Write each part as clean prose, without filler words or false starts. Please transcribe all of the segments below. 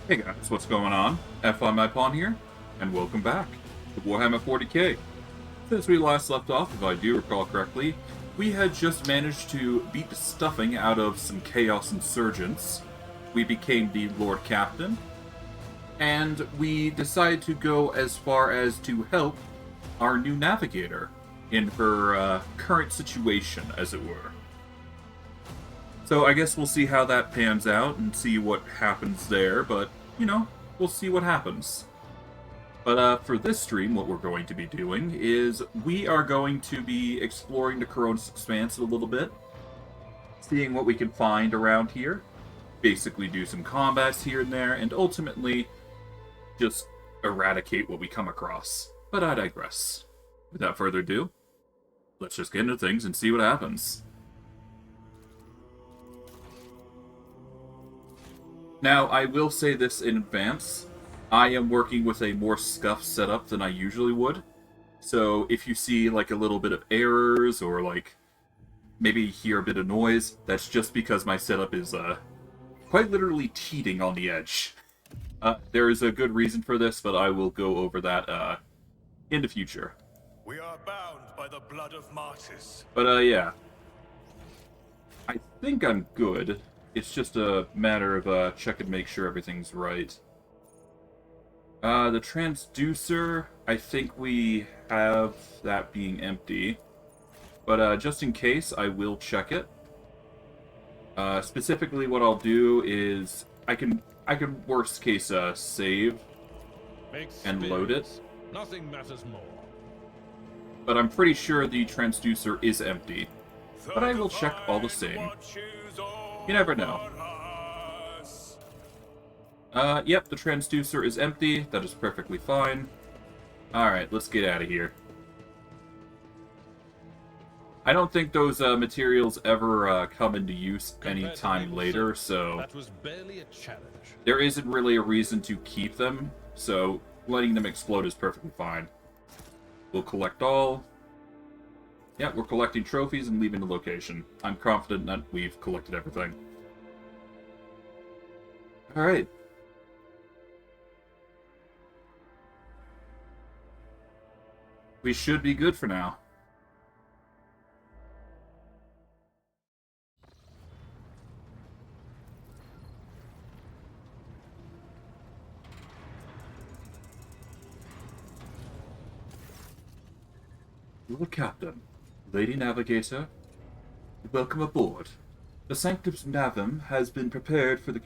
Hey guys, what's going on? F5 here, and welcome back to Warhammer 40k. Since we last left off, if I do recall correctly, we had just managed to beat the stuffing out of some Chaos Insurgents. We became the Lord Captain, and we decided to go as far as to help our new navigator in her current situation, as it were. So I guess we'll see how that pans out and see what happens there, but, we'll see what happens. But for this stream, what we're going to be doing is we are going to be exploring the Coronis Expanse a little bit, seeing what we can find around here, basically do some combats here and there, and ultimately just eradicate what we come across. But I digress. Without further ado, let's just get into things and see what happens. Now, I will say this in advance. I am working with a more scuffed setup than I usually would. So if you see like a little bit of errors or like maybe hear a bit of noise, that's just because my setup is quite literally teetering on the edge. There is a good reason for this, but I will go over that in the future. We are bound by the blood of martyrs. But yeah. I think I'm good. It's just a matter of check and make sure everything's right. The transducer, I think we have that being empty. But just in case, I will check it. Specifically what I'll do is I can worst case save and load it. Nothing matters more. But I'm pretty sure the transducer is empty. But I will check all the same. You never know. Yep, the transducer is empty. That is perfectly fine. Alright, let's get out of here. I don't think those materials ever come into use any time later, so that was barely a challenge. There isn't really a reason to keep them, so letting them explode is perfectly fine. We'll collect all. Yeah, we're collecting trophies and leaving the location. I'm confident that we've collected everything. Alright. We should be good for now. Lord Captain, Lady Navigator, welcome aboard. The Sanctus Navum has been prepared for the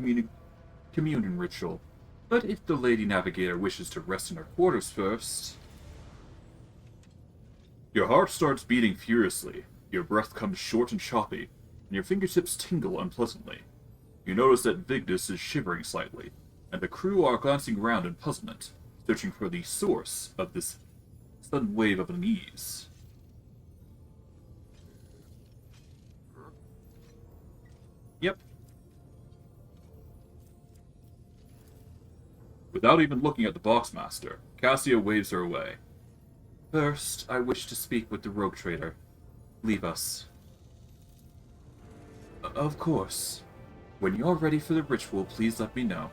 communion ritual, but if the Lady Navigator wishes to rest in her quarters first... Your heart starts beating furiously, your breath comes short and choppy, and your fingertips tingle unpleasantly. You notice that Ignatious is shivering slightly, and the crew are glancing around in puzzlement, searching for the source of this sudden wave of unease. Yep. Without even looking at the Boxmaster, Cassia waves her away. First, I wish to speak with the rogue trader. Leave us. Of course. When you're ready for the ritual, please let me know.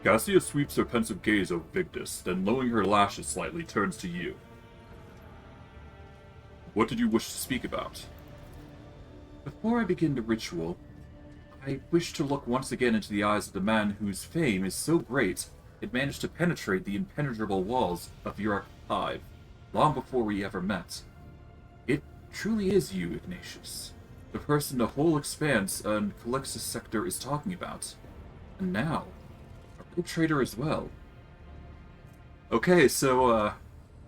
Cassia sweeps her pensive gaze over Victus, then lowering her lashes slightly, turns to you. What did you wish to speak about? Before I begin the ritual, I wish to look once again into the eyes of the man whose fame is so great it managed to penetrate the impenetrable walls of your hive, long before we ever met. It truly is you, Ignatious, the person the whole expanse and Calixtus sector is talking about. And now, a good trader as well. Okay, so,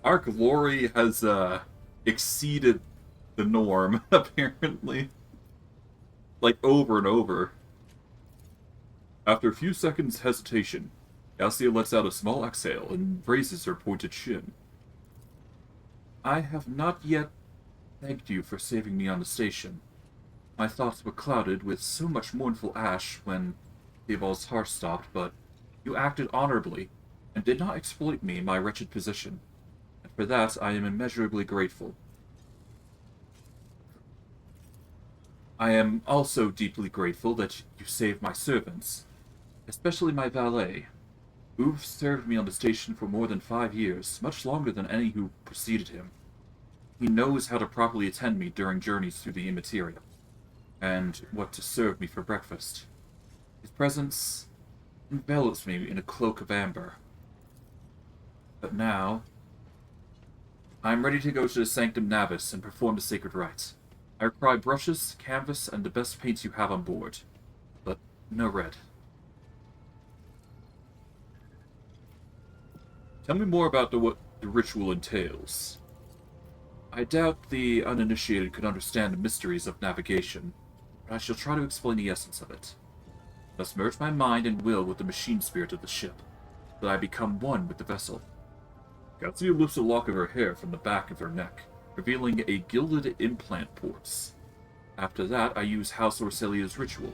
our glory has, exceeded the norm, apparently. Like, over and over. After a few seconds' hesitation, Cassia lets out a small exhale and raises her pointed chin. I have not yet thanked you for saving me on the station. My thoughts were clouded with so much mournful ash when Theobald's heart stopped, but you acted honorably, and did not exploit me in my wretched position, and for that I am immeasurably grateful. I am also deeply grateful that you saved my servants, especially my valet, who served me on the station for more than 5 years, much longer than any who preceded him. He knows how to properly attend me during journeys through the immaterial, and what to serve me for breakfast. His presence envelops me in a cloak of amber. But now, I am ready to go to the Sanctum Navis and perform the sacred rite. I require brushes, canvas, and the best paints you have on board, but no red. Tell me more about what the ritual entails. I doubt the uninitiated could understand the mysteries of navigation, but I shall try to explain the essence of it. I must merge my mind and will with the machine spirit of the ship, so that I become one with the vessel. Katsuya lifts a lock of her hair from the back of her neck, revealing a gilded implant ports. After that, I use House Orselia's ritual,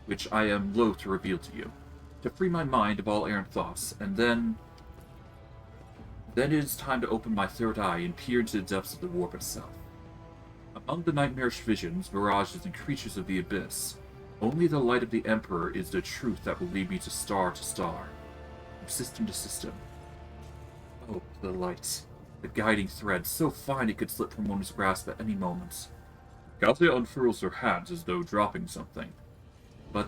which I am loath to reveal to you, to free my mind of all errant thoughts, and then it is time to open my third eye and peer into the depths of the warp itself. Among the nightmarish visions, mirages, and creatures of the abyss, only the light of the Emperor is the truth that will lead me to star, from system to system. Oh, the light. The guiding thread, so fine it could slip from one's grasp at any moment. Katsuya unfurls her hands as though dropping something. But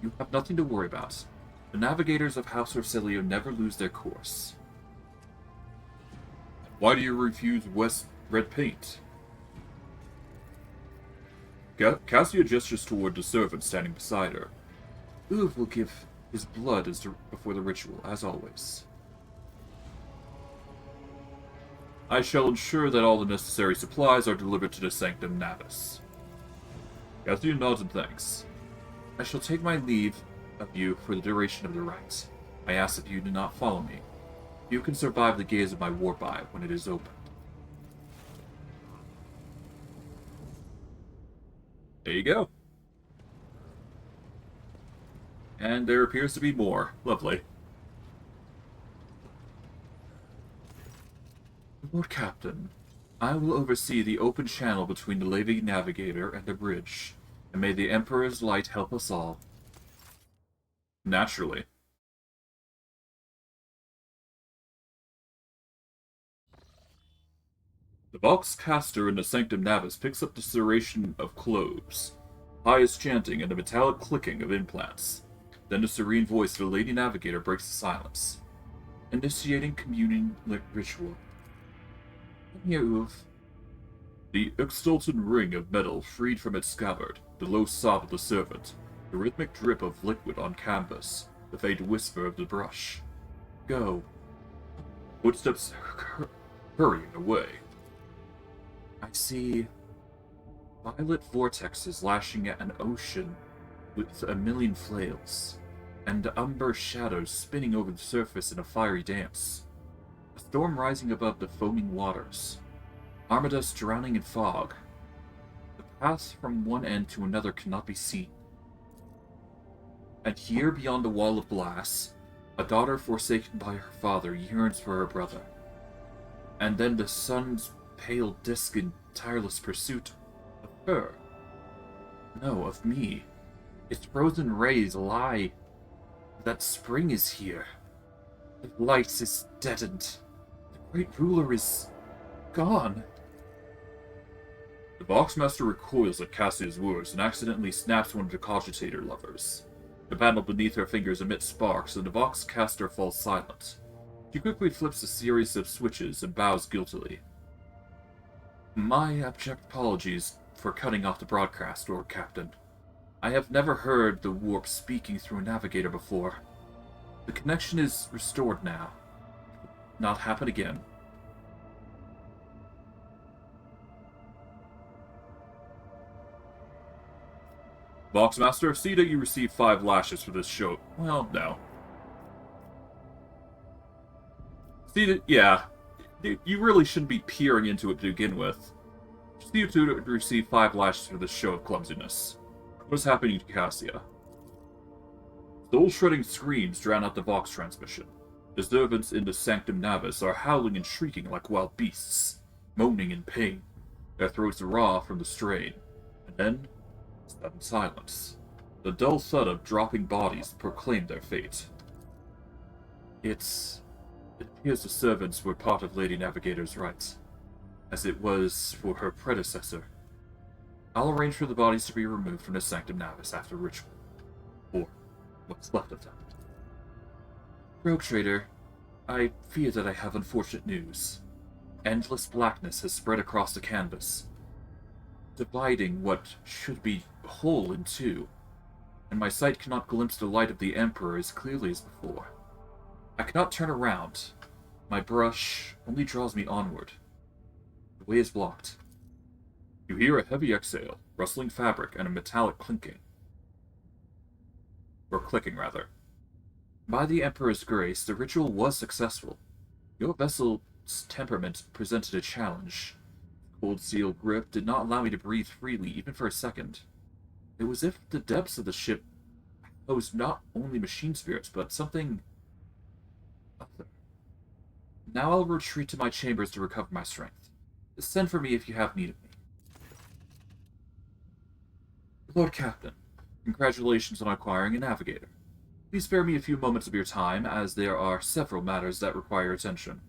you have nothing to worry about. The navigators of House Orselio never lose their course. Why do you refuse red paint? Katsuya gestures toward the servant standing beside her. Uv will give his blood before the ritual, as always. I shall ensure that all the necessary supplies are delivered to the Sanctum Navis. Katsuya nods and thanks. I shall take my leave of you for the duration of the rite. I ask that you do not follow me. You can survive the gaze of my warp eye when it is opened. There you go. And there appears to be more. Lovely. Lord Captain, I will oversee the open channel between the Lady Navigator and the bridge, and may the Emperor's light help us all. Naturally. The Vox caster in the Sanctum Navis picks up the serration of cloves, pious chanting, and the metallic clicking of implants. Then the serene voice of the Lady Navigator breaks the silence, initiating communion ritual. Here, Uv. The Uxtolton ring of metal freed from its scabbard, the low sob of the servant, the rhythmic drip of liquid on canvas, the faint whisper of the brush. Go. Footsteps hurrying away. I see violet vortexes lashing at an ocean with a million flails, and umber shadows spinning over the surface in a fiery dance. A storm rising above the foaming waters. Armadas drowning in fog. The path from one end to another cannot be seen. And here, beyond the wall of glass, a daughter forsaken by her father yearns for her brother. And then the sun's pale disk in tireless pursuit of her. No, of me. Its frozen rays lie that spring is here. The light is deadened. The great ruler is gone. The Voxmaster recoils at Cassia's words and accidentally snaps one of the cogitator levers. The panel beneath her fingers emits sparks, and the Voxcaster falls silent. She quickly flips a series of switches and bows guiltily. My abject apologies for cutting off the broadcast, Lord Captain. I have never heard the warp speaking through a navigator before. The connection is restored now. It will not happen again. Voxmaster, see that you receive 5 lashes for this show. Well, no. See that, yeah. You really shouldn't be peering into it to begin with. See you to receive 5 lashes for this show of clumsiness. What is happening to Cassia? Soul-shredding screams drown out the Vox transmission. The servants in the Sanctum Navis are howling and shrieking like wild beasts, moaning in pain, their throats raw from the strain. And then, sudden silence. The dull thud of dropping bodies proclaimed their fate. It appears the servants were part of Lady Navigator's rites, as it was for her predecessor. I'll arrange for the bodies to be removed from the Sanctum Navis after ritual, or what's left of them. Rogue Trader, I fear that I have unfortunate news. Endless blackness has spread across the canvas, dividing what should be whole in two, and my sight cannot glimpse the light of the Emperor as clearly as before. I cannot turn around. My brush only draws me onward. The way is blocked. You hear a heavy exhale, rustling fabric, and a metallic clinking. Or clicking, rather. By the Emperor's grace, the ritual was successful. Your vessel's temperament presented a challenge. Cold steel grip did not allow me to breathe freely, even for a second. It was as if the depths of the ship posed not only machine spirits, but something other. Now I'll retreat to my chambers to recover my strength. Send for me if you have need of me. Lord Captain, congratulations on acquiring a navigator. Please spare me a few moments of your time, as there are several matters that require attention.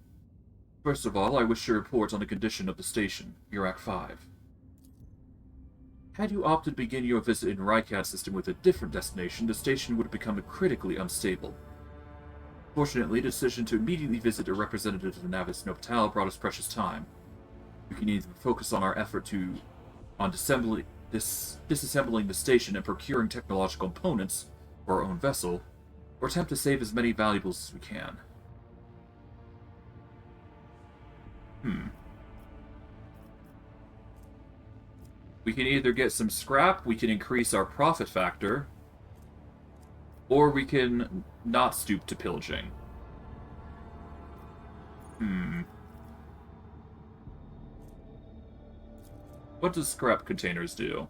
First of all, I wish to report on the condition of the station, Urak 5. Had you opted to begin your visit in Rycat system with a different destination, the station would have become critically unstable. Fortunately, the decision to immediately visit a representative of the Navis Noptal brought us precious time. We can either focus on our effort on disassembling the station and procuring technological components for our own vessel, or attempt to save as many valuables as we can. We can either get some scrap, we can increase our profit factor, or we can not stoop to pillaging. What does scrap containers do?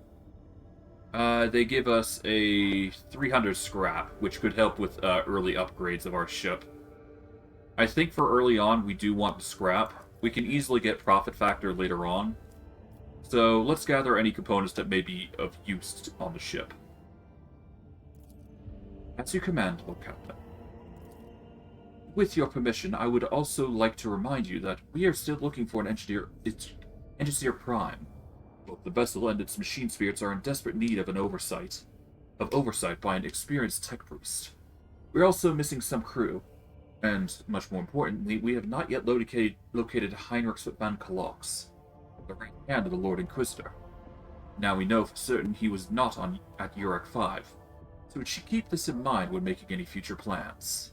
They give us a 300 scrap, which could help with early upgrades of our ship. I think for early on, we do want the scrap. We can easily get profit factor later on. So let's gather any components that may be of use on the ship. As you command, Lord Captain. With your permission, I would also like to remind you that we are still looking for an engineer prime. Both the vessel and its machine spirits are in desperate need of oversight by an experienced tech priest. We're also missing some crew, and much more importantly, we have not yet located Heinrich van Kalox, the right hand of the Lord Inquisitor. Now we know for certain he was not at Urak 5, so we should keep this in mind when making any future plans.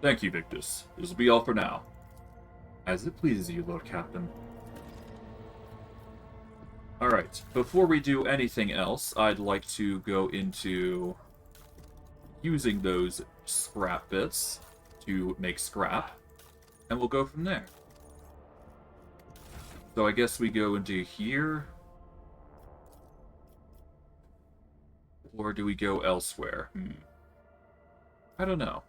Thank you, Victus. This will be all for now. As it pleases you, Lord Captain. Alright, before we do anything else, I'd like to go into using those scrap bits to make scrap, and we'll go from there. So I guess we go into here, or do we go elsewhere? I don't know.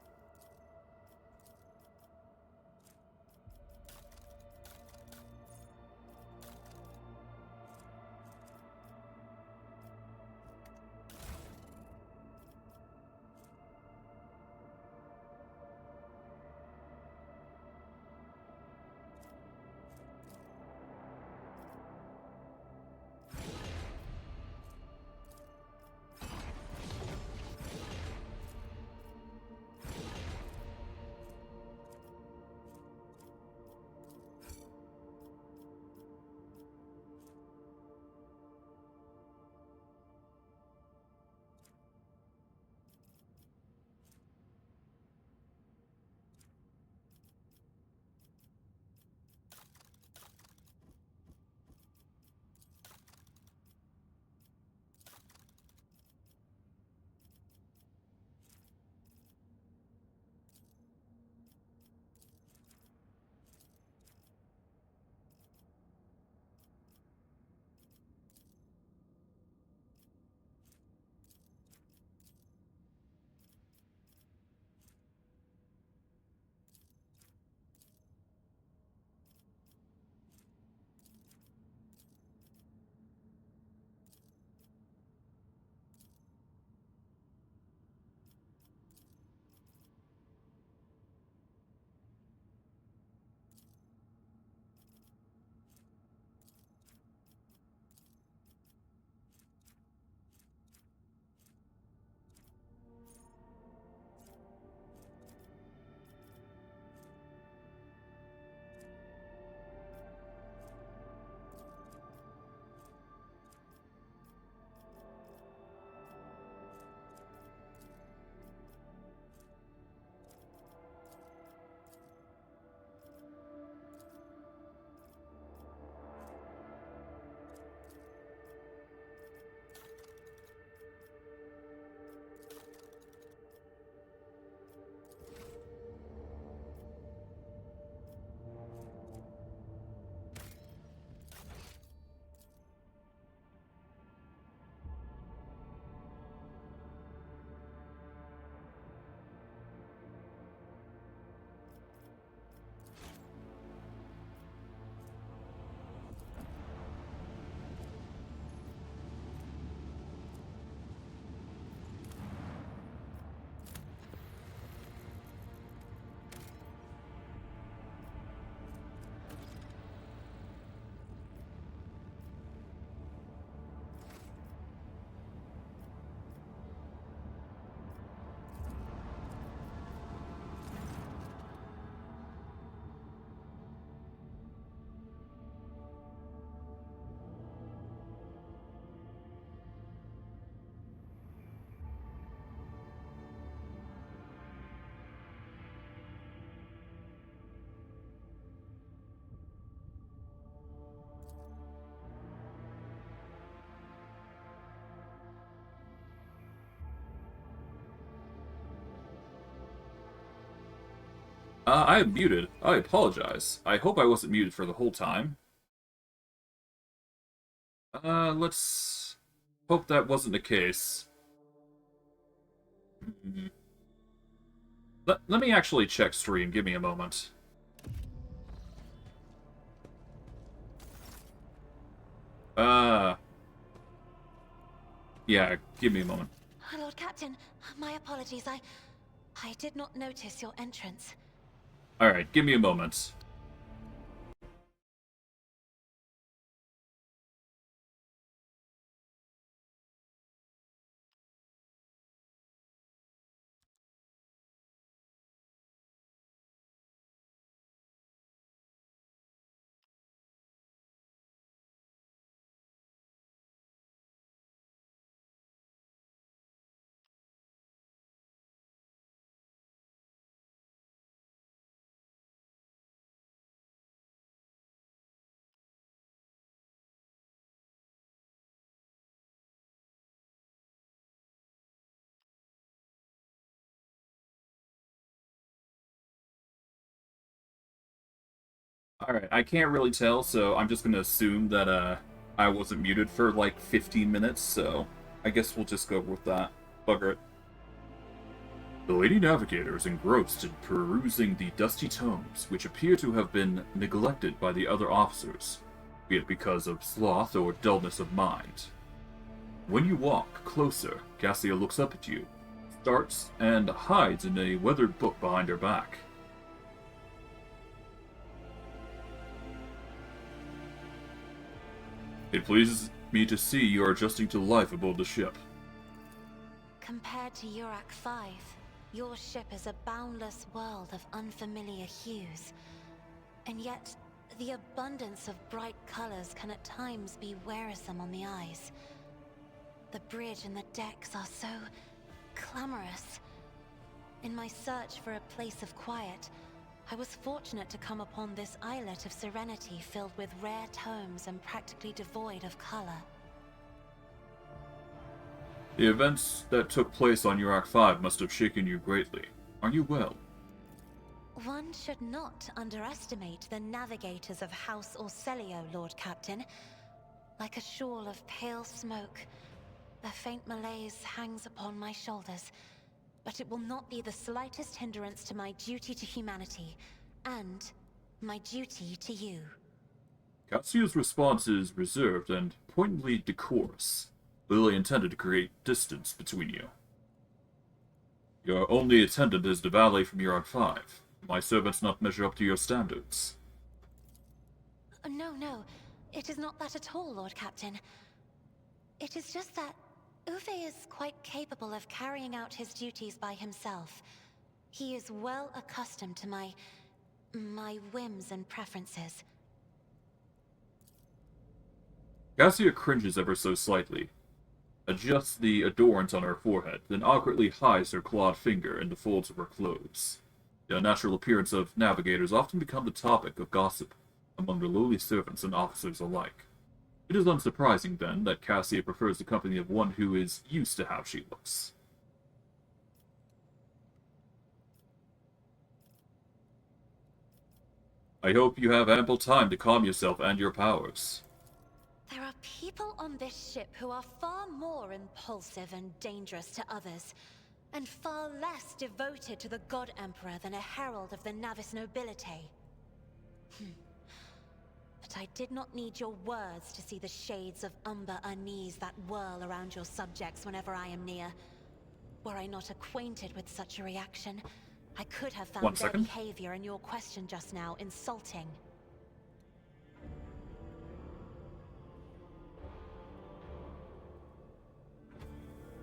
I am muted. I apologize. I hope I wasn't muted for the whole time. Let's hope that wasn't the case. Hmm. Let me actually check stream. Give me a moment. Uh, yeah, give me a moment. Lord Captain, my apologies. I did not notice your entrance. Alright, give me a moment. Alright, I can't really tell, so I'm just gonna assume that, I wasn't muted for, like, 15 minutes, so I guess we'll just go with that. Bugger it. The Lady Navigator is engrossed in perusing the dusty tomes, which appear to have been neglected by the other officers, be it because of sloth or dullness of mind. When you walk closer, Cassia looks up at you, starts, and hides in a weathered book behind her back. It pleases me to see you are adjusting to life aboard the ship. Compared to Urak 5, your ship is a boundless world of unfamiliar hues. And yet, the abundance of bright colors can at times be wearisome on the eyes. The bridge and the decks are so clamorous. In my search for a place of quiet, I was fortunate to come upon this islet of serenity filled with rare tomes and practically devoid of color. The events that took place on Urak 5 must have shaken you greatly. Are you well? One should not underestimate the navigators of House Orselio, Lord Captain. Like a shawl of pale smoke, a faint malaise hangs upon my shoulders, but it will not be the slightest hindrance to my duty to humanity, and my duty to you. Cassia's response is reserved and pointedly decorous, clearly intended to create distance between you. Your only attendant is the valet from Urak 5. My servants not measure up to your standards. No, it is not that at all, Lord Captain. It is just that Uwe is quite capable of carrying out his duties by himself. He is well accustomed to my whims and preferences. Cassia cringes ever so slightly, adjusts the adorns on her forehead, then awkwardly hides her clawed finger in the folds of her clothes. The unnatural appearance of navigators often become the topic of gossip among the lowly servants and officers alike. It is unsurprising, then, that Cassia prefers the company of one who is used to how she looks. I hope you have ample time to calm yourself and your powers. There are people on this ship who are far more impulsive and dangerous to others, and far less devoted to the God Emperor than a herald of the Navis nobility. But I did not need your words to see the shades of umber unease that whirl around your subjects whenever I am near. Were I not acquainted with such a reaction, I could have found 1 their second. behavior and your question just now insulting.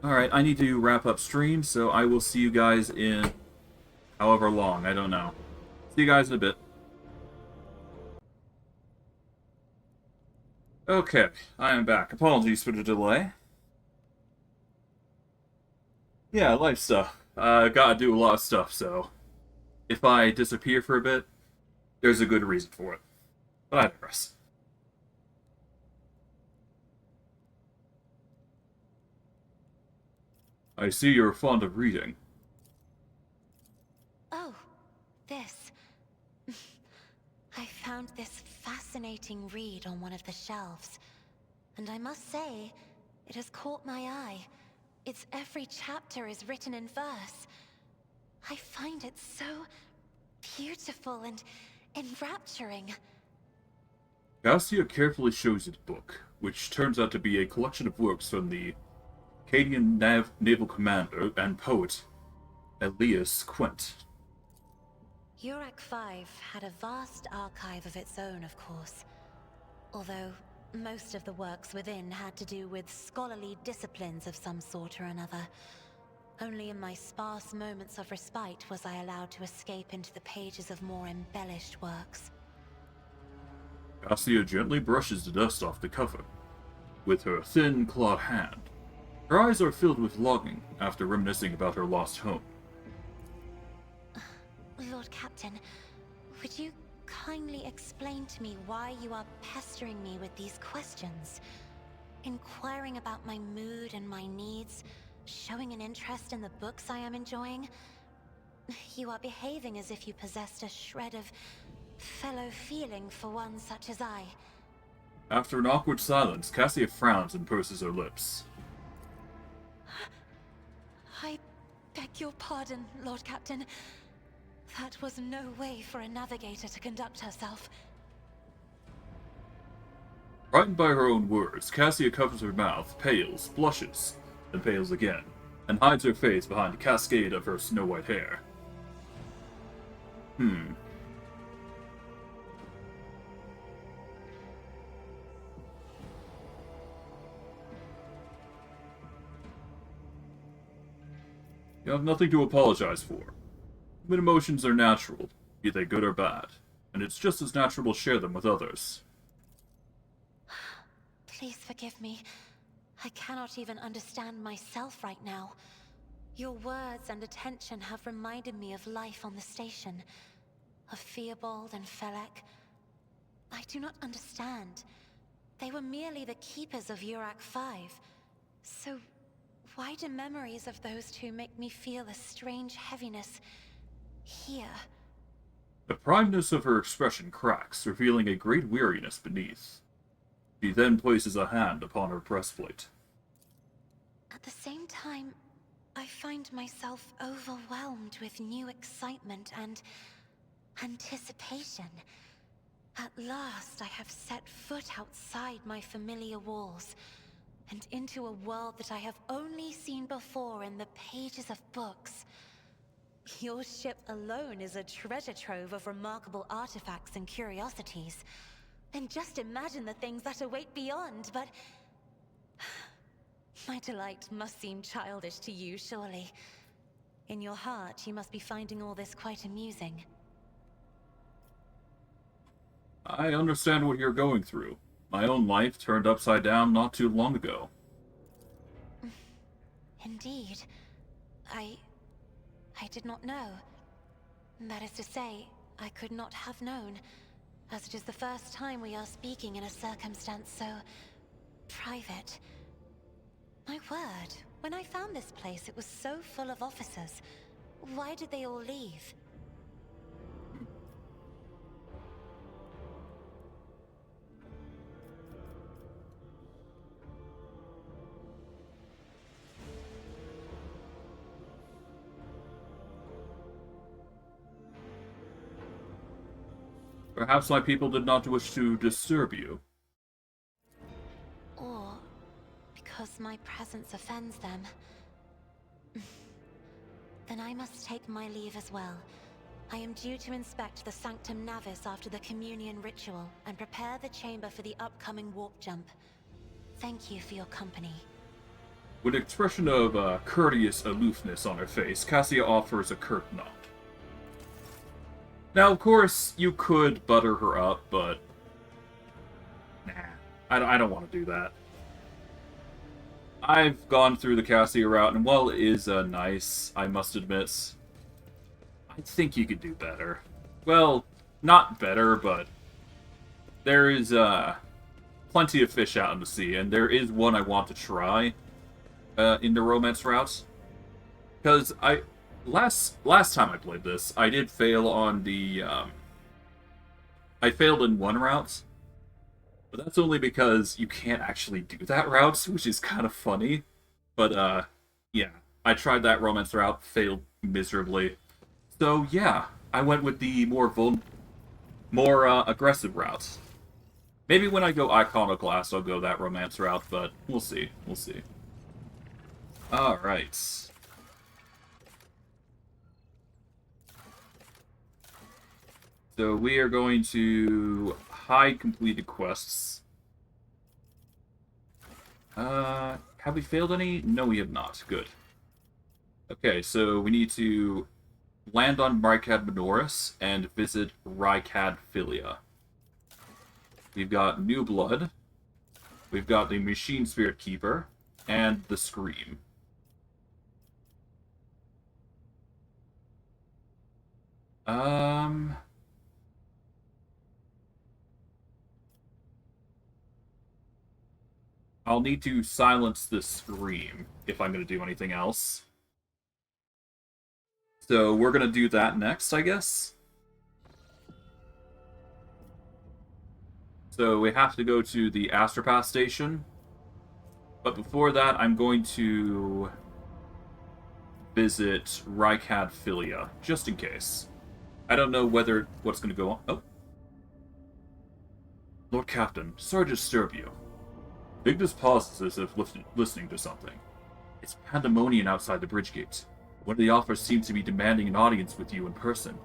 Alright, I need to wrap up stream, so I will see you guys in however long, I don't know. See you guys in a bit. Okay, I am back. Apologies for the delay. Yeah, life stuff. Gotta do a lot of stuff, so if I disappear for a bit, there's a good reason for it. But I digress. I see you're fond of reading. Oh, this. I found this fascinating read on one of the shelves, and I must say, it has caught my eye. Its every chapter is written in verse. I find it so beautiful and enrapturing. Cassia carefully shows you the book, which turns out to be a collection of works from the Acadian naval commander and poet Elias Quint. Urak 5 had a vast archive of its own, of course. Although most of the works within had to do with scholarly disciplines of some sort or another. Only in my sparse moments of respite was I allowed to escape into the pages of more embellished works. Cassia gently brushes the dust off the cover with her thin, clawed hand. Her eyes are filled with longing after reminiscing about her lost home. Lord Captain, would you kindly explain to me why you are pestering me with these questions? Inquiring about my mood and my needs, showing an interest in the books I am enjoying? You are behaving as if you possessed a shred of fellow feeling for one such as I. After an awkward silence, Cassia frowns and purses her lips. I beg your pardon, Lord Captain. That was no way for a navigator to conduct herself. Frightened by her own words, Cassia covers her mouth, pales, blushes, then pales again, and hides her face behind a cascade of her snow-white hair. You have nothing to apologize for. Human emotions are natural, be they good or bad, and it's just as natural to share them with others. Please forgive me. I cannot even understand myself right now. Your words and attention have reminded me of life on the station, of Theobald and Felek. I do not understand. They were merely the keepers of Urak 5. So why do memories of those two make me feel a strange heaviness here? The primeness of her expression cracks, revealing a great weariness beneath. She then places a hand upon her breastplate. At the same time, I find myself overwhelmed with new excitement and anticipation. At last, I have set foot outside my familiar walls, and into a world that I have only seen before in the pages of books. Your ship alone is a treasure trove of remarkable artifacts and curiosities. And just imagine the things that await beyond, but... My delight must seem childish to you, surely. In your heart, you must be finding all this quite amusing. I understand what you're going through. My own life turned upside down not too long ago. Indeed. I did not know. That is to say, I could not have known, as it is the first time we are speaking in a circumstance so... private. My word, when I found this place, it was so full of officers. Why did they all leave? Perhaps my people did not wish to disturb you. Or because my presence offends them. Then I must take my leave as well. I am due to inspect the Sanctum Navis after the communion ritual and prepare the chamber for the upcoming warp jump. Thank you for your company. With an expression of courteous aloofness on her face, Cassia offers a curt nod. Now, of course, you could butter her up, but... Nah, I don't want to do that. I've gone through the Cassia route, and while it is nice, I must admit, I think you could do better. Well, not better, but there is plenty of fish out in the sea, and there is one I want to try in the romance route. Because Last time I played this, I did fail on the I failed in one route, but that's only because you can't actually do that route, which is kind of funny. But yeah, I tried that romance route, failed miserably. So yeah, I went with the more aggressive route. Maybe when I go Iconoclast, I'll go that romance route, but we'll see. We'll see. All right. So we are going to hide completed quests. Have we failed any? No, we have not. Good. Okay, so we need to land on Rykad Minoris and visit Rykad Philia. We've got New Blood. We've got the Machine Spirit Keeper and the Scream. I'll need to silence the Scream if I'm going to do anything else. So we're going to do that next, I guess. So we have to go to the Astropath station. But before that, I'm going to visit Rykad Philia, just in case. I don't know what's going to go on. Oh. Lord Captain, sorry to disturb you. Ignis pauses as if listening to something. It's pandemonium outside the bridge gate. One of the offers seems to be demanding an audience with you in person.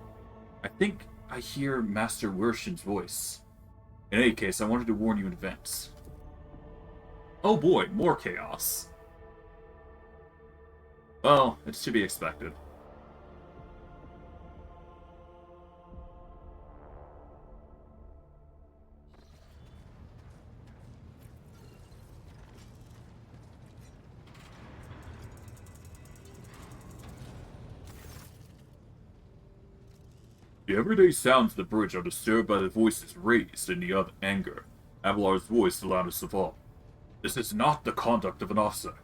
I think I hear Master Wershin's voice. In any case, I wanted to warn you in advance. Oh boy, more chaos. Well, it's to be expected. The everyday sounds of the bridge are disturbed by the voices raised in the anger. Avalar's voice the loudest of all. This is not the conduct of an officer.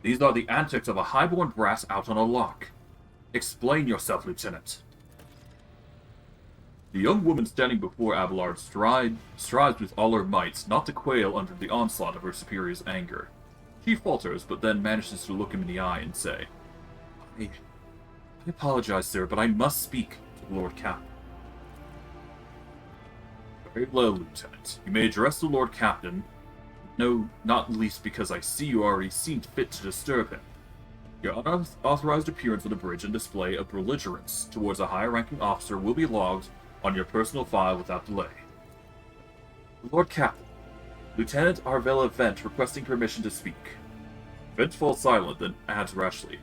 These are the antics of a highborn brass out on a lark. Explain yourself, Lieutenant. The young woman standing before Abelard strives with all her might not to quail under the onslaught of her superior's anger. She falters, but then manages to look him in the eye and say, I apologize, sir, but I must speak to the Lord Captain. Very well, Lieutenant. You may address the Lord Captain. No, not least because I see you already seemed fit to disturb him. Your unauthorized appearance on the bridge and display of belligerence towards a higher-ranking officer will be logged on your personal file without delay. Lord Captain, Lieutenant Arvella Vent requesting permission to speak. Vent falls silent, then adds rashly,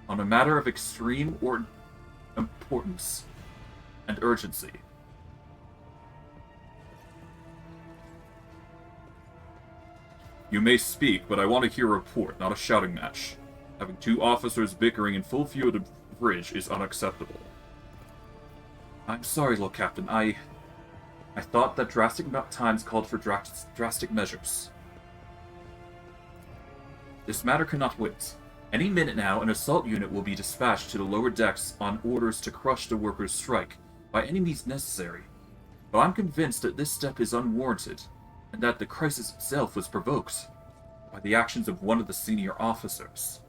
on a matter of extreme importance and urgency. You may speak, but I want to hear a report, not a shouting match. Having two officers bickering in full view of the bridge is unacceptable. I'm sorry, Lord Captain. I thought that drastic times called for drastic measures. This matter cannot wait. Any minute now, an assault unit will be dispatched to the lower decks on orders to crush the workers' strike by any means necessary. But I'm convinced that this step is unwarranted, and that the crisis itself was provoked by the actions of one of the senior officers.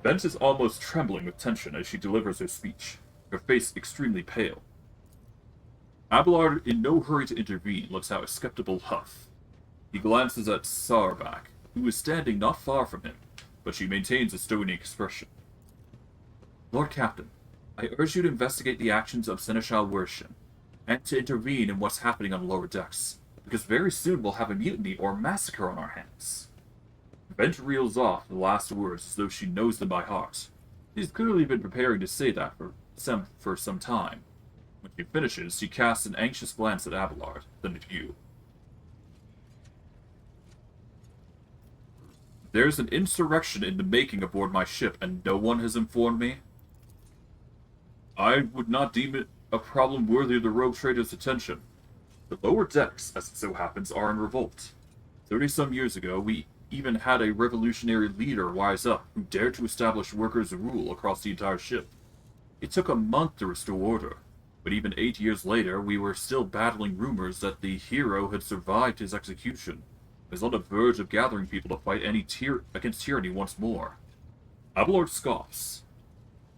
Bent is almost trembling with tension as she delivers her speech, her face extremely pale. Abelard, in no hurry to intervene, lets out a skeptical huff. He glances at Sarbak, who is standing not far from him, but she maintains a stony expression. Lord Captain, I urge you to investigate the actions of Seneschal Wershin, and to intervene in what's happening on the lower decks, because very soon we'll have a mutiny or massacre on our hands. Bent reels off the last words as though she knows them by heart. She's clearly been preparing to say that for some time. When she finishes, she casts an anxious glance at Abelard, then at you. There's an insurrection in the making aboard my ship, and no one has informed me? I would not deem it a problem worthy of the rogue trader's attention. The lower decks, as it so happens, are in revolt. 30-some years ago, we even had a revolutionary leader wise up who dared to establish workers' rule across the entire ship. It took a month to restore order, but even 8 years later, we were still battling rumors that the hero had survived his execution. He was on the verge of gathering people to fight against tyranny once more. Abelard scoffs.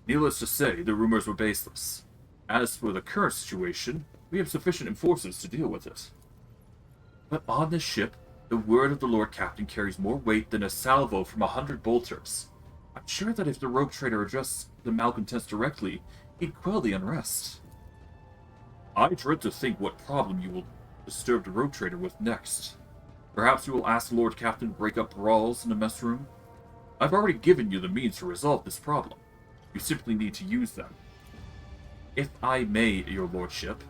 Needless to say, the rumors were baseless. As for the current situation, we have sufficient enforcers to deal with it. But on this ship, the word of the Lord Captain carries more weight than a salvo from 100 bolters. I'm sure that if the rogue trader addressed the malcontents directly, he'd quell the unrest. I dread to think what problem you will disturb the rogue trader with next. Perhaps you will ask the Lord Captain to break up brawls in the mess room? I've already given you the means to resolve this problem. You simply need to use them. If I may, your lordship,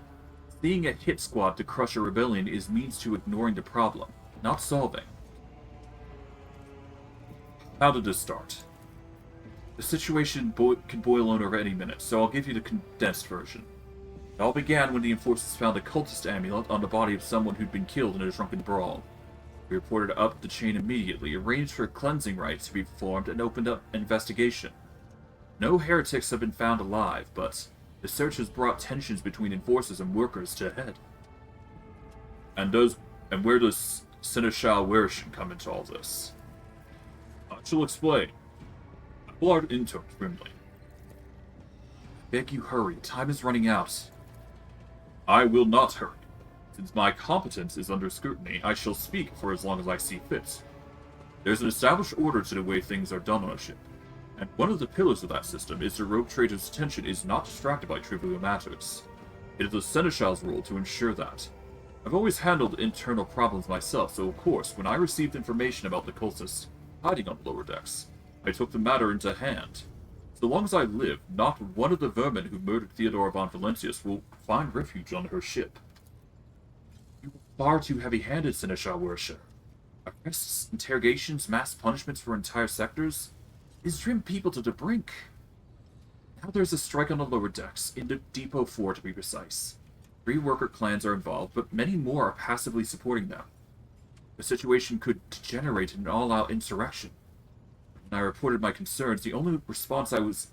seeing a hit squad to crush a rebellion is means to ignoring the problem, not solving. How did this start? The situation can boil over any minute, so I'll give you the condensed version. It all began when the enforcers found a cultist amulet on the body of someone who'd been killed in a drunken brawl. We reported up the chain immediately, arranged for cleansing rites to be performed, and opened up an investigation. No heretics have been found alive, but the search has brought tensions between enforcers and workers to a head. And where does Seneschal Wershin come into all this? I shall explain. Abelard intoned grimly. Beg you hurry, time is running out. I will not hurry. Since my competence is under scrutiny, I shall speak for as long as I see fit. There's an established order to the way things are done on a ship, and one of the pillars of that system is the rogue trader's attention is not distracted by trivial matters. It is the Seneschal's role to ensure that. I've always handled internal problems myself, so of course, when I received information about the cultists hiding on the lower decks, I took the matter into hand. So long as I live, not one of the vermin who murdered Theodora von Valentius will find refuge on her ship. You are far too heavy-handed, Seneschal Wershin. Arrests, interrogations, mass punishments for entire sectors is driven people to the brink. Now there's a strike on the lower decks, in the Depot 4 to be precise. 3 worker clans are involved, but many more are passively supporting them. The situation could degenerate in an all-out insurrection. When I reported my concerns, the only response I received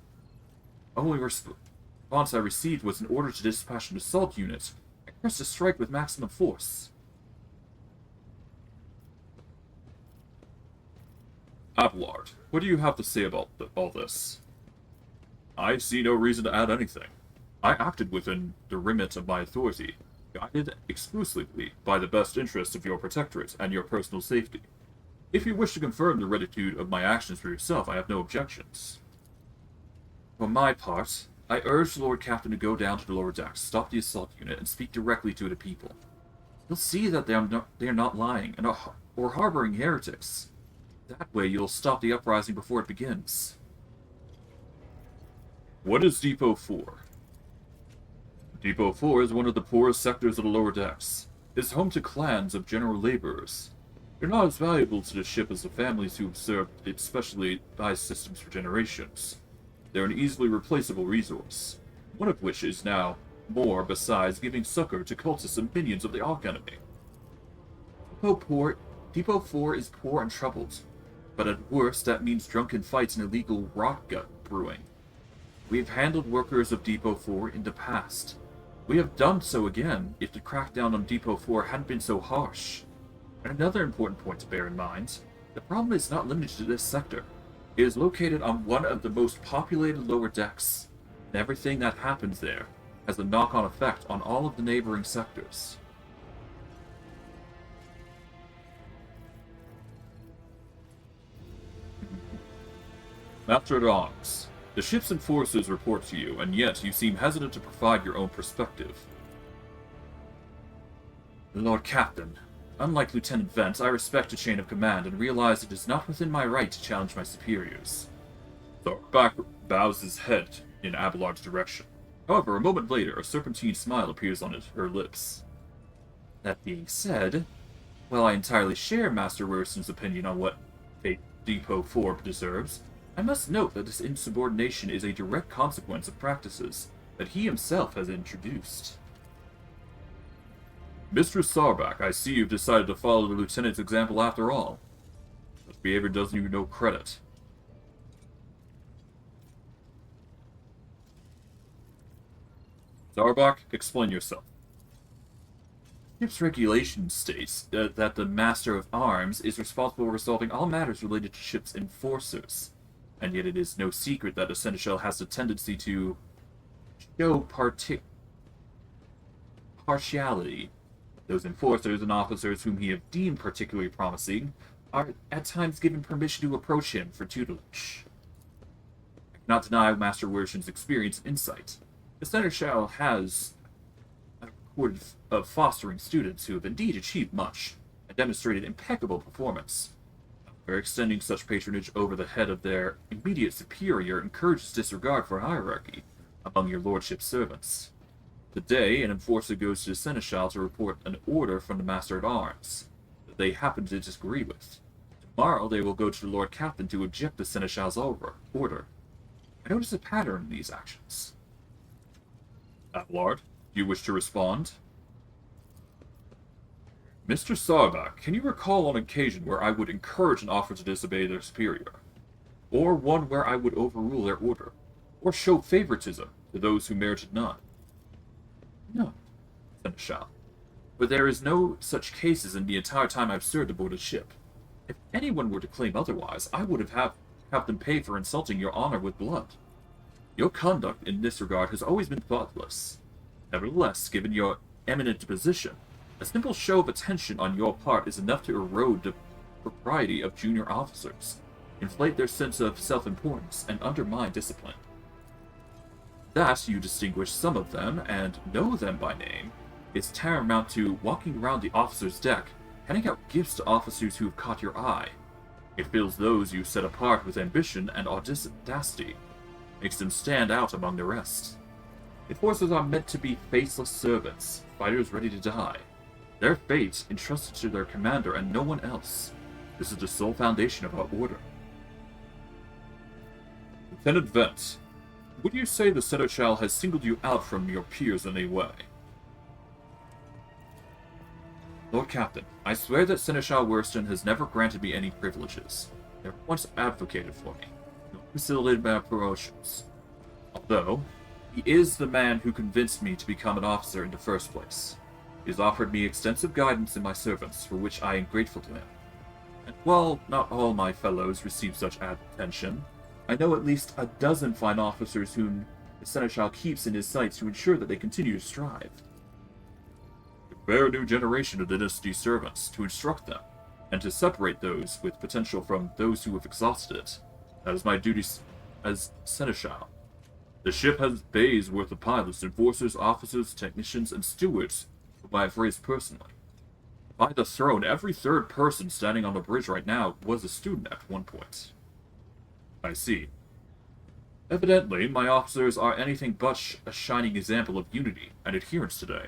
was an order to dispatch an assault unit and press a strike with maximum force. Abelard, what do you have to say about all this? I see no reason to add anything. I acted within the remit of my authority, guided exclusively by the best interests of your protectorate and your personal safety. If you wish to confirm the rectitude of my actions for yourself, I have no objections. For my part, I urge the Lord Captain to go down to the lower decks, stop the assault unit, and speak directly to the people. You'll see that they are not lying or harboring heretics. That way you'll stop the uprising before it begins. What is Depot 4? Depot 4 is one of the poorest sectors of the lower decks. It is home to clans of general laborers. They're not as valuable to the ship as the families who have served its specially devised systems for generations. They're an easily replaceable resource, one of which is now more besides giving succor to cultists and minions of the Arch Enemy. Depot 4 is poor and troubled, but at worst that means drunken fights and illegal rotgut brewing. We've handled workers of Depot 4 in the past. We have done so again if the crackdown on Depot 4 hadn't been so harsh. And another important point to bear in mind, the problem is not limited to this sector. It is located on one of the most populated lower decks, and everything that happens there has a knock-on effect on all of the neighboring sectors. Master at Arms, the ship's enforcers report to you, and yet you seem hesitant to provide your own perspective. Lord Captain, unlike Lieutenant Vent, I respect a chain of command and realize it is not within my right to challenge my superiors. Thorback bows his head in Abelard's direction. However, a moment later, a serpentine smile appears on her lips. That being said, while I entirely share Master Werson's opinion on what a Depot 4 deserves, I must note that this insubordination is a direct consequence of practices that he himself has introduced. Mistress Sarback, I see you've decided to follow the Lieutenant's example after all. Such behavior does you no credit. Starbuck, explain yourself. Ship's regulation states that the Master of Arms is responsible for resolving all matters related to ship's enforcers, and yet it is no secret that a Seneschal has a tendency to show partiality. Those enforcers and officers whom he have deemed particularly promising are at times given permission to approach him for tutelage. I cannot deny Master Wershin's experience and insight. The Seneschal has a record of fostering students who have indeed achieved much and demonstrated impeccable performance. However, extending such patronage over the head of their immediate superior encourages disregard for hierarchy among your lordship's servants. Today, an enforcer goes to the Seneschal to report an order from the Master at Arms that they happen to disagree with. Tomorrow, they will go to the Lord Captain to object the Seneschal's order. I notice a pattern in these actions. Lord, do you wish to respond? Mr. Sarbach, can you recall an occasion where I would encourage an officer to disobey their superior? Or one where I would overrule their order? Or show favoritism to those who merited none? No, Seneschal. But there is no such cases in the entire time I've served aboard a ship. If anyone were to claim otherwise, I would have them pay for insulting your honor with blood. Your conduct in this regard has always been thoughtless. Nevertheless, given your eminent position, a simple show of attention on your part is enough to erode the propriety of junior officers, inflate their sense of self-importance, and undermine discipline. That you distinguish some of them, and know them by name, is tantamount to walking around the officer's deck, handing out gifts to officers who have caught your eye. It fills those you set apart with ambition and audacity, makes them stand out among the rest. Enforcers are meant to be faceless servants, fighters ready to die. Their fate entrusted to their commander and no one else. This is the sole foundation of our order. Lieutenant Vent, would you say the Seneschal has singled you out from your peers in any way? Lord Captain, I swear that Seneschal Worston has never granted me any privileges, never once advocated for me, nor facilitated my promotions. Although, he is the man who convinced me to become an officer in the first place. He has offered me extensive guidance in my service, for which I am grateful to him. And while not all my fellows receive such attention, I know at least a dozen fine officers whom the Seneschal keeps in his sights to ensure that they continue to strive. To prepare a new generation of dynasty servants, to instruct them, and to separate those with potential from those who have exhausted it. That is my duty as Seneschal. The ship has bays worth of pilots, enforcers, officers, technicians, and stewards whom I have raised personally. By the throne, every third person standing on the bridge right now was a student at one point. I see. Evidently, my officers are anything but a shining example of unity and adherence today.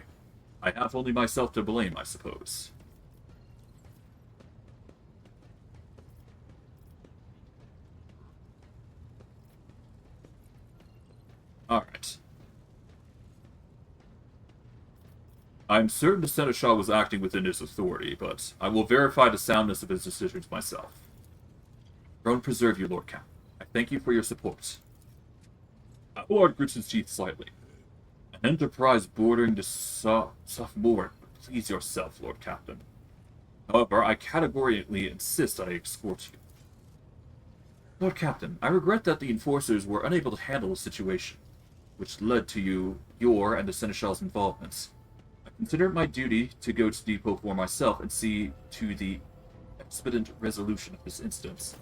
I have only myself to blame, I suppose. Alright. I'm certain the Seneschal was acting within his authority, but I will verify the soundness of his decisions myself. Throne preserve you, Lord Captain. I thank you for your support. Lord grits his teeth slightly. An enterprise bordering the sophomore. Please yourself, Lord Captain. However, I categorically insist that I escort you. Lord Captain, I regret that the enforcers were unable to handle the situation, which led to your and the Seneschal's involvements. I consider it my duty to go to the depot for myself and see to the expedient resolution of this instance.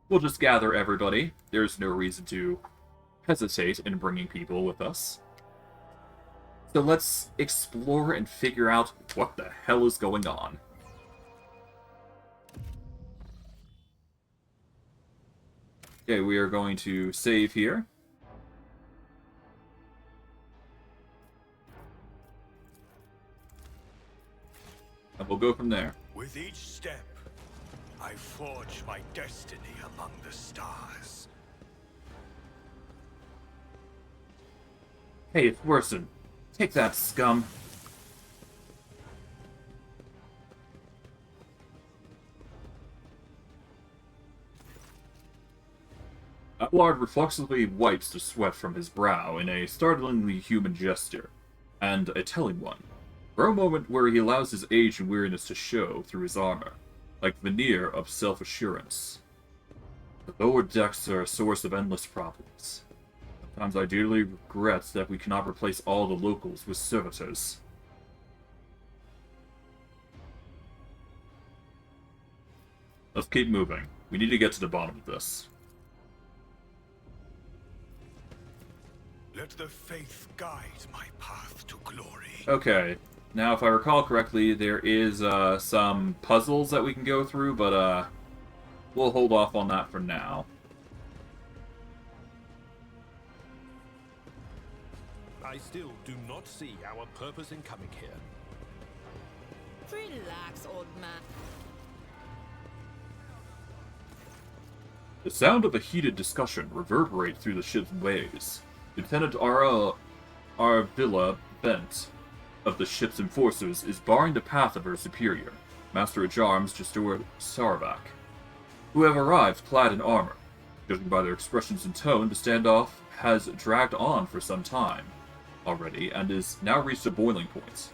We'll just gather everybody. There's no reason to hesitate in bringing people with us. So let's explore and figure out what the hell is going on. Okay, we are going to save here. And we'll go from there. With each step, I forge my destiny among the stars. Hey, it's Worsen. Take that, scum. Abelard reflexively wipes the sweat from his brow in a startlingly human gesture, and a telling one, for a moment where he allows his age and weariness to show through his armor, like veneer of self-assurance. The lower decks are a source of endless problems. Sometimes I dearly regret that we cannot replace all the locals with servitors. Let's keep moving. We need to get to the bottom of this. Let the faith guide my path to glory. Okay, now if I recall correctly, there is some puzzles that we can go through, but we'll hold off on that for now. I still do not see our purpose in coming here. Relax, old man. The sound of a heated discussion reverberates through the ship's ways. Lieutenant Arvilla Bent of the ship's enforcers is barring the path of her superior, Master-at-Arms Gestor Sarvak, who have arrived clad in armor. Judging by their expressions and tone, the standoff has dragged on for some time already and is now reached a boiling point.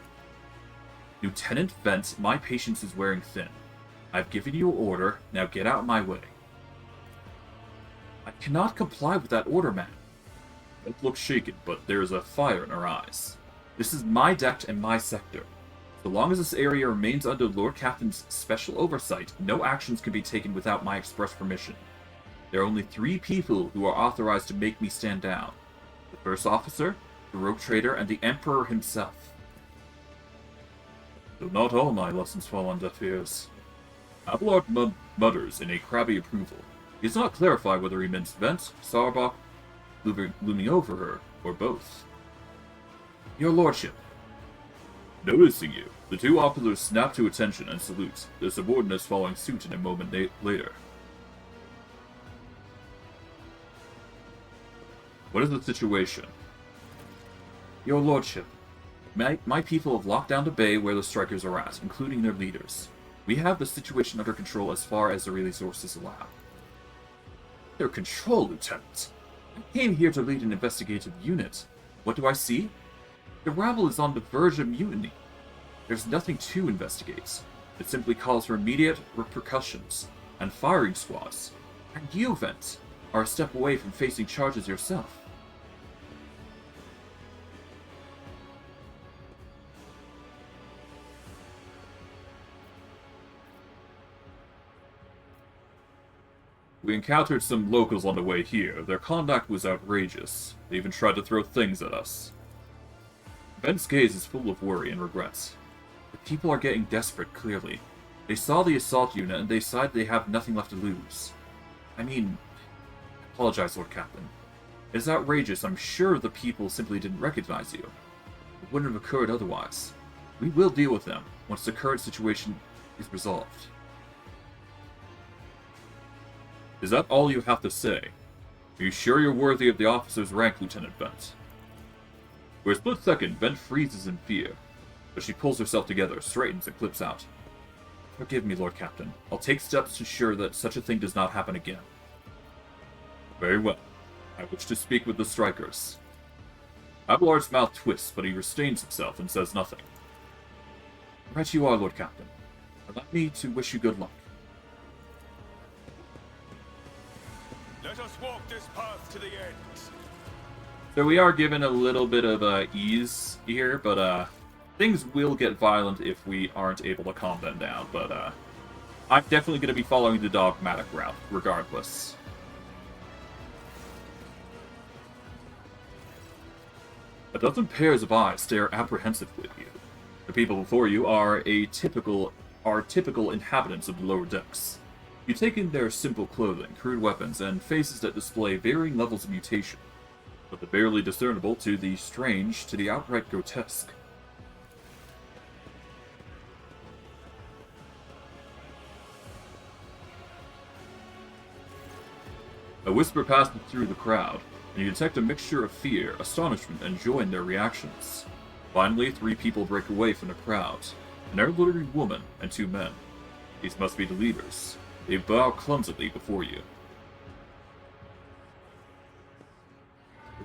Lieutenant Bent, my patience is wearing thin. I've given you an order, now get out of my way. I cannot comply with that order, man. Bent looks shaken, but there is a fire in her eyes. This is my deck and my sector. So long as this area remains under Lord Captain's special oversight, no actions can be taken without my express permission. There are only 3 people who are authorized to make me stand down. The first officer, the rogue trader, and the Emperor himself. Though not all my lessons fall on deaf ears. Abelard mutters in a crabby approval. He does not clarify whether he means Vent, Sarbach, looming over her, or both. Your lordship. Noticing you, the 2 officers snap to attention and salute, their subordinates following suit in a moment later. What is the situation? Your lordship, my people have locked down the bay where the strikers are at, including their leaders. We have the situation under control as far as the resources allow. Their control, Lieutenant. I came here to lead an investigative unit. What do I see? The rabble is on the verge of mutiny. There's nothing to investigate. It simply calls for immediate repercussions and firing squads. And you, Vent, are a step away from facing charges yourself. We encountered some locals on the way here. Their conduct was outrageous. They even tried to throw things at us. Ben's gaze is full of worry and regrets. The people are getting desperate, clearly. They saw the assault unit and they decide they have nothing left to lose. I mean, I apologize, Lord Captain. It is outrageous. I'm sure the people simply didn't recognize you. It wouldn't have occurred otherwise. We will deal with them once the current situation is resolved. Is that all you have to say? Are you sure you're worthy of the officer's rank, Lieutenant Bent? For a split second, Bent freezes in fear, but she pulls herself together, straightens, and clips out. Forgive me, Lord Captain. I'll take steps to ensure that such a thing does not happen again. Very well. I wish to speak with the strikers. Abelard's mouth twists, but he restrains himself and says nothing. Right you are, Lord Captain. Allow me to wish you good luck. Let us walk this path to the end. So we are given a little bit of ease here, but things will get violent if we aren't able to calm them down. But I'm definitely going to be following the dogmatic route, regardless. A dozen pairs of eyes stare apprehensively at you. The people before you are typical inhabitants of the lower decks. You take in their simple clothing, crude weapons, and faces that display varying levels of mutation, but the barely discernible to the strange to the outright grotesque. A whisper passes through the crowd, and you detect a mixture of fear, astonishment, and joy in their reactions. Finally, 3 people break away from the crowd, an elderly woman and 2 men. These must be the leaders. They bow clumsily before you.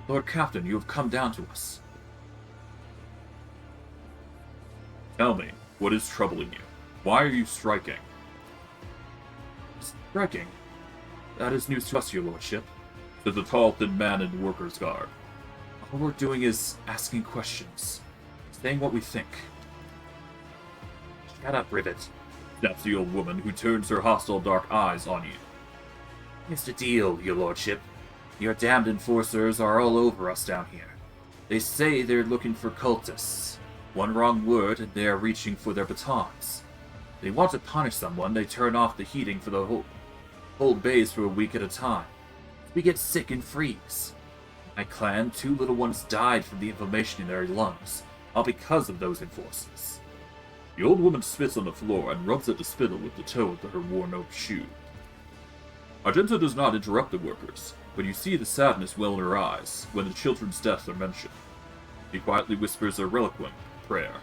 Lord Captain, you have come down to us. Tell me, what is troubling you? Why are you striking? Striking? That is news to us, your lordship, said the tall, thin man in worker's garb. All we're doing is asking questions, saying what we think. Shut up, Rivet, snaps the old woman, who turns her hostile dark eyes on you. Here's the deal, your lordship. Your damned enforcers are all over us down here. They say they're looking for cultists. One wrong word and they are reaching for their batons. They want to punish someone, they turn off the heating for the whole base for a week at a time. We get sick and freeze. My clan, 2 little ones died from the inflammation in their lungs, all because of those enforcers. The old woman spits on the floor and rubs at the spittle with the toe of her worn-out shoe. Argenta does not interrupt the workers, but you see the sadness well in her eyes when the children's deaths are mentioned. He quietly whispers a reliquim prayer,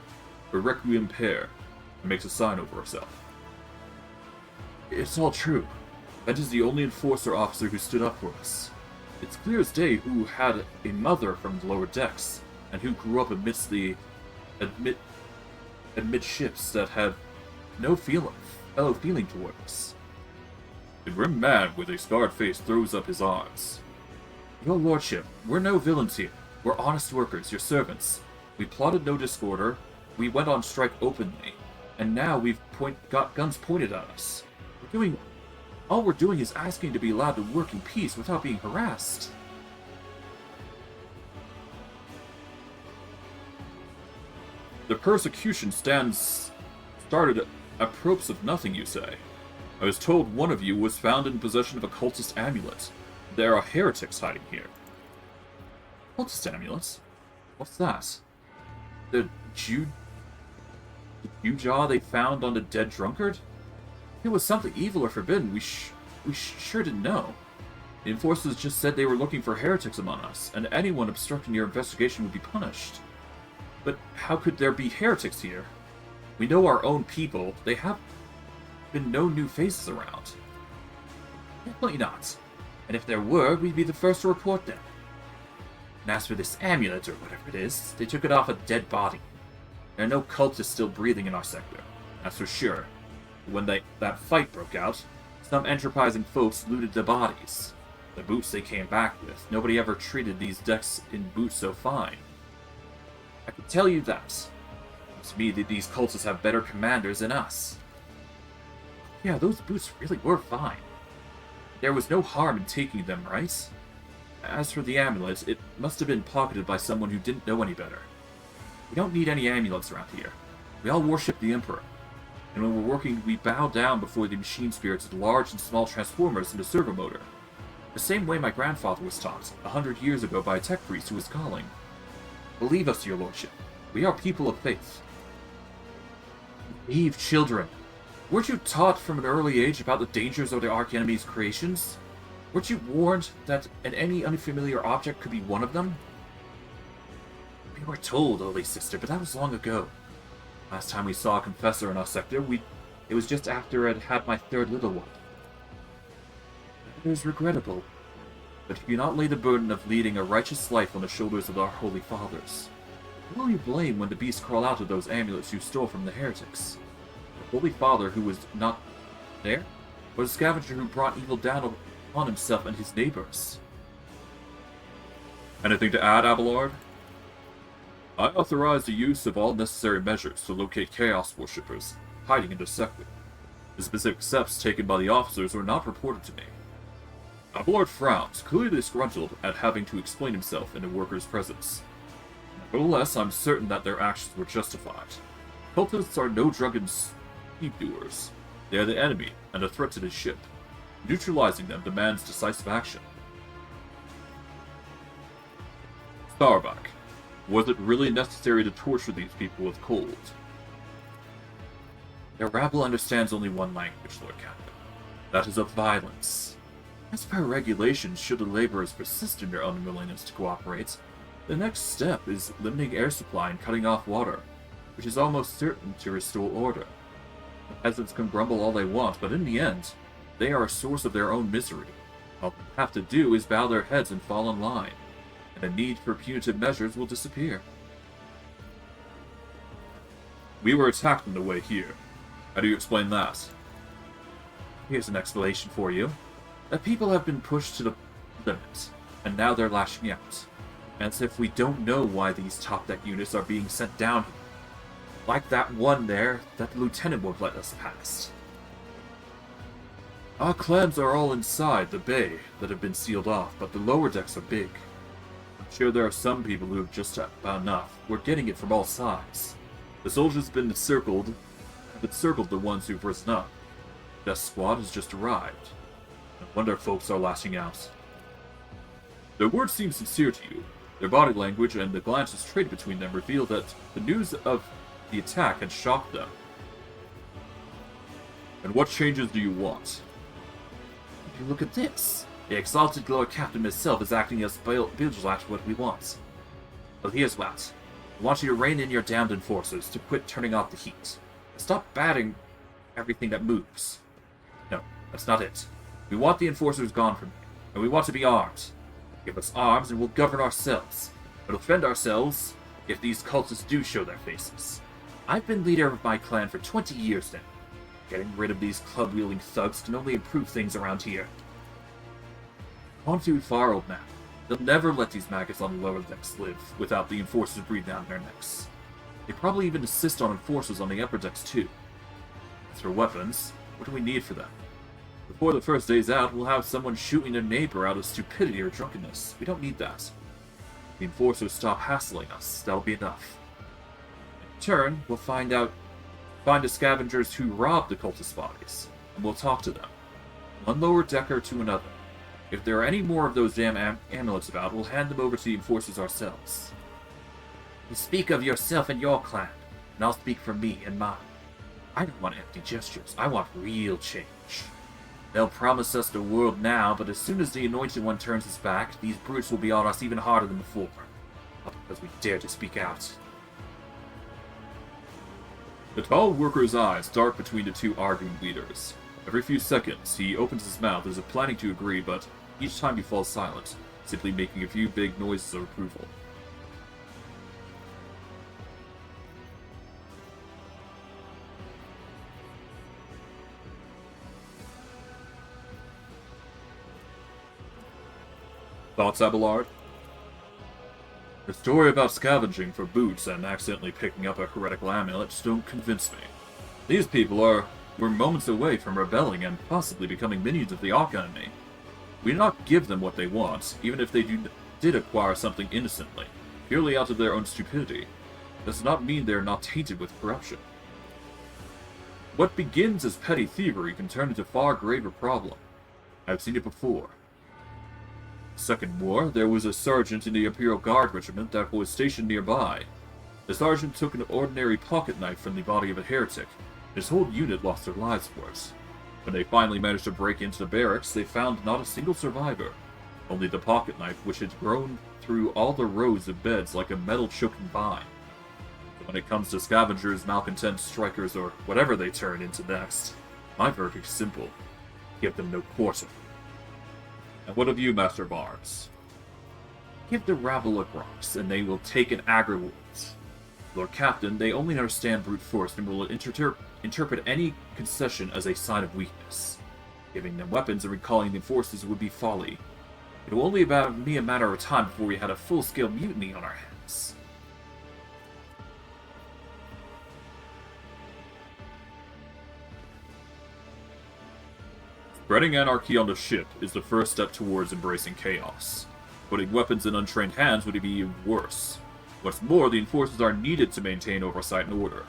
a requiem prayer, and makes a sign over herself. It's all true. That is the only enforcer officer who stood up for us. It's clear as day who had a mother from the lower decks, and who grew up amidst ships that had no fellow feeling toward us. The grim man with a scarred face throws up his arms. Your lordship, we're no villains here. We're honest workers, your servants. We plotted no disorder, we went on strike openly, and now we've got guns pointed at us. All we're doing is asking to be allowed to work in peace without being harassed. The persecution started apropos of nothing, you say. I was told one of you was found in possession of a cultist amulet. There are heretics hiding here. Cultist amulets? What's that? The Jew-jaw they found on the dead drunkard? If it was something evil or forbidden, we sure didn't know. The enforcers just said they were looking for heretics among us, and anyone obstructing your investigation would be punished. But how could there be heretics here? We know our own people. They have been no new faces around. Definitely not. And if there were, we'd be the first to report them. And as for this amulet, or whatever it is, they took it off a dead body. There are no cultists still breathing in our sector, that's for sure. When that fight broke out, some enterprising folks looted the bodies. The boots they came back with. Nobody ever treated these decks in boots so fine. I can tell you that. Seems to me that these cultists have better commanders than us. Yeah, those boots really were fine. There was no harm in taking them, right? As for the amulet, it must have been pocketed by someone who didn't know any better. We don't need any amulets around here. We all worship the Emperor. And when we're working, we bow down before the machine spirits of large and small transformers and a servo motor. The same way my grandfather was taught, 100 years ago by a tech priest who was calling. Believe us, your lordship. We are people of faith. Naive children. Weren't you taught from an early age about the dangers of the Archenemy's creations? Weren't you warned that any unfamiliar object could be one of them? We were told, Holy Sister, but that was long ago. Last time we saw a confessor in our sector, it was just after I'd had my 3rd little one. It is regrettable, but do not lay the burden of leading a righteous life on the shoulders of our holy fathers. Who will you blame when the beasts crawl out of those amulets you stole from the heretics? The Holy Father who was not there? Or the scavenger who brought evil down upon himself and his neighbors? Anything to add, Abelard? I authorize the use of all necessary measures to locate Chaos worshippers hiding in the sector. The specific steps taken by the officers were not reported to me. Abelard frowns, clearly disgruntled at having to explain himself in the workers' presence. Nevertheless, I'm certain that their actions were justified. Cultists are no drunken evildoers. They are the enemy and a threat to the ship. Neutralizing them demands decisive action. Starbuck. Was it really necessary to torture these people with cold? Their rabble understands only one language, Lord Captain. That is of violence. As per regulations, should the laborers persist in their unwillingness to cooperate, the next step is limiting air supply and cutting off water, which is almost certain to restore order. The peasants can grumble all they want, but in the end, they are a source of their own misery. All they have to do is bow their heads and fall in line. and the need for punitive measures will disappear. We were attacked on the way here. How do you explain that? Here's an explanation for you. The people have been pushed to the limit, and now they're lashing out. As if we don't know why these top-deck units are being sent down here. Like that one there, that the lieutenant won't let us past. Our clans are all inside the bay that have been sealed off, but the lower decks are big. I'm sure there are some people who have just about enough. We're getting it from all sides. The soldiers have been encircled the ones who've risen up. The death squad has just arrived. No wonder folks are lashing out. Their words seem sincere to you. Their body language and the glances traded between them reveal that the news of the attack had shocked them. And what changes do you want? If you look at this, the exalted Lord Captain himself is acting as vigilant at what we want. Well, here's what. I want you to rein in your damned enforcers to quit turning off the heat. And stop batting everything that moves. No, that's not it. We want the enforcers gone from here, and we want to be armed. Give us arms and we'll govern ourselves. We'll defend ourselves if these cultists do show their faces. I've been leader of my clan for 20 years now. Getting rid of these club-wielding thugs can only improve things around here. Gone too far, old man. They'll never let these maggots on the lower decks live without the enforcers breathing down their necks. They probably even assist on enforcers on the upper decks too. As for weapons, what do we need for them? Before the first day's out, we'll have someone shooting their neighbor out of stupidity or drunkenness. We don't need that. The enforcers stop hassling us. That'll be enough. In turn, we'll find the scavengers who robbed the cultist bodies, and we'll talk to them. One lower decker to another. If there are any more of those damn amulets about, we'll hand them over to the enforcers ourselves. You speak of yourself and your clan, and I'll speak for me and mine. I don't want empty gestures. I want real change. They'll promise us the world now, but as soon as the Anointed One turns his back, these brutes will be on us even harder than before. All because we dare to speak out. The tall worker's eyes dart between the two arguing leaders. Every few seconds, he opens his mouth as if planning to agree, but each time he falls silent, simply making a few big noises of approval. Thoughts, Abelard? The story about scavenging for boots and accidentally picking up a heretical amulet don't convince me. These people were moments away from rebelling and possibly becoming minions of the Arch-Enemy. We do not give them what they want, even if they did acquire something innocently, purely out of their own stupidity. Does not mean they are not tainted with corruption. What begins as petty thievery can turn into a far graver problem. I've seen it before. Second War, there was a sergeant in the Imperial Guard regiment that was stationed nearby. The sergeant took an ordinary pocket knife from the body of a heretic. His whole unit lost their lives for it. When they finally managed to break into the barracks, they found not a single survivor. Only the pocket knife, which had grown through all the rows of beds like a metal-choking vine. But when it comes to scavengers, malcontents, strikers, or whatever they turn into next, my verdict is simple. Give them no quarter. And what of you, Master Bars? Give the rabble a grox, and they will take an agri-wound. Lord Captain, they only understand brute force and will interpret any concession as a sign of weakness. Giving them weapons and recalling the forces would be folly. It will only be a matter of time before we had a full-scale mutiny on our hands. Spreading anarchy on the ship is the first step towards embracing chaos. Putting weapons in untrained hands would be even worse. What's more, the enforcers are needed to maintain oversight and order.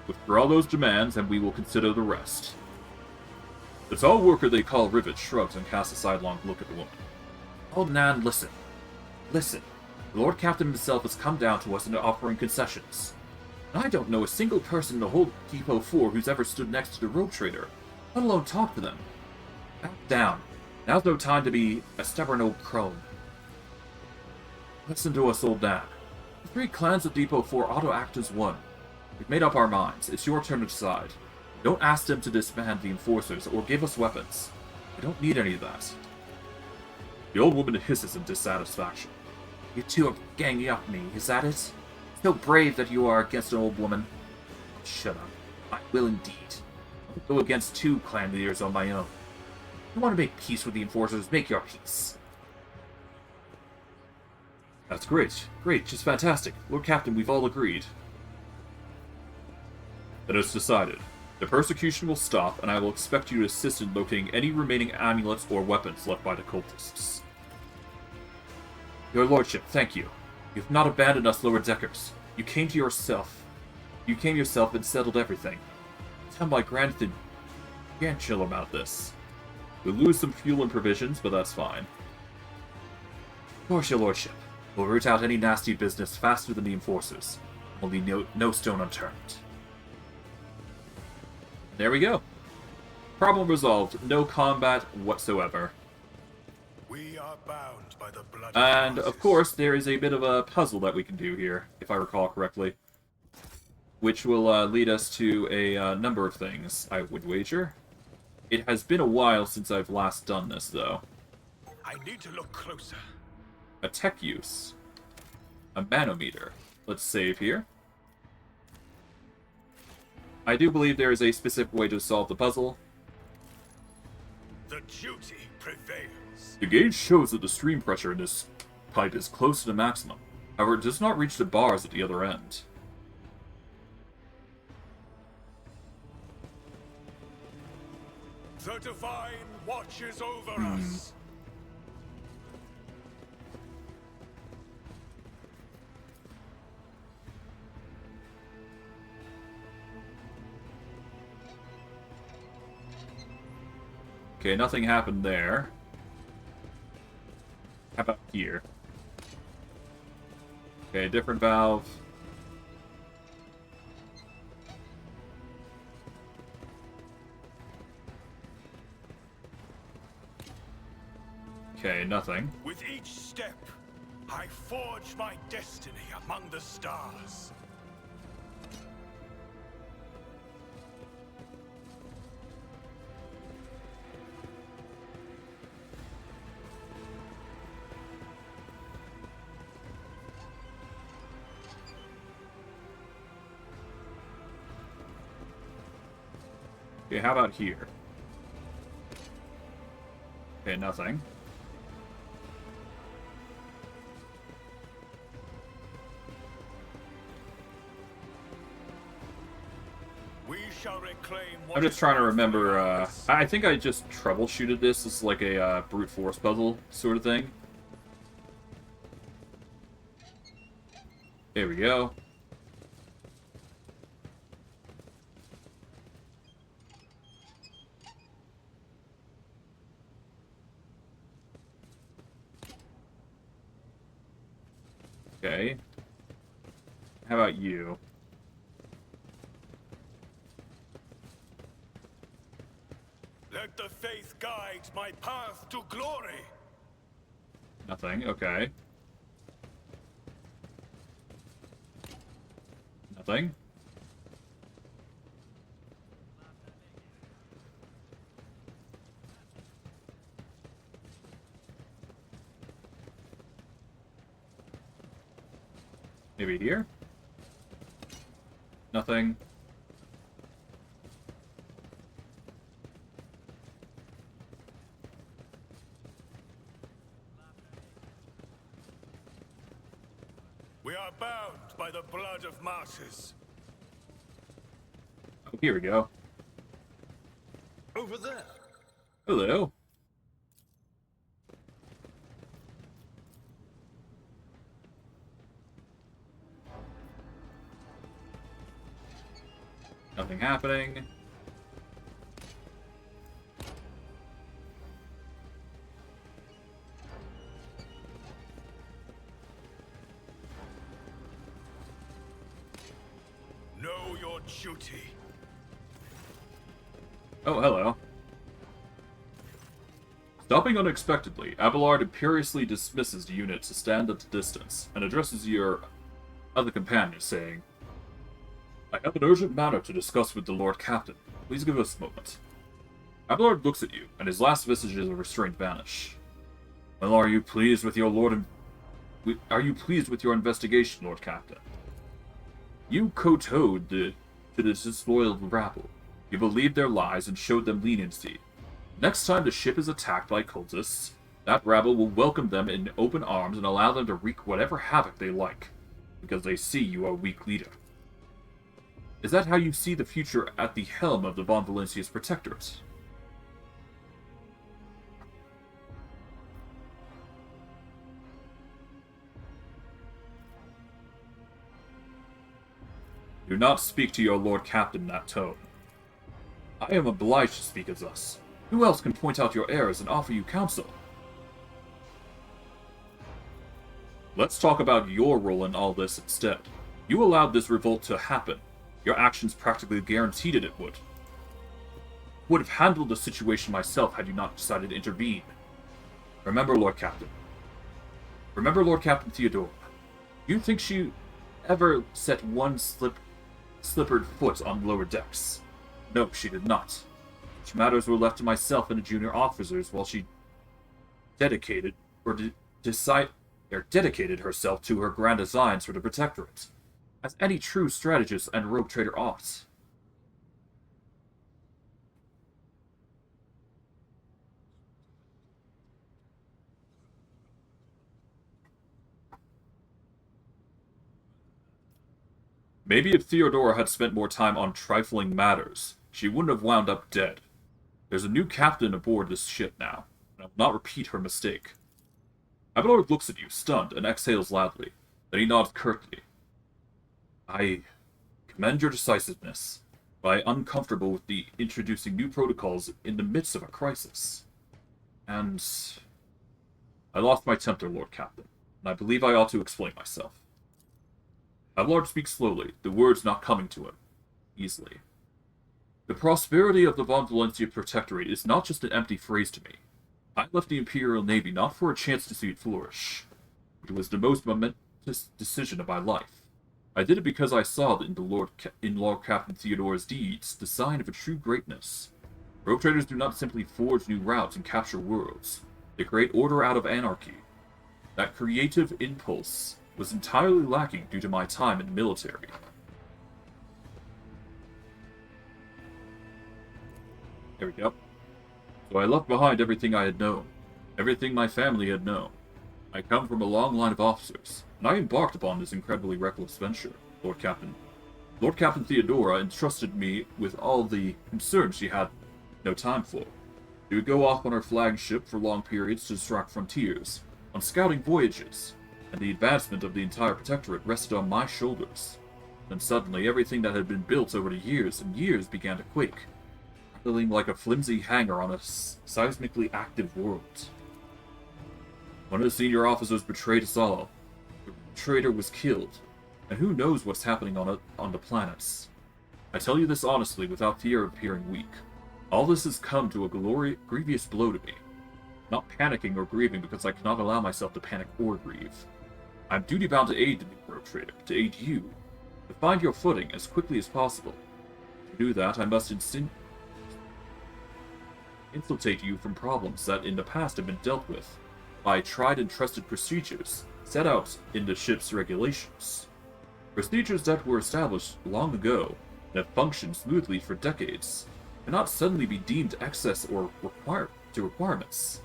Withdraw those demands, and we will consider the rest. The tall worker they call Rivet shrugs and casts a sidelong look at the woman. Old Nan, listen. Listen. The Lord Captain himself has come down to us and offering concessions. And I don't know a single person in the whole Depot 4 who's ever stood next to the rogue trader, let alone talk to them. Back down. Now's no time to be a stubborn old crone. Listen to us, old Nan. The three clans of Depot 4 ought to act as one. We've made up our minds. It's your turn to decide. Don't ask them to disband the enforcers or give us weapons. We don't need any of that. The old woman hisses in dissatisfaction. You two are ganging up me, is that it? So brave that you are against an old woman. Shut up. I will indeed. I'll go against 2 clan leaders on my own. You want to make peace with the enforcers, make your peace. That's great. Great, just fantastic. Lord Captain, we've all agreed. Then it's decided. The persecution will stop, and I will expect you to assist in locating any remaining amulets or weapons left by the cultists. Your Lordship, thank you. You have not abandoned us lower deckers. You came yourself and settled everything. Tell my grandchildren about this. We'll lose some fuel and provisions, but that's fine. Of course, Your Lordship. We'll root out any nasty business faster than the enforcers. We'll leave no stone unturned. There we go. Problem resolved. No combat whatsoever. We are bound by the blood And, of of course, there is a bit of a puzzle that we can do here, if I recall correctly. Which will lead us to a number of things, I would wager. It has been a while since I've last done this, though. I need to look closer. A tech use. A manometer. Let's save here. I do believe there is a specific way to solve the puzzle. The duty prevails. The gauge shows that the stream pressure in this pipe is close to the maximum. However, it does not reach the bars at the other end. The divine watches over us. Okay, nothing happened there. How about here? Okay, different valve. Okay, nothing. With each step, I forge my destiny among the stars. Okay, how about here? Okay, nothing. We shall reclaim what I'm just is trying to rightfully remember, ours. I think I just troubleshooted this as like a brute force puzzle sort of thing. There we go. Okay. How about you? Let the faith guide my path to glory. Nothing. Okay. Nothing. Maybe here? Nothing. We are bound by the blood of martyrs. Oh, here we go. Over there. Hello. Nothing happening. Know your duty. Oh, hello. Stopping unexpectedly, Abelard imperiously dismisses the unit to stand at a distance and addresses your other companion, saying, I have an urgent matter to discuss with the Lord Captain. Please give us a moment. Abelard looks at you, and his last vestiges of restraint vanish. Well, are you pleased with your Lord Are you pleased with your investigation, Lord Captain? You kowtowed to this disloyal rabble. You believed their lies and showed them leniency. Next time the ship is attacked by cultists, that rabble will welcome them in open arms and allow them to wreak whatever havoc they like, because they see you are a weak leader. Is that how you see the future at the helm of the Von Valencia's Protectorate? Do not speak to your Lord Captain in that tone. I am obliged to speak as thus. Who else can point out your errors and offer you counsel? Let's talk about your role in all this instead. You allowed this revolt to happen. Your actions practically guaranteed it would. Would have handled the situation myself had you not decided to intervene. Remember, Lord Captain. Remember Lord Captain Theodora. You think she ever set one slippered foot on lower decks? No, she did not. Such matters were left to myself and the junior officers while she dedicated herself to her grand designs for the Protectorate, as any true strategist and rogue trader ought. Maybe if Theodora had spent more time on trifling matters, she wouldn't have wound up dead. There's a new captain aboard this ship now, and I will not repeat her mistake. Abelard looks at you, stunned, and exhales loudly. Then he nods curtly. I commend your decisiveness, but I am uncomfortable with the introducing new protocols in the midst of a crisis. And I lost my temper, Lord Captain, and I believe I ought to explain myself. Abelard speaks slowly, the words not coming to him easily. The prosperity of the Von Valencia Protectorate is not just an empty phrase to me. I left the Imperial Navy not for a chance to see it flourish. It was the most momentous decision of my life. I did it because I saw in Lord Captain Theodora's deeds the sign of a true greatness. Rogue traders do not simply forge new routes and capture worlds. They create order out of anarchy. That creative impulse was entirely lacking due to my time in the military. There we go. So I left behind everything I had known, everything my family had known. I come from a long line of officers, and I embarked upon this incredibly reckless venture, Lord Captain. Lord Captain Theodora entrusted me with all the concerns she had no time for. She would go off on her flagship for long periods to distract frontiers, on scouting voyages, and the advancement of the entire Protectorate rested on my shoulders. Then suddenly everything that had been built over the years and years began to quake, rattling like a flimsy hangar on a seismically active world. One of the senior officers betrayed us all. The traitor was killed, and who knows what's happening on the planets. I tell you this honestly, without fear of appearing weak. All this has come to a grievous blow to me. Not panicking or grieving because I cannot allow myself to panic or grieve. I'm duty-bound to aid the new rogue trader, to aid you, to find your footing as quickly as possible. To do that, I must insultate you from problems that in the past have been dealt with by tried and trusted procedures set out in the ship's regulations. Procedures that were established long ago and have functioned smoothly for decades cannot suddenly be deemed excess or requirements.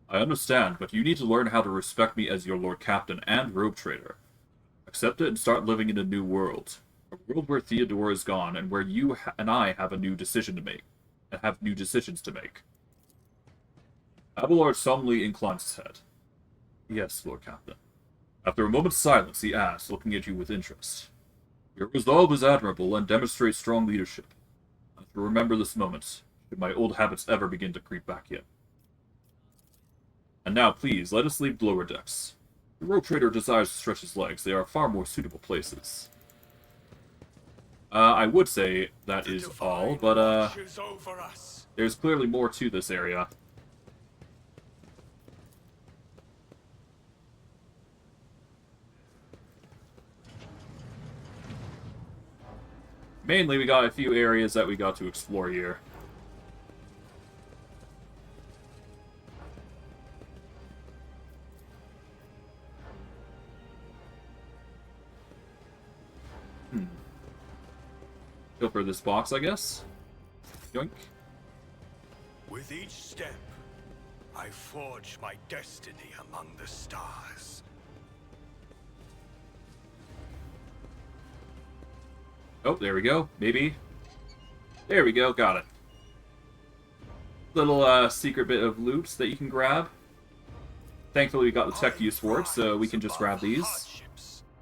I understand, but you need to learn how to respect me as your Lord Captain and Rogue Trader. Accept it and start living in a new world. A world where Theodora is gone and where you and I have a new decision to make. And have new decisions to make. Abelard solemnly inclines his head. Yes, Lord Captain. After a moment's silence, he asked, looking at you with interest. Your resolve is admirable and demonstrates strong leadership. to remember this moment, should my old habits ever begin to creep back in. And now, please, let us leave the lower decks. The rogue trader desires to stretch his legs. They are far more suitable places. I would say that is all, but, there's clearly more to this area. Mainly, we got a few areas that we got to explore here. Go for this box, I guess. Yoink. With each step, I forge my destiny among the stars. Oh, there we go. Maybe. There we go. Got it. Little secret bit of loot that you can grab. Thankfully, we got the tech use for it, so we can just grab these.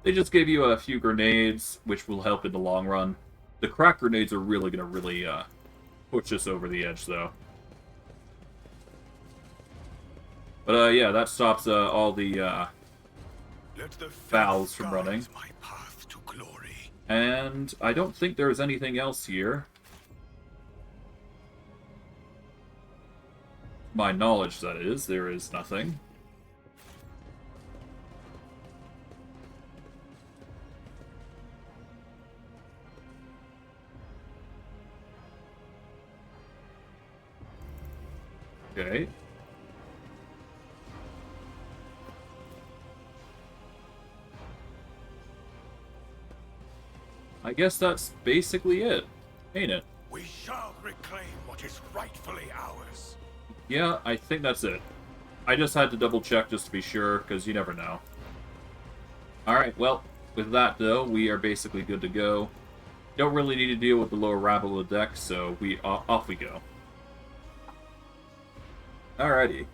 They just give you a few grenades, which will help in the long run. The crack grenades are really going to push us over the edge, though. But, yeah, that stops all the valves from running. And I don't think there's anything else here. My knowledge, that is. There is nothing. Okay. I guess that's basically it, ain't it? We shall reclaim what is rightfully ours. Yeah, I think that's it. I just had to double check just to be sure, because you never know. Alright, well, with that though, we are basically good to go. Don't really need to deal with the lower rabble of the deck, so off we go. Alrighty.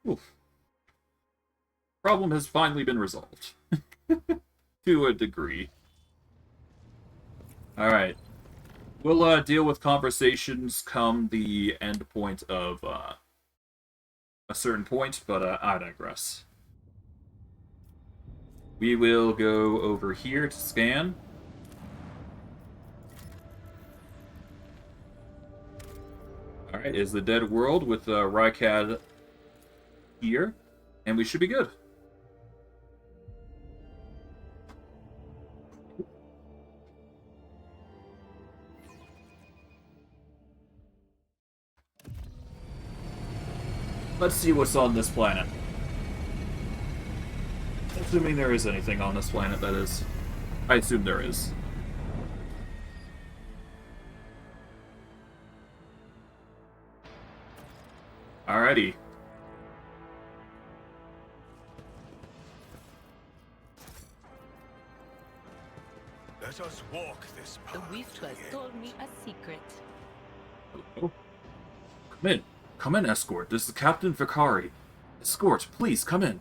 Oof. Problem has finally been resolved. To a degree. Alright. We'll deal with conversations come the end point of a certain point, but I digress. We will go over here to scan. Alright, is the dead world with Rykad here, and we should be good. Let's see what's on this planet. Assuming there is anything on this planet, that is. I assume there is. Alrighty. Let us walk this The path. Whisper told me a secret. Oh. Come in. Come in, escort. This is Captain Vicari. Escort, please, come in.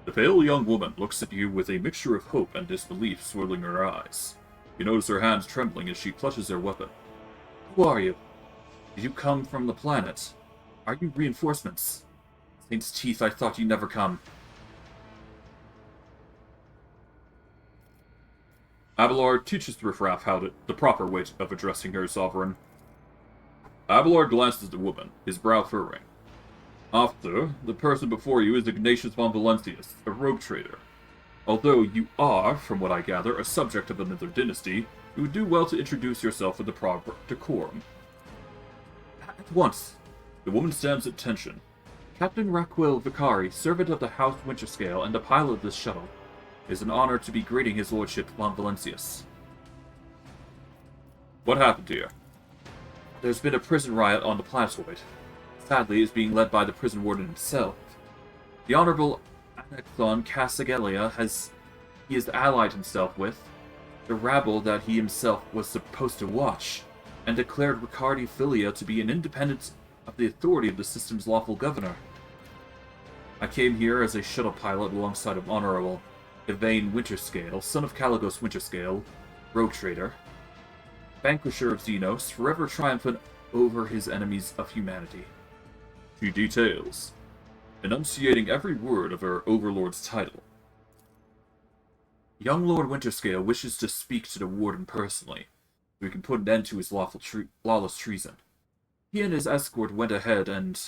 The pale young woman looks at you with a mixture of hope and disbelief swirling her eyes. You notice her hands trembling as she clutches her weapon. Who are you? Did you come from the planet? Are you reinforcements? Saint's teeth, I thought you'd never come. Abelard teaches the riffraff the proper way of addressing her sovereign. Abelard glances at the woman, his brow furrowing. Officer, the person before you is Ignatious von Valencius, a rogue trader. Although you are, from what I gather, a subject of another dynasty, you would do well to introduce yourself with the proper decorum. At once. The woman stands at attention. Captain Raquel Vicari, servant of the House Winterscale and a pilot of this shuttle. It is an honor to be greeting his lordship von Valencius. What happened here? There's been a prison riot on the planetoid. Sadly, it's being led by the prison warden himself. The Honorable Anexon Casagelia has allied himself with the rabble that he himself was supposed to watch, and declared Ricardi Filia to be an independent of the authority of the system's lawful governor. I came here as a shuttle pilot alongside of Honorable Yvain Winterscale, son of Caligos Winterscale, rogue trader, vanquisher of Xenos, forever triumphant over his enemies of humanity. She details, enunciating every word of her overlord's title. Young Lord Winterscale wishes to speak to the Warden personally, so we can put an end to his lawless treason. He and his escort went ahead, and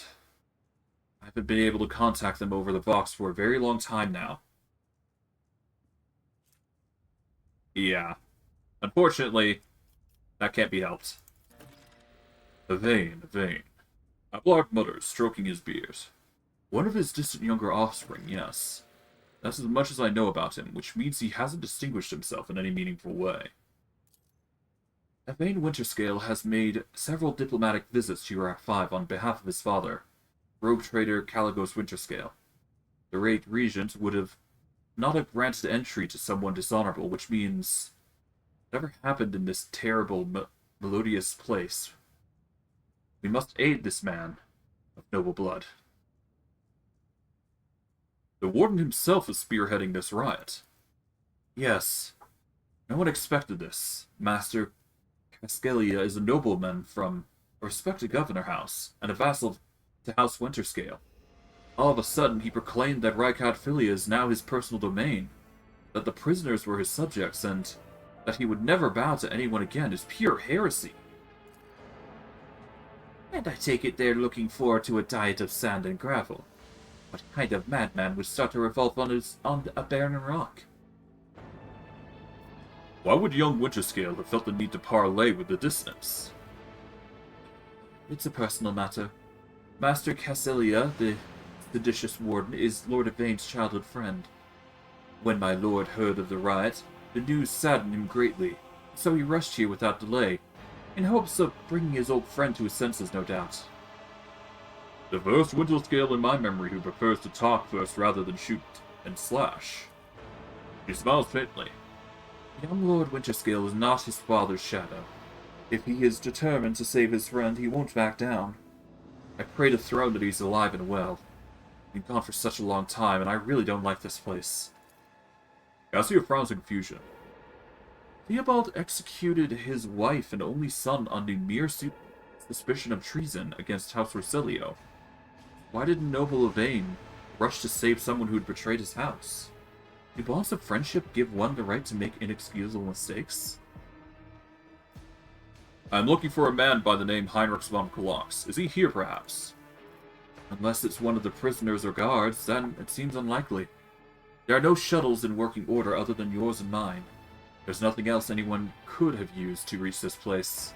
I haven't been able to contact them over the box for a very long time now. Yeah. Unfortunately, that can't be helped. Yvain. Ablark mutters, stroking his beard. One of his distant younger offspring, yes. That's as much as I know about him, which means he hasn't distinguished himself in any meaningful way. Yvain Winterscale has made several diplomatic visits to Iraq 5 on behalf of his father, rogue trader Caligos Winterscale. The regent would not have granted entry to someone dishonorable, which means whatever happened in this terrible, melodious place. We must aid this man of noble blood. The Warden himself is spearheading this riot. Yes, no one expected this. Master Cascalia is a nobleman from a respected governor house, and a vassal to House Winterscale. All of a sudden, he proclaimed that Rykard Filia is now his personal domain, that the prisoners were his subjects, and that he would never bow to anyone again is pure heresy. And I take it they're looking forward to a diet of sand and gravel. What kind of madman would start a revolt on a barren rock? Why would young Winterscale have felt the need to parley with the dissonance? It's a personal matter. Master Casselia, the seditious warden, is Lord Yvain's childhood friend. When my lord heard of the riot, the news saddened him greatly, so he rushed here without delay, in hopes of bringing his old friend to his senses, no doubt. The first Winterscale in my memory who prefers to talk first rather than shoot and slash. He smiles faintly. Young Lord Winterscale is not his father's shadow. If he is determined to save his friend, he won't back down. I pray to throne that he's alive and well. He's been gone for such a long time, and I really don't like this place. Cassio frowns in confusion. Theobald executed his wife and only son on the mere suspicion of treason against House Rosilio. Why didn't noble Yvain rush to save someone who'd betrayed his house? Do bonds of friendship give one the right to make inexcusable mistakes? I'm looking for a man by the name Heinrich von Kolox. Is he here, perhaps? Unless it's one of the prisoners or guards, then it seems unlikely. There are no shuttles in working order other than yours and mine. There's nothing else anyone could have used to reach this place.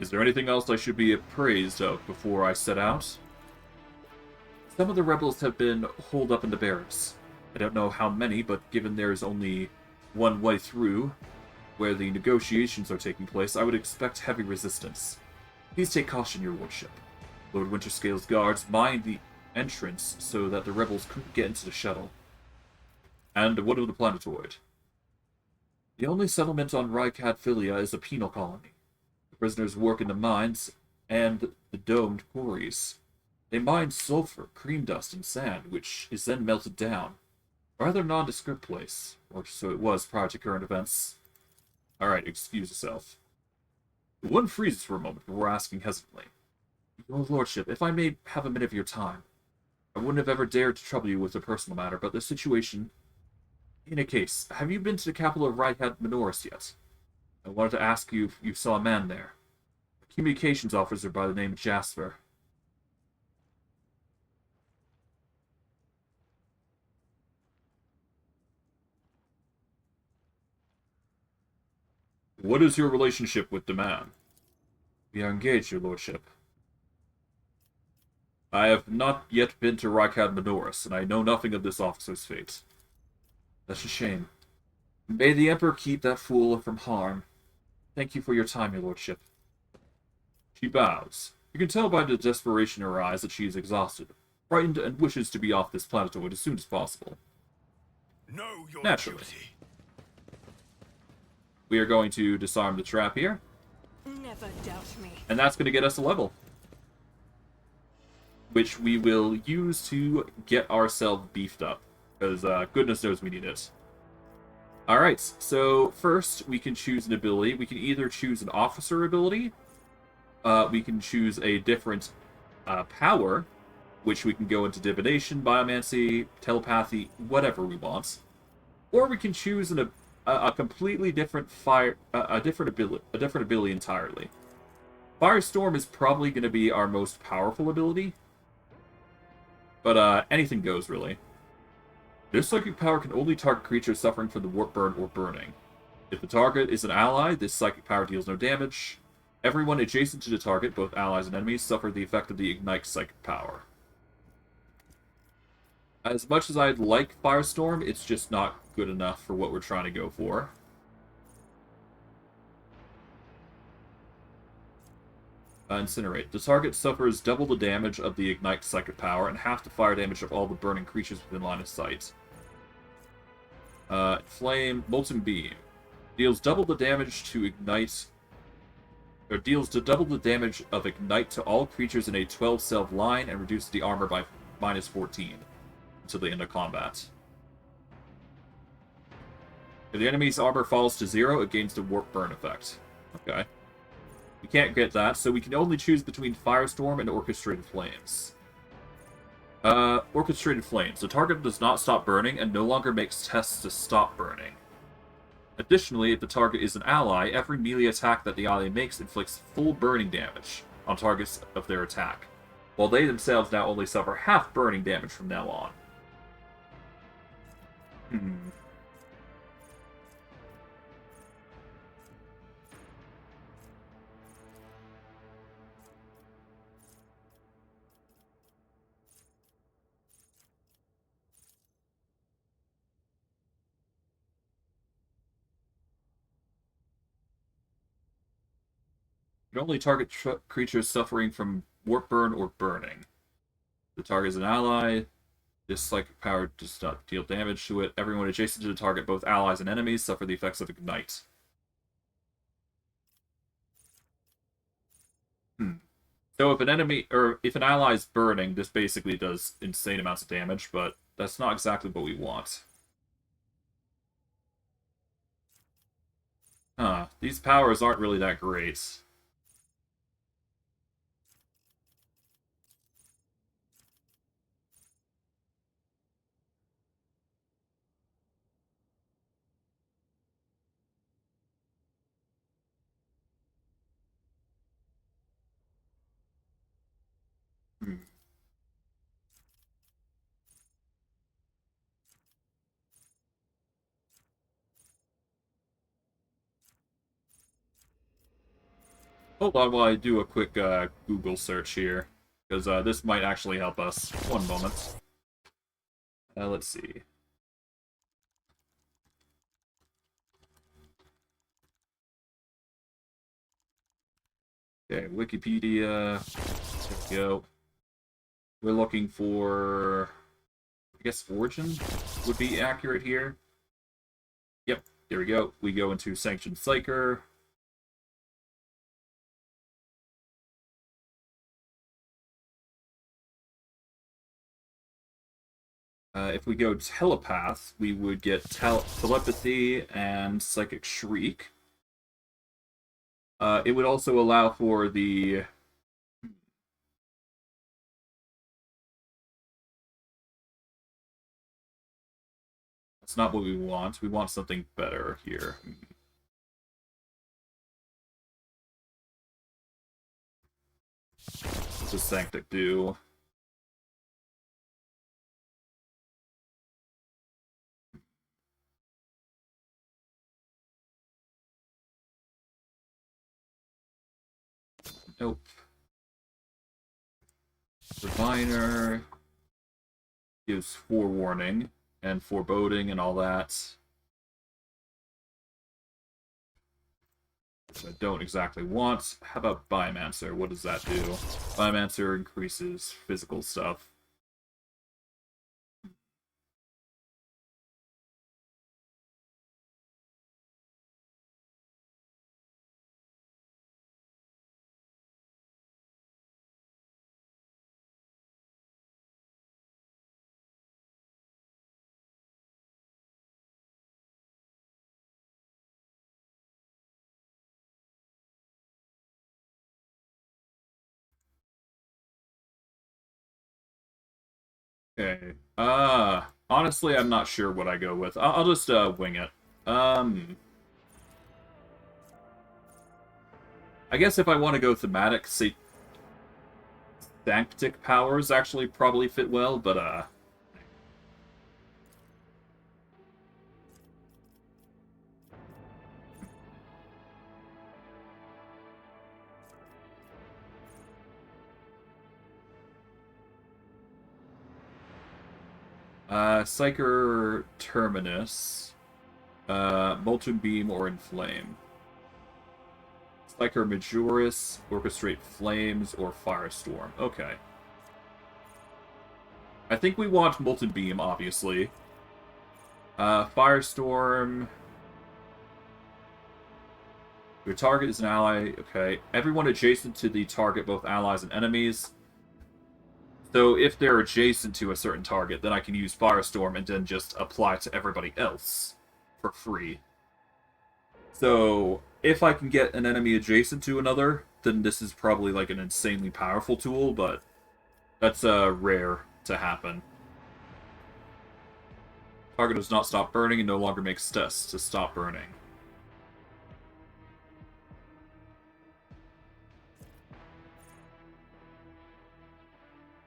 Is there anything else I should be appraised of before I set out? Some of the rebels have been holed up in the barracks. I don't know how many, but given there is only one way through, where the negotiations are taking place, I would expect heavy resistance. Please take caution, your lordship. Lord Winterscale's guards mined the entrance so that the rebels couldn't get into the shuttle. And what of the planetoid? The only settlement on Rykard Filia is a penal colony. The prisoners work in the mines and the domed quarries. They mine sulfur, cream dust, and sand, which is then melted down. A rather nondescript place, or so it was prior to current events. Alright, excuse yourself. The one freezes for a moment before asking hesitantly. Your lordship, if I may have a minute of your time. I wouldn't have ever dared to trouble you with a personal matter, but the situation... In a case, have you been to the capital of Rykard Minoris yet? I wanted to ask you if you saw a man there. A communications officer by the name of Jasper. What is your relationship with the man? We are engaged, your lordship. I have not yet been to Rykard Minoris, and I know nothing of this officer's fate. That's a shame. May the Emperor keep that fool from harm. Thank you for your time, your lordship. She bows. You can tell by the desperation in her eyes that she is exhausted, frightened, and wishes to be off this planetoid as soon as possible. Know your Naturally. duty. We are going to disarm the trap here, Never doubt me. and that's going to get us a level. which we will use to get ourselves beefed up, because goodness knows we need it. Alright, so first we can choose an ability. We can either choose an officer ability, we can choose a different power, which we can go into divination, biomancy, telepathy, whatever we want. Or we can choose a completely different a different ability entirely. Firestorm is probably going to be our most powerful ability, but anything goes, really. This psychic power can only target creatures suffering from the warp burn or burning. If the target is an ally, this psychic power deals no damage. Everyone adjacent to the target, both allies and enemies, suffer the effect of the Ignite psychic power. As much as I'd like Firestorm, it's just not good enough for what we're trying to go for. Incinerate. The target suffers double the damage of the Ignite psychic power and half the fire damage of all the burning creatures within line of sight. Flame, Molten Beam. Deals double the damage to Ignite... Or deals to double the damage of Ignite to all creatures in a 12-cell line and reduces the armor by minus 14 until the end of combat. If the enemy's armor falls to 0, it gains the Warp Burn effect. Okay. We can't get that, so we can only choose between Firestorm and Orchestrated Flames. Orchestrated Flames. The target does not stop burning and no longer makes tests to stop burning. Additionally, if the target is an ally, every melee attack that the ally makes inflicts full burning damage on targets of their attack, while they themselves now only suffer half burning damage from now on. You can only target creatures suffering from warp burn or burning. The target is an ally. This psychic power does not deal damage to it. Everyone adjacent to the target, both allies and enemies, suffer the effects of Ignite. So if an enemy, or if an ally is burning, this basically does insane amounts of damage, but that's not exactly what we want. Huh, these powers aren't really that great. Hold on while I do a quick Google search here, because this might actually help us. One moment. Let's see. Okay, Wikipedia. There we go. We're looking for... I guess Origin would be accurate here. Yep, there we go. We go into Sanctioned Psyker. If we go Telepath, we would get Telepathy and Psychic Shriek. It would also allow for the... That's not what we want. We want something better here. What does Sanctic do? Nope. Diviner gives forewarning and foreboding and all that. Which I don't exactly want. How about Biomancer? What does that do? Biomancer increases physical stuff. Okay. Honestly, I'm not sure what I go with. I'll just wing it. I guess if I want to go thematic, Sanctic powers actually probably fit well, but Psyker Terminus, Molten Beam or Inflame. Psyker Majoris, Orchestrate Flames, or Firestorm. Okay. I think we want Molten Beam, obviously. Firestorm. Your target is an ally. Okay. Everyone adjacent to the target, both allies and enemies. So if they're adjacent to a certain target, then I can use Firestorm and then just apply to everybody else for free. So if I can get an enemy adjacent to another, then this is probably like an insanely powerful tool, but that's rare to happen. Target does not stop burning and no longer makes tests to stop burning.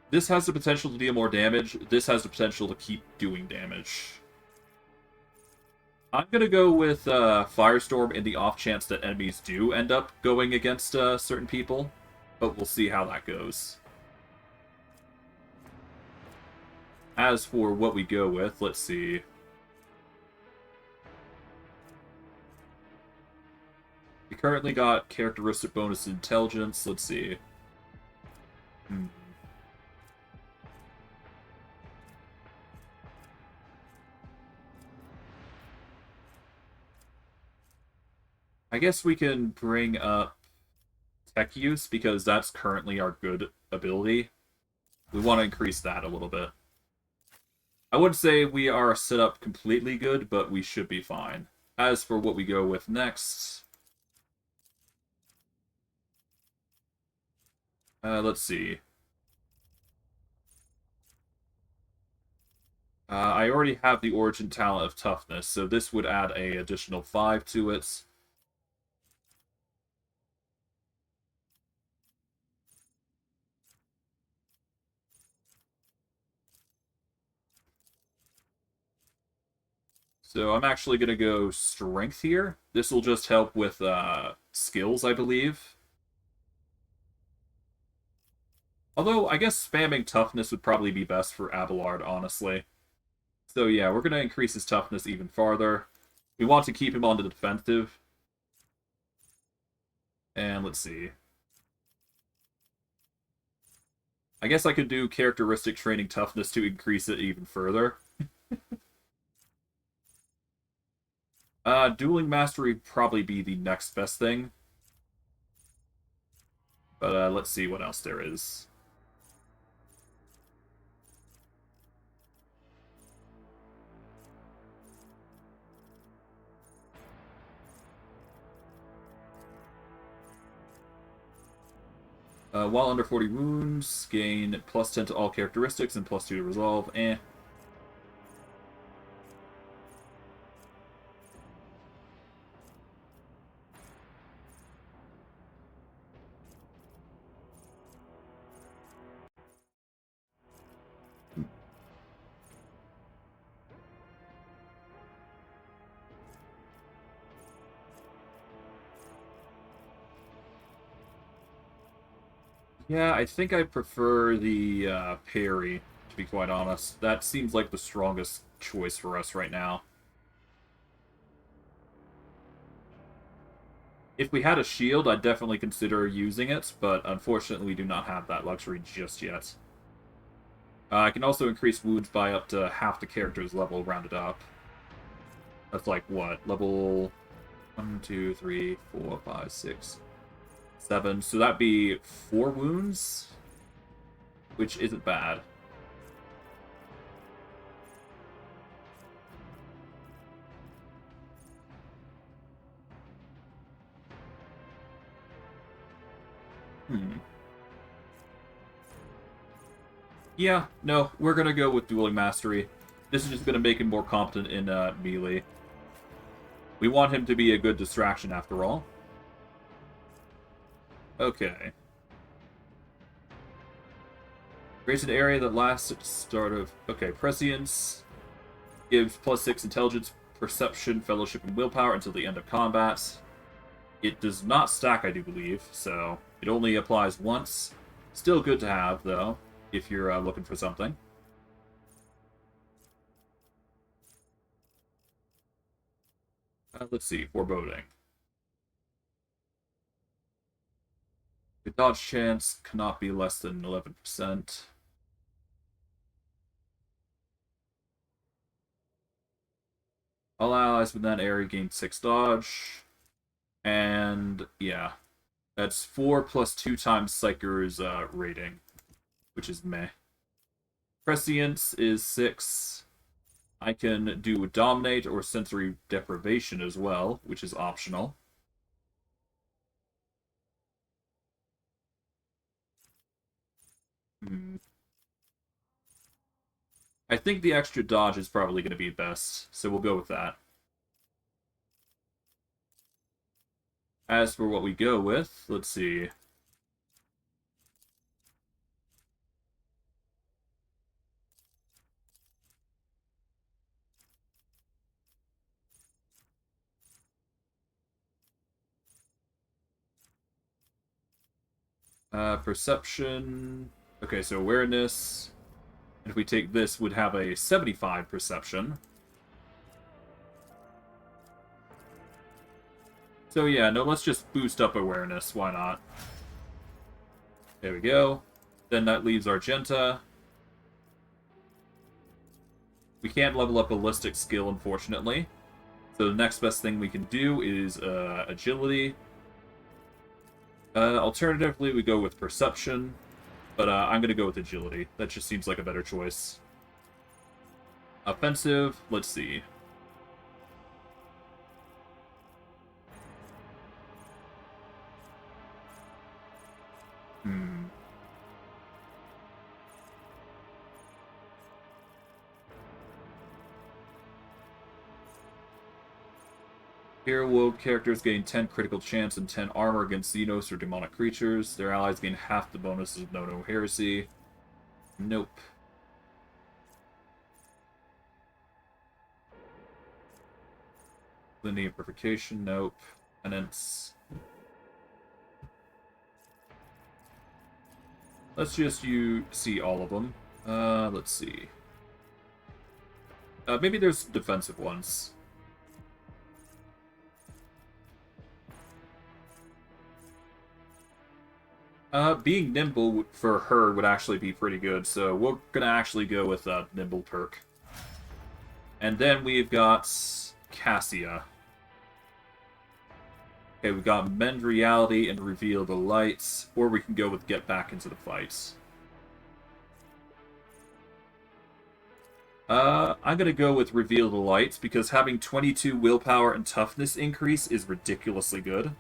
This has the potential to deal more damage. This has the potential to keep doing damage. I'm gonna go with Firestorm in the off chance that enemies do end up going against certain people, but we'll see how that goes. As for what we go with, let's see. We currently got characteristic bonus intelligence. Let's see. I guess we can bring up tech use because that's currently our good ability. We want to increase that a little bit. I wouldn't say we are set up completely good, but we should be fine. As for what we go with next, let's see. I already have the origin talent of toughness, so this would add a additional 5 to it. So I'm actually going to go strength here. This will just help with skills, I believe. Although, I guess spamming toughness would probably be best for Abelard, honestly. So yeah, we're going to increase his toughness even farther. We want to keep him on the defensive. And let's see. I guess I could do characteristic training toughness to increase it even further. Dueling mastery would probably be the next best thing. But let's see what else there is. While under 40 wounds, gain plus 10 to all characteristics and plus 2 to resolve. Yeah, I think I prefer the parry, to be quite honest. That seems like the strongest choice for us right now. If we had a shield, I'd definitely consider using it, but unfortunately we do not have that luxury just yet. I can also increase wounds by up to half the character's level rounded up. That's like, what, level 1, 2, 3, 4, 5, 6, 7. So that'd be 4 wounds, which isn't bad. Hmm. Yeah, no, we're gonna go with Dueling Mastery. This is just gonna make him more competent in melee. We want him to be a good distraction after all. Okay. Creates an area that lasts at the start of... Okay, Prescience gives +6 intelligence, perception, fellowship, and willpower until the end of combat. It does not stack, I do believe, so it only applies once. Still good to have, though, if you're looking for something. Let's see, Foreboding. The dodge chance cannot be less than 11%. All allies within that area gain 6 dodge. And, yeah. That's 4 plus 2 times Psyker's rating, which is meh. Prescience is 6. I can do Dominate or Sensory Deprivation as well, which is optional. I think the extra dodge is probably going to be best, so we'll go with that. As for what we go with, let's see. Perception. Okay, so awareness. And if we take this, would have a 75 perception. So yeah, no, let's just boost up awareness. Why not? There we go. Then that leaves Argenta. We can't level up Ballistic skill, unfortunately. So the next best thing we can do is Agility. Alternatively, we go with Perception. But I'm going to go with Agility. That just seems like a better choice. Offensive, let's see. Hero World characters gain 10 critical chance and 10 armor against Xenos or demonic creatures. Their allies gain half the bonuses of No Heresy. Nope. Linear Purification, nope. Penance. Let's just see all of them. Let's see. Maybe there's defensive ones. Being nimble for her would actually be pretty good, so we're gonna actually go with nimble perk. And then we've got Cassia. Okay, we've got Mend Reality and Reveal the Lights, or we can go with Get Back into the Fight. I'm gonna go with Reveal the Lights, because having 22 willpower and toughness increase is ridiculously good.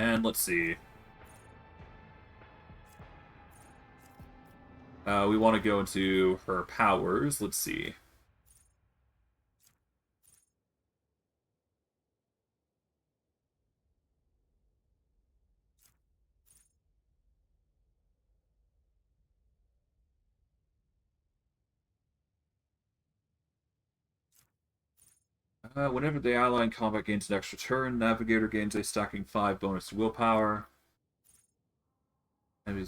And let's see. We want to go into her powers. Let's see. Whenever the ally in combat gains an extra turn, Navigator gains a stacking 5 bonus to willpower. Okay.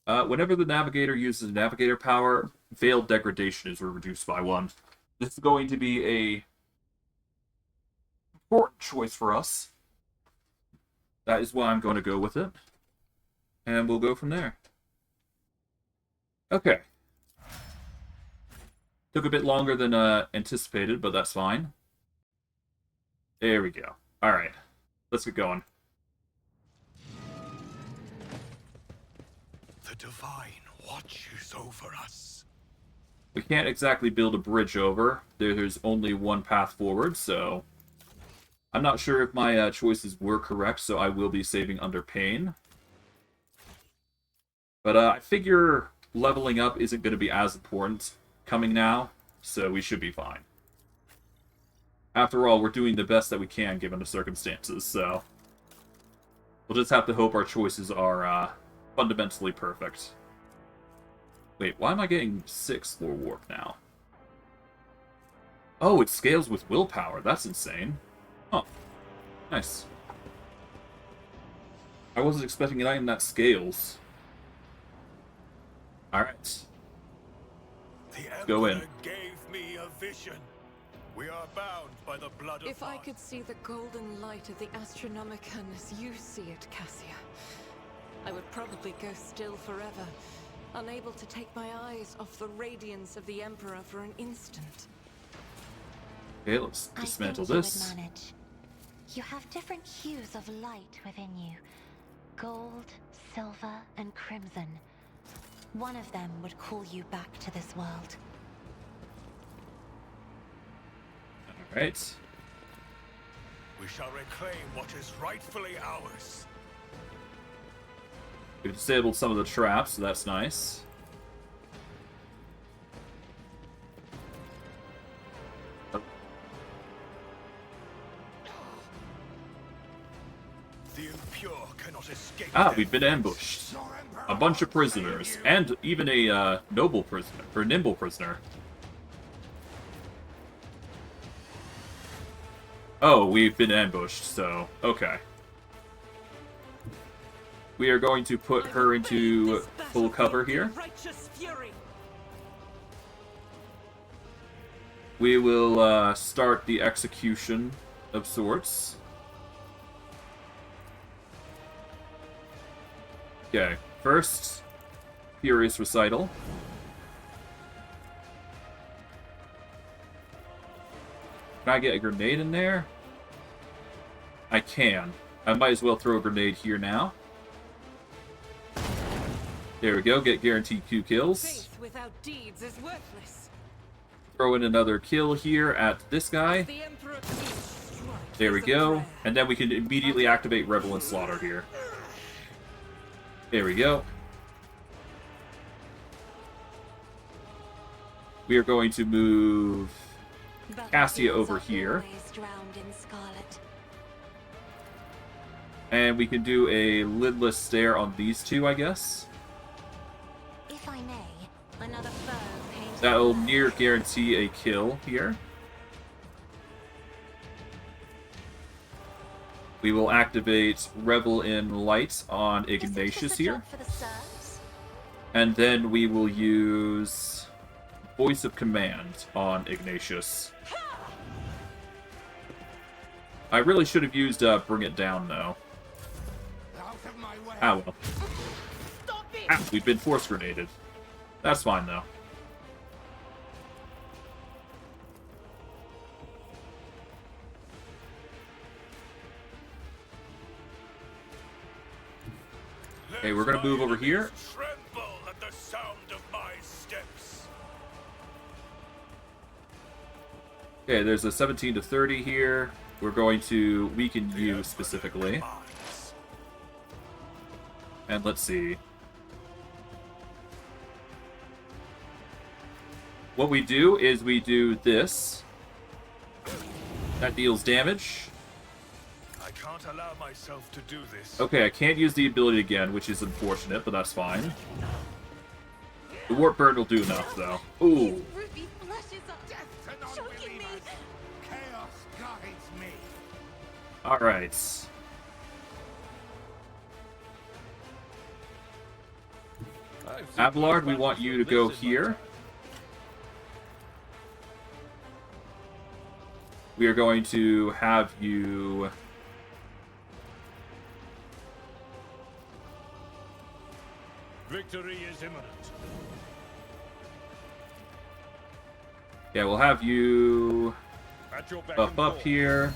Whenever the Navigator uses Navigator power, Veiled Degradation is reduced by 1. This is going to be a important choice for us. That is why I'm going to go with it. And we'll go from there. Okay. Took a bit longer than anticipated, but that's fine. There we go. Alright. Let's get going. The Divine watches over us. We can't exactly build a bridge over. There's only one path forward, so... I'm not sure if my choices were correct, so I will be saving under pain. But I figure leveling up isn't going to be as important coming now, so we should be fine. After all, we're doing the best that we can given the circumstances, so we'll just have to hope our choices are fundamentally perfect. Wait, why am I getting 6 lore warp now? Oh, it scales with willpower. That's insane. Oh, nice. I wasn't expecting an item that scales. Alright. The Go in. Emperor gave me a vision. We are bound by the blood of If I Mars. could see the golden light of the Astronomicon as you see it, Cassia, I would probably go still forever, unable to take my eyes off the radiance of the Emperor for an instant. Okay, let's I dismantle think this. you would manage. You have different hues of light within you. Gold, silver, and crimson. One of them would call you back to this world. Alright. We shall reclaim what is rightfully ours. We've disabled some of the traps, so that's nice. The impure cannot escape. Ah, them. we've been ambushed. A bunch of prisoners, and even a noble prisoner, or nimble prisoner. Oh, we've been ambushed, so okay. We are going to put her into full cover here. We will start the execution of sorts. Okay, first, Furious Recital. Can I get a grenade in there? I can. I might as well throw a grenade here now. There we go, get guaranteed 2 kills. Faith without deeds is worthless. Throw in another kill here at this guy. The Emperor strikes There we as a go. prayer. And then we can immediately activate Revel and Slaughter here. There we go. We are going to move Cassia over here. Always drowned in scarlet. And we can do a lidless stare on these two, I guess. If I may, another foe came to That'll earth. near guarantee a kill here. We will activate Revel in Light on Is it Ignatious just a here. job for the serfs? And then we will use Voice of Command on Ignatius. I really should have used Bring It Down, though. Out of my way. Ah, well. Ah, we've been force grenaded. That's fine, though. Okay, we're gonna move over here. Tremble at the sound of my steps. Okay, there's a 17 to 30 here. We're going to weaken you specifically. Mines. And let's see. What we do is we do this. That deals damage. I can't allow myself to do this. Okay, I can't use the ability again, which is unfortunate, but that's fine. The Warp Burn will do enough, though. Ooh. Ruby flushes up, choking me. Chaos guides me. Alright. Abelard, we want you to go here. We are going to have you... Victory is imminent. Yeah, we'll have you At your beck buff and up call. here.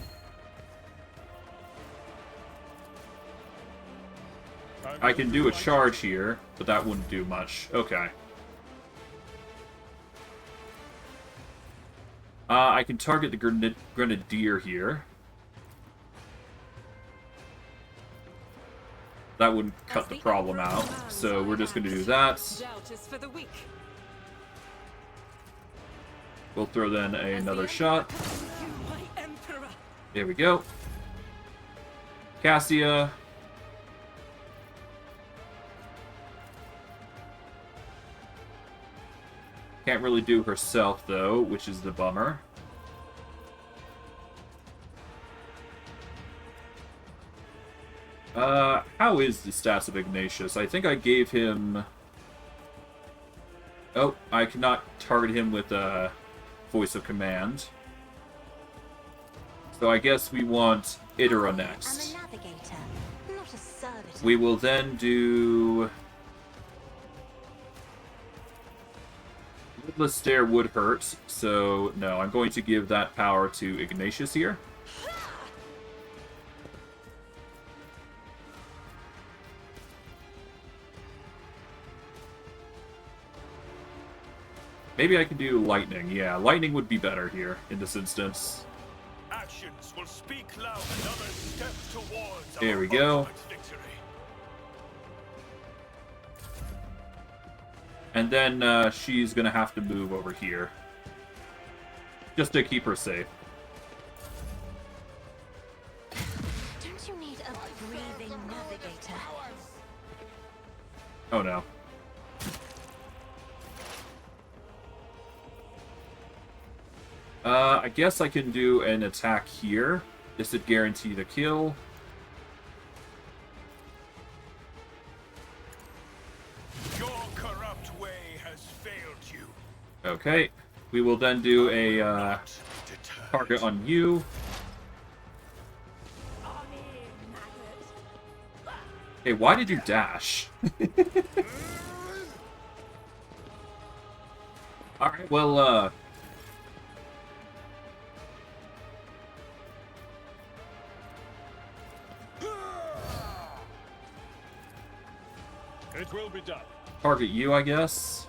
I can do a charge here, but that wouldn't do much. Okay. I can target the Grenadier here. that wouldn't cut the problem out. So we're just going to do that. Doubt is for the weak. We'll throw then another shot. My emperor. There we go. Cassia. Can't really do herself, though, which is the bummer. How is the stats of Ignatious? I think I gave him... Oh, I cannot target him with Voice of Command. So I guess we want Idra next. I'm a navigator, not a servitor. We will then do... Woodless Stare would hurt, so no, I'm going to give that power to Ignatius here. Maybe I can do lightning. Yeah, lightning would be better here in this instance. Actions will speak loud. Another step towards There our we go. ultimate victory. And then she's gonna have to move over here. Just to keep her safe. Don't you need a breathing navigator? Oh no. I guess I can do an attack here. This would guarantee the kill. Your corrupt way has failed you. Okay. We will then do a Not deterred. target on you. Hey, why did you dash? Alright, well, It will be done. target you, I guess.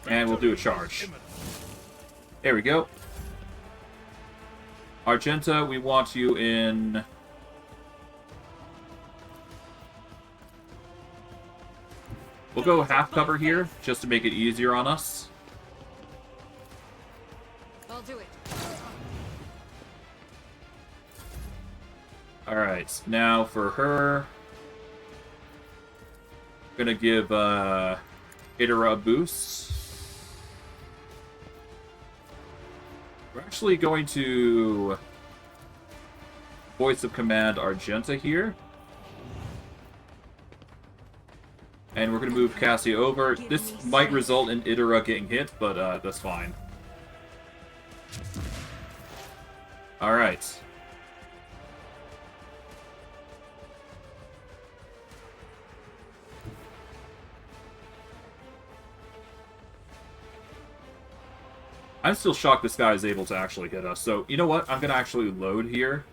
And we'll do a charge. There we go. Argenta, we want you in... We'll go half cover here, just to make it easier on us. I'll do it. Alright, now for her... Gonna give, Idra a boost. We're actually going to... Voice of Command Argenta here. And we're gonna move Cassie over. This might result in Idra getting hit, but that's fine. Alright. I'm still shocked this guy is able to actually hit us. So, you know what? I'm going to actually load here.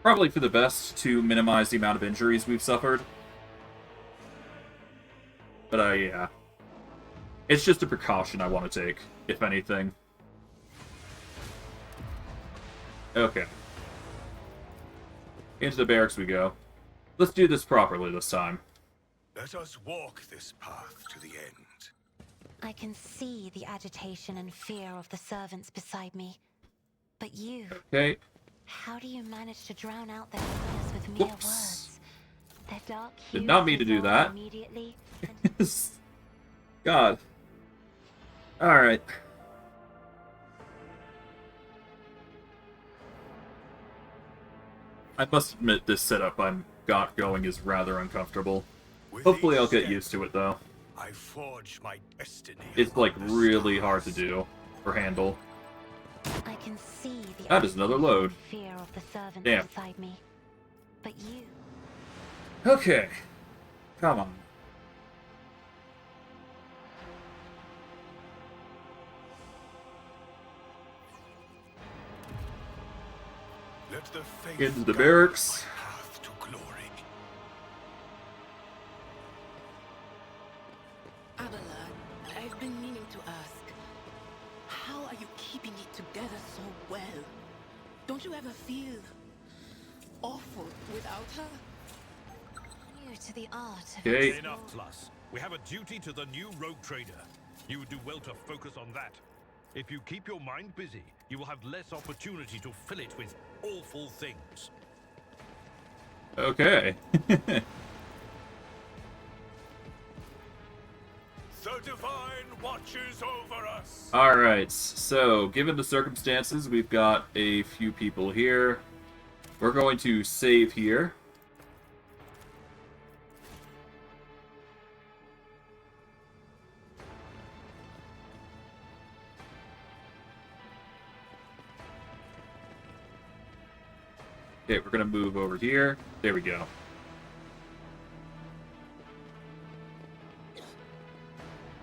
Probably for the best to minimize the amount of injuries we've suffered. But, yeah. It's just a precaution I want to take, if anything. Okay. Into the barracks we go. Let's do this properly this time. Let us walk this path to the end. I can see the agitation and fear of the servants beside me. But you, Okay. how do you manage to drown out their fears with mere Whoops. words? Their dark Did hues not mean to do dissolve that. Immediately, God. Alright. I must admit this setup I'm got going is rather uncomfortable. With Hopefully each I'll get step, used to it though. I forge my destiny. It's among like the really hard to stars. do or handle. I can see the That is another agitation load. and fear of the servants Damn. beside me. But you, Okay. Come on. Let the faith Into the guide barracks. my path to glory. Abelard, I've been meaning to ask. Don't you ever feel awful without her? New to the art of Okay. Enough, Plus. We have a duty to the new rogue trader. You would do well to focus on that. If you keep your mind busy, you will have less opportunity to fill it with awful things. Okay. The Divine watches over us. Alright, so given the circumstances, we've got a few people here. We're going to save here. Okay, we're gonna move over here. There we go.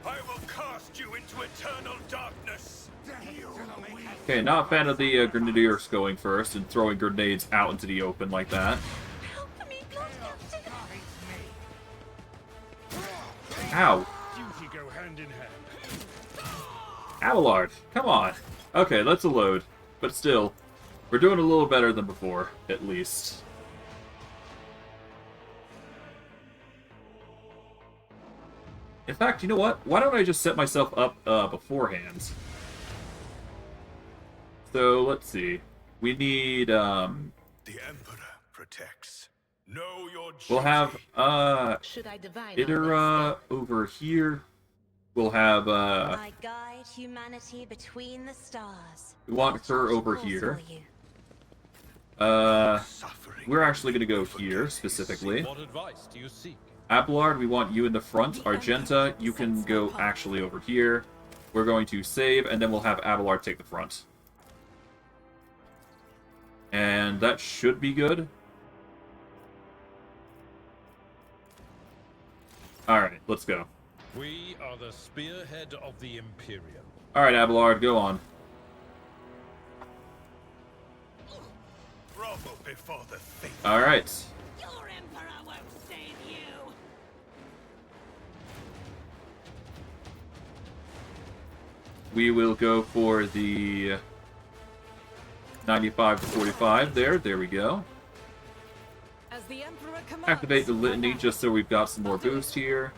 I will cast you into eternal darkness. Okay, not a fan of the grenadiers going first and throwing grenades out into the open like that. Help me, Blood Captain! Ow! Duty go hand in hand. Abelard, come on. Okay, that's a load. But still, we're doing a little better than before, at least. In fact, you know what? Why don't I just set myself up beforehand? So, let's see. We need, The Emperor protects. Know your duty. we'll have, Should I divide Idara over here. We'll have, I guide humanity between the stars. we want I'll her charge over course here. for you. Suffering. We're actually going to go here, specifically. What advice do you seek? Abelard, we want you in the front. Argenta, you can go actually over here. We're going to save, and then we'll have Abelard take the front. And that should be good. Alright, let's go. We are the spearhead of the Imperium. Alright, Abelard, go on. Grovel before the thief. Alright. Your Emperor won't save you! We will go for the 95 to 45 there. There we go. As the Emperor commands, Activate the litany just so we've got some more boost here.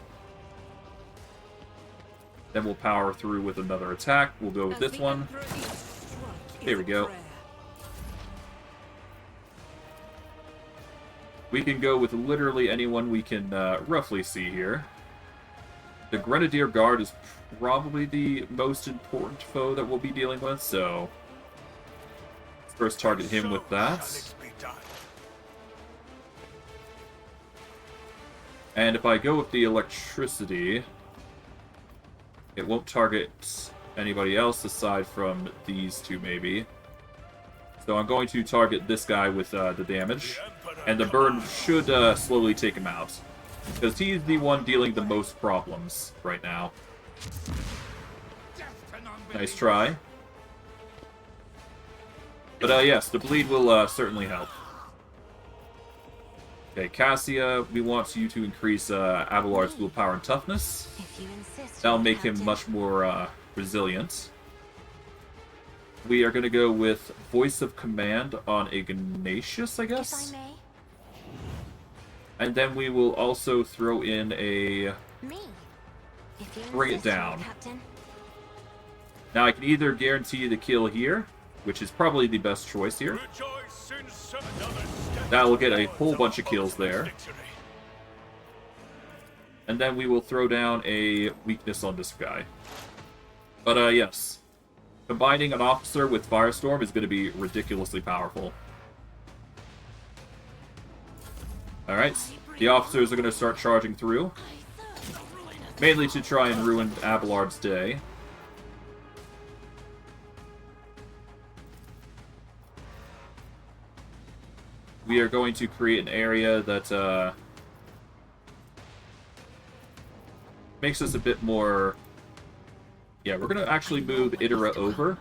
Then we'll power through with another attack. We'll go with As this the one. Emperor eats, strike There is we a go. prayer. We can go with literally anyone we can roughly see here. The Grenadier Guard is probably the most important foe that we'll be dealing with, so let's first target him with that. Shall it be done? And if I go with the electricity, it won't target anybody else aside from these two, maybe. So I'm going to target this guy with the damage, and the burn should slowly take him out, because he's the one dealing the most problems right now. Nice try. But yes, the bleed will certainly help. Okay, Cassia, we want you to increase Abelard's willpower and toughness. If you insist, That'll my make him captain. much more resilient. We are going to go with Voice of Command on Ignatius, I If guess? I may, And then we will also throw in a... me. If you Bring it insist, my down. Captain. Now I can either guarantee the kill here, which is probably the best choice here. Rejoice in another step That will get a towards whole bunch of our kills ultimate there. victory. And then we will throw down a weakness on this guy. But yes. Combining an officer with Firestorm is going to be ridiculously powerful. Alright, the officers are going to start charging through. Mainly to try and ruin Abelard's day. We are going to create an area that makes us a bit more... Yeah, we're going to actually move Idara over.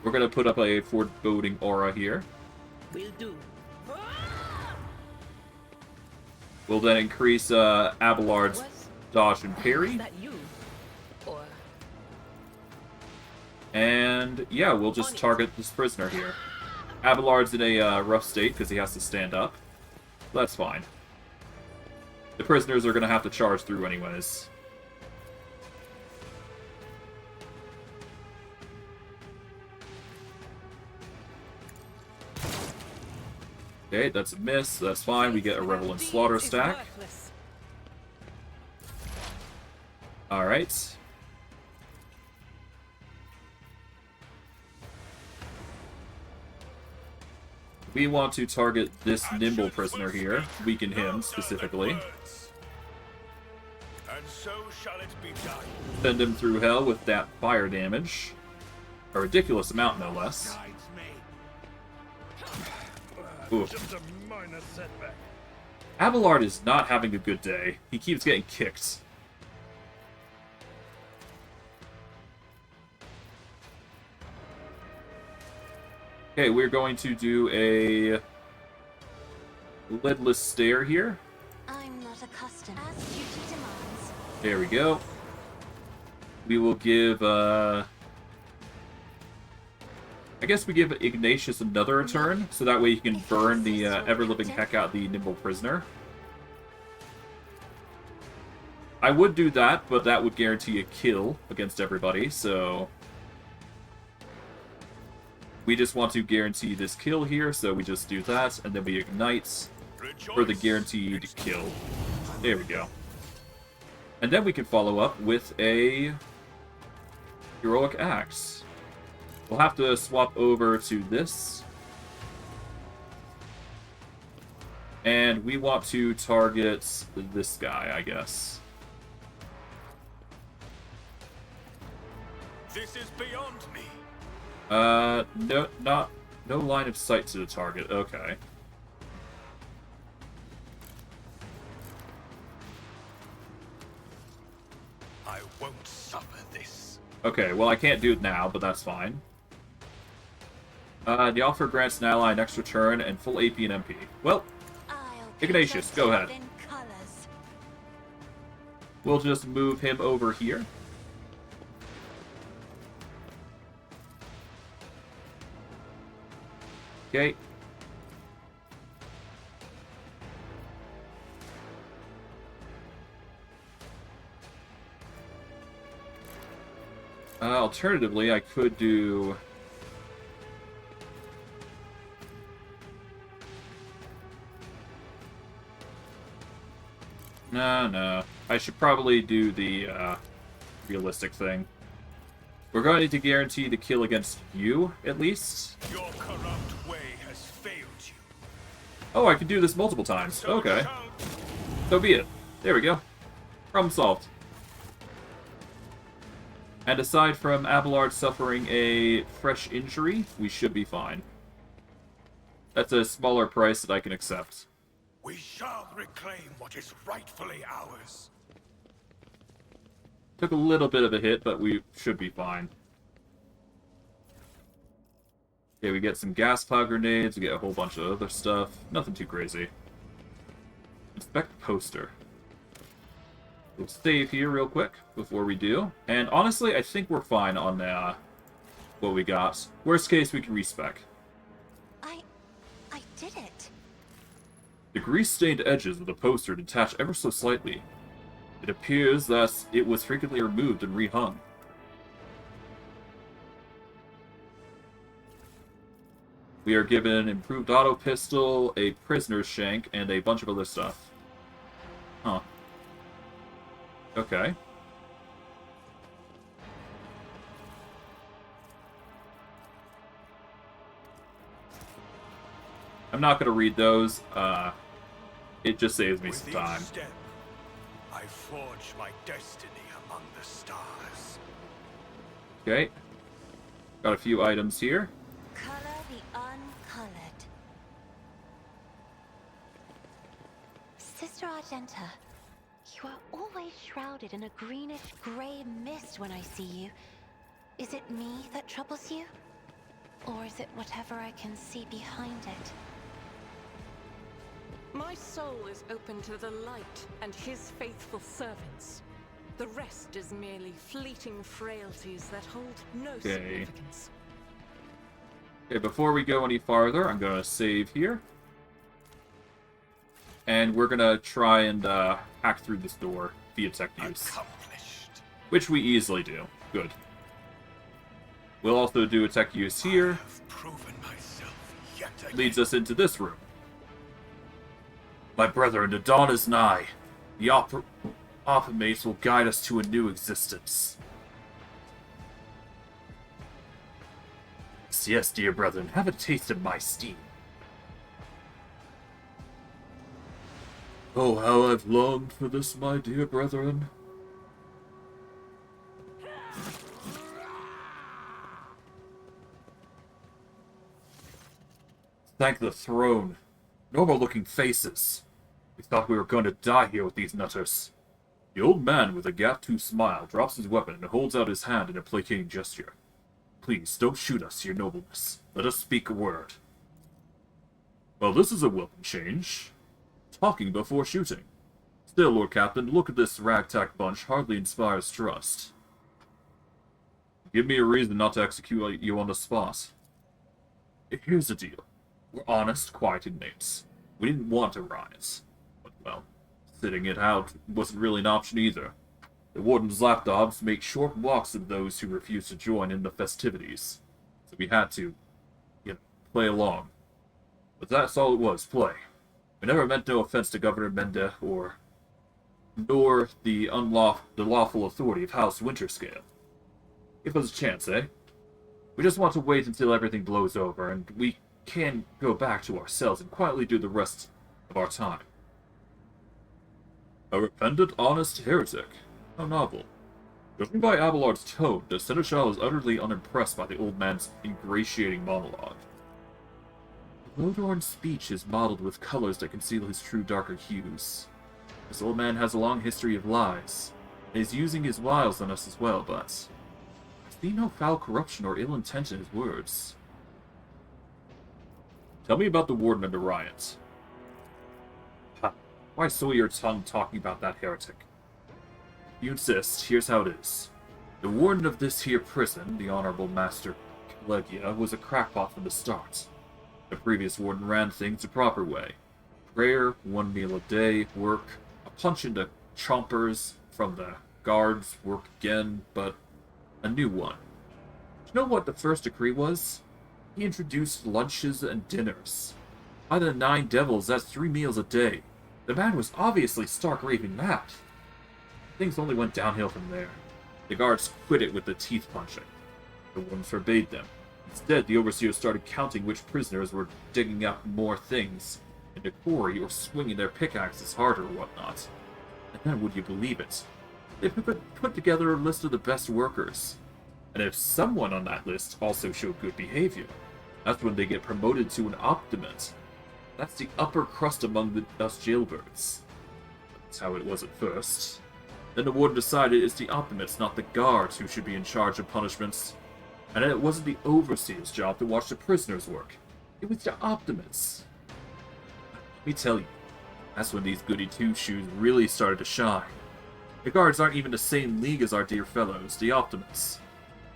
We're going to put up a foreboding aura here. Will do. We'll then increase Abelard's dodge and parry. Is that you? Or And And yeah, we'll just target this prisoner here. Abelard's in a rough state because he has to stand up. That's fine. The prisoners are going to have to charge through anyways. Okay, that's a miss. That's fine. We get a Revel and Slaughter stack. Alright. We want to target this nimble prisoner here. Weaken him, specifically. And so shall it be done. Send him through hell with that fire damage. A ridiculous amount, no less. Oof. Just a minor setback. Abelard is not having a good day. He keeps getting kicked. Okay, we're going to do a lidless stare here. I'm not accustomed as duty demands. There we go. We will give, I guess we give Ignatius another return, so that way he can burn the ever-living heck out the nimble prisoner. I would do that, but that would guarantee a kill against everybody, so... We just want to guarantee this kill here, so we just do that, and then we ignite for the guaranteed kill. There we go. And then we can follow up with a Heroic Axe. We'll have to swap over to this. And we want to target this guy, I guess. This is beyond me. No line of sight to the target. Okay. I won't suffer this. Okay, well I can't do it now, but that's fine. The offer grants an ally an extra turn and full AP and MP. Well, Ignatius, go ahead. We'll just move him over here. Okay. Alternatively, I could do... No. I should probably do the realistic thing. We're going to need to guarantee the kill against you, at least. Your corrupt way has failed you. Oh, I can do this multiple times. Okay. So be it. There we go. Problem solved. And aside from Abelard suffering a fresh injury, we should be fine. That's a smaller price that I can accept. We shall reclaim what is rightfully ours. Took a little bit of a hit, but we should be fine. Okay, we get some gas cloud grenades, we get a whole bunch of other stuff. Nothing too crazy. Inspect poster. We'll save here real quick before we do. And honestly, I think we're fine on what we got. Worst case, we can respec. I did it. The grease-stained edges of the poster detach ever so slightly. It appears that it was frequently removed and rehung. We are given an improved auto pistol, a prisoner's shank, and a bunch of other stuff. Huh. Okay. I'm not going to read those. It just saves me some time. With each step, I forge my destiny among the stars. Okay. Got a few items here. Color the uncolored. Sister Argenta, you are always shrouded in a greenish-gray mist when I see you. Is it me that troubles you? Or is it whatever I can see behind it? My soul is open to the light and his faithful servants. The rest is merely fleeting frailties that hold no Okay. significance. Okay, before we go any farther, I'm gonna save here. And we're gonna try and hack through this door via tech use. Accomplished. Which we easily do. Good. We'll also do a tech use I here. have proven myself yet again. Leads us into this room. My brethren, the dawn is nigh. The optimates will guide us to a new existence. Yes, dear brethren, have a taste of my steam. Oh, how I've longed for this, my dear brethren. Thank the throne. Normal-looking faces. We thought we were going to die here with these nutters. The old man with a gap-toothed smile drops his weapon and holds out his hand in a placating gesture. Please, don't shoot us, your nobleness. Let us speak a word. Well, this is a welcome change. Talking before shooting. Still, Lord Captain, look at this ragtag bunch hardly inspires trust. Give me a reason not to execute you on the spot. Here's the deal. We're honest, quiet inmates. We didn't want a riot. But, well, sitting it out wasn't really an option either. The warden's lapdogs make short walks of those who refuse to join in the festivities. So we had to, play along. But that's all it was, play. We never meant no offense to Governor Mende nor the lawful authority of House Winterscale. Give us a chance, eh? We just want to wait until everything blows over, and we can go back to our cells and quietly do the rest of our time. A repentant, honest heretic. How novel. Judging by Abelard's tone, the Seneschal is utterly unimpressed by the old man's ingratiating monologue. The Lodorn's speech is modeled with colors that conceal his true darker hues. This old man has a long history of lies, and is using his wiles on us as well, but I see no foul corruption or ill intent in his words. Tell me about the warden and the riot. Ha! Why soil your tongue talking about that heretic? If you insist, here's how it is. The warden of this here prison, the Honorable Master Calegia, was a crackpot from the start. The previous warden ran things the proper way. Prayer, 1 meal a day, work, a punch into chompers from the guards, work again, but a new one. Do you know what the first decree was? He introduced lunches and dinners. By the 9 devils, that's 3 meals a day. The man was obviously stark raving mad. Things only went downhill from there. The guards quit it with the teeth punching. The warden forbade them. Instead, the overseers started counting which prisoners were digging up more things in the quarry or swinging their pickaxes harder or whatnot. And then, would you believe it? They put together a list of the best workers. And if someone on that list also showed good behavior, that's when they get promoted to an optimate. That's the upper crust among us jailbirds. That's how it was at first. Then the warden decided it's the optimates, not the guards, who should be in charge of punishments. And it wasn't the overseer's job to watch the prisoners work. It was the optimates. Let me tell you, that's when these goody two-shoes really started to shine. The guards aren't even the same league as our dear fellows, the optimates.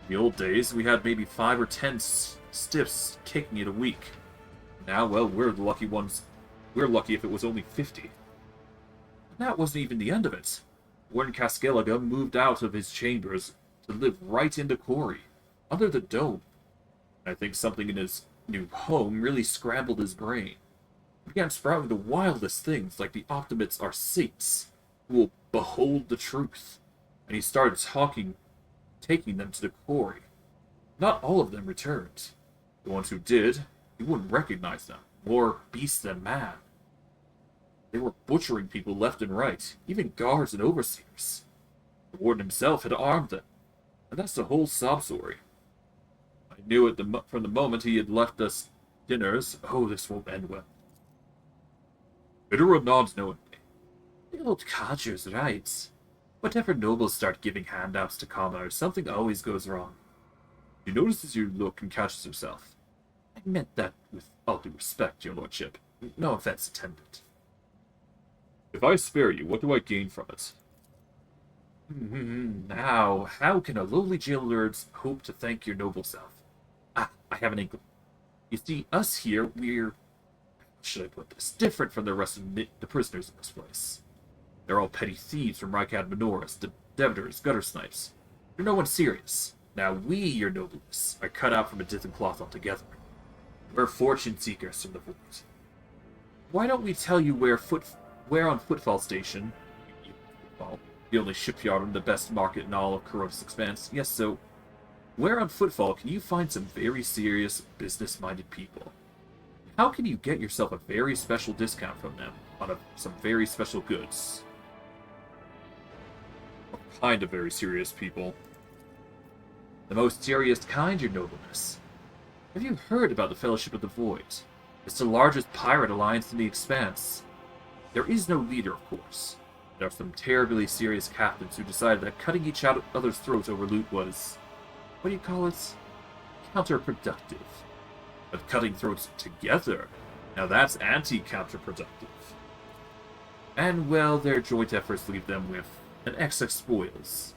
In the old days, we had maybe 5 or 10 stiffs kicking it a week. Now, well, we're the lucky ones. We're lucky if it was only 50. And that wasn't even the end of it. Warden Cascalaga moved out of his chambers to live right in the quarry, under the dome. And I think something in his new home really scrambled his brain. He began sprouting the wildest things, like the optimates are saints, who will behold the truth. And he started taking them to the quarry. Not all of them returned. The ones who did, you wouldn't recognize them. More beast than man. They were butchering people left and right, even guards and overseers. The warden himself had armed them. And that's the whole sob story. I knew it from the moment he had left us dinners. Oh, this won't end well. Bitterwood nods knowingly. The old codger's right. Whenever nobles start giving handouts to commoners, something always goes wrong. He notices you look and catches himself. I meant that with all due respect, your lordship. No offense intended. If I spare you, what do I gain from it? Now, how can a lowly jailbird hope to thank your noble self? Ah, I have an inkling. You see, us here, we're... How should I put this? Different from the rest of the prisoners in this place. They're all petty thieves from Rykad Menoras, debitors, gutter snipes. They're no one serious. Now we, your nobleness, are cut out from a different cloth altogether. We're fortune seekers from the void. Why don't we tell you where on Footfall Station, Footfall, the only shipyard and the best market in all of Kuros Expanse? Yes, so where on Footfall can you find some very serious, business-minded people? How can you get yourself a very special discount from them on some very special goods? What kind of very serious people? The most serious kind, your nobleness. Have you heard about the Fellowship of the Void? It's the largest pirate alliance in the Expanse. There is no leader, of course. There are some terribly serious captains who decided that cutting each other's throats over loot was... what do you call it? Counterproductive. But cutting throats together, now that's anti-counterproductive. And, well, their joint efforts leave them with an excess spoils.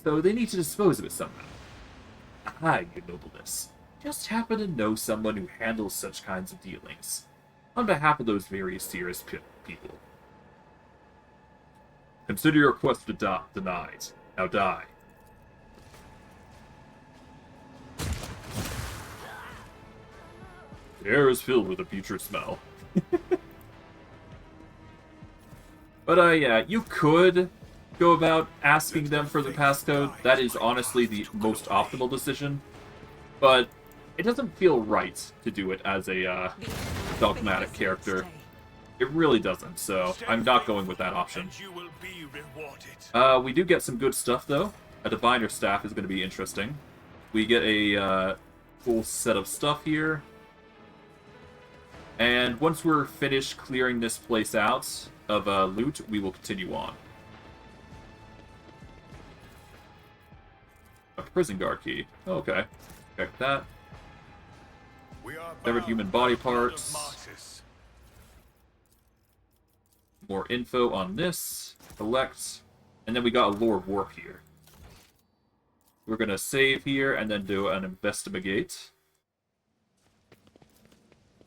So they need to dispose of it somehow. I, your nobleness, just happen to know someone who handles such kinds of dealings, on behalf of those very serious people. Consider your request denied. Now die. The air is filled with a putrid smell. But, yeah, you could go about asking them for the passcode. That is honestly the most optimal decision. But it doesn't feel right to do it as a dogmatic character. It really doesn't, so I'm not going with that option. We do get some good stuff, though. A Diviner Staff is going to be interesting. We get a full set of stuff here. And once we're finished clearing this place out of loot, we will continue on. A prison guard key. Oh, okay. Check that. Severed human body parts. More info on this. Collect. And then we got a lore warp here. We're going to save here and then do an investigate.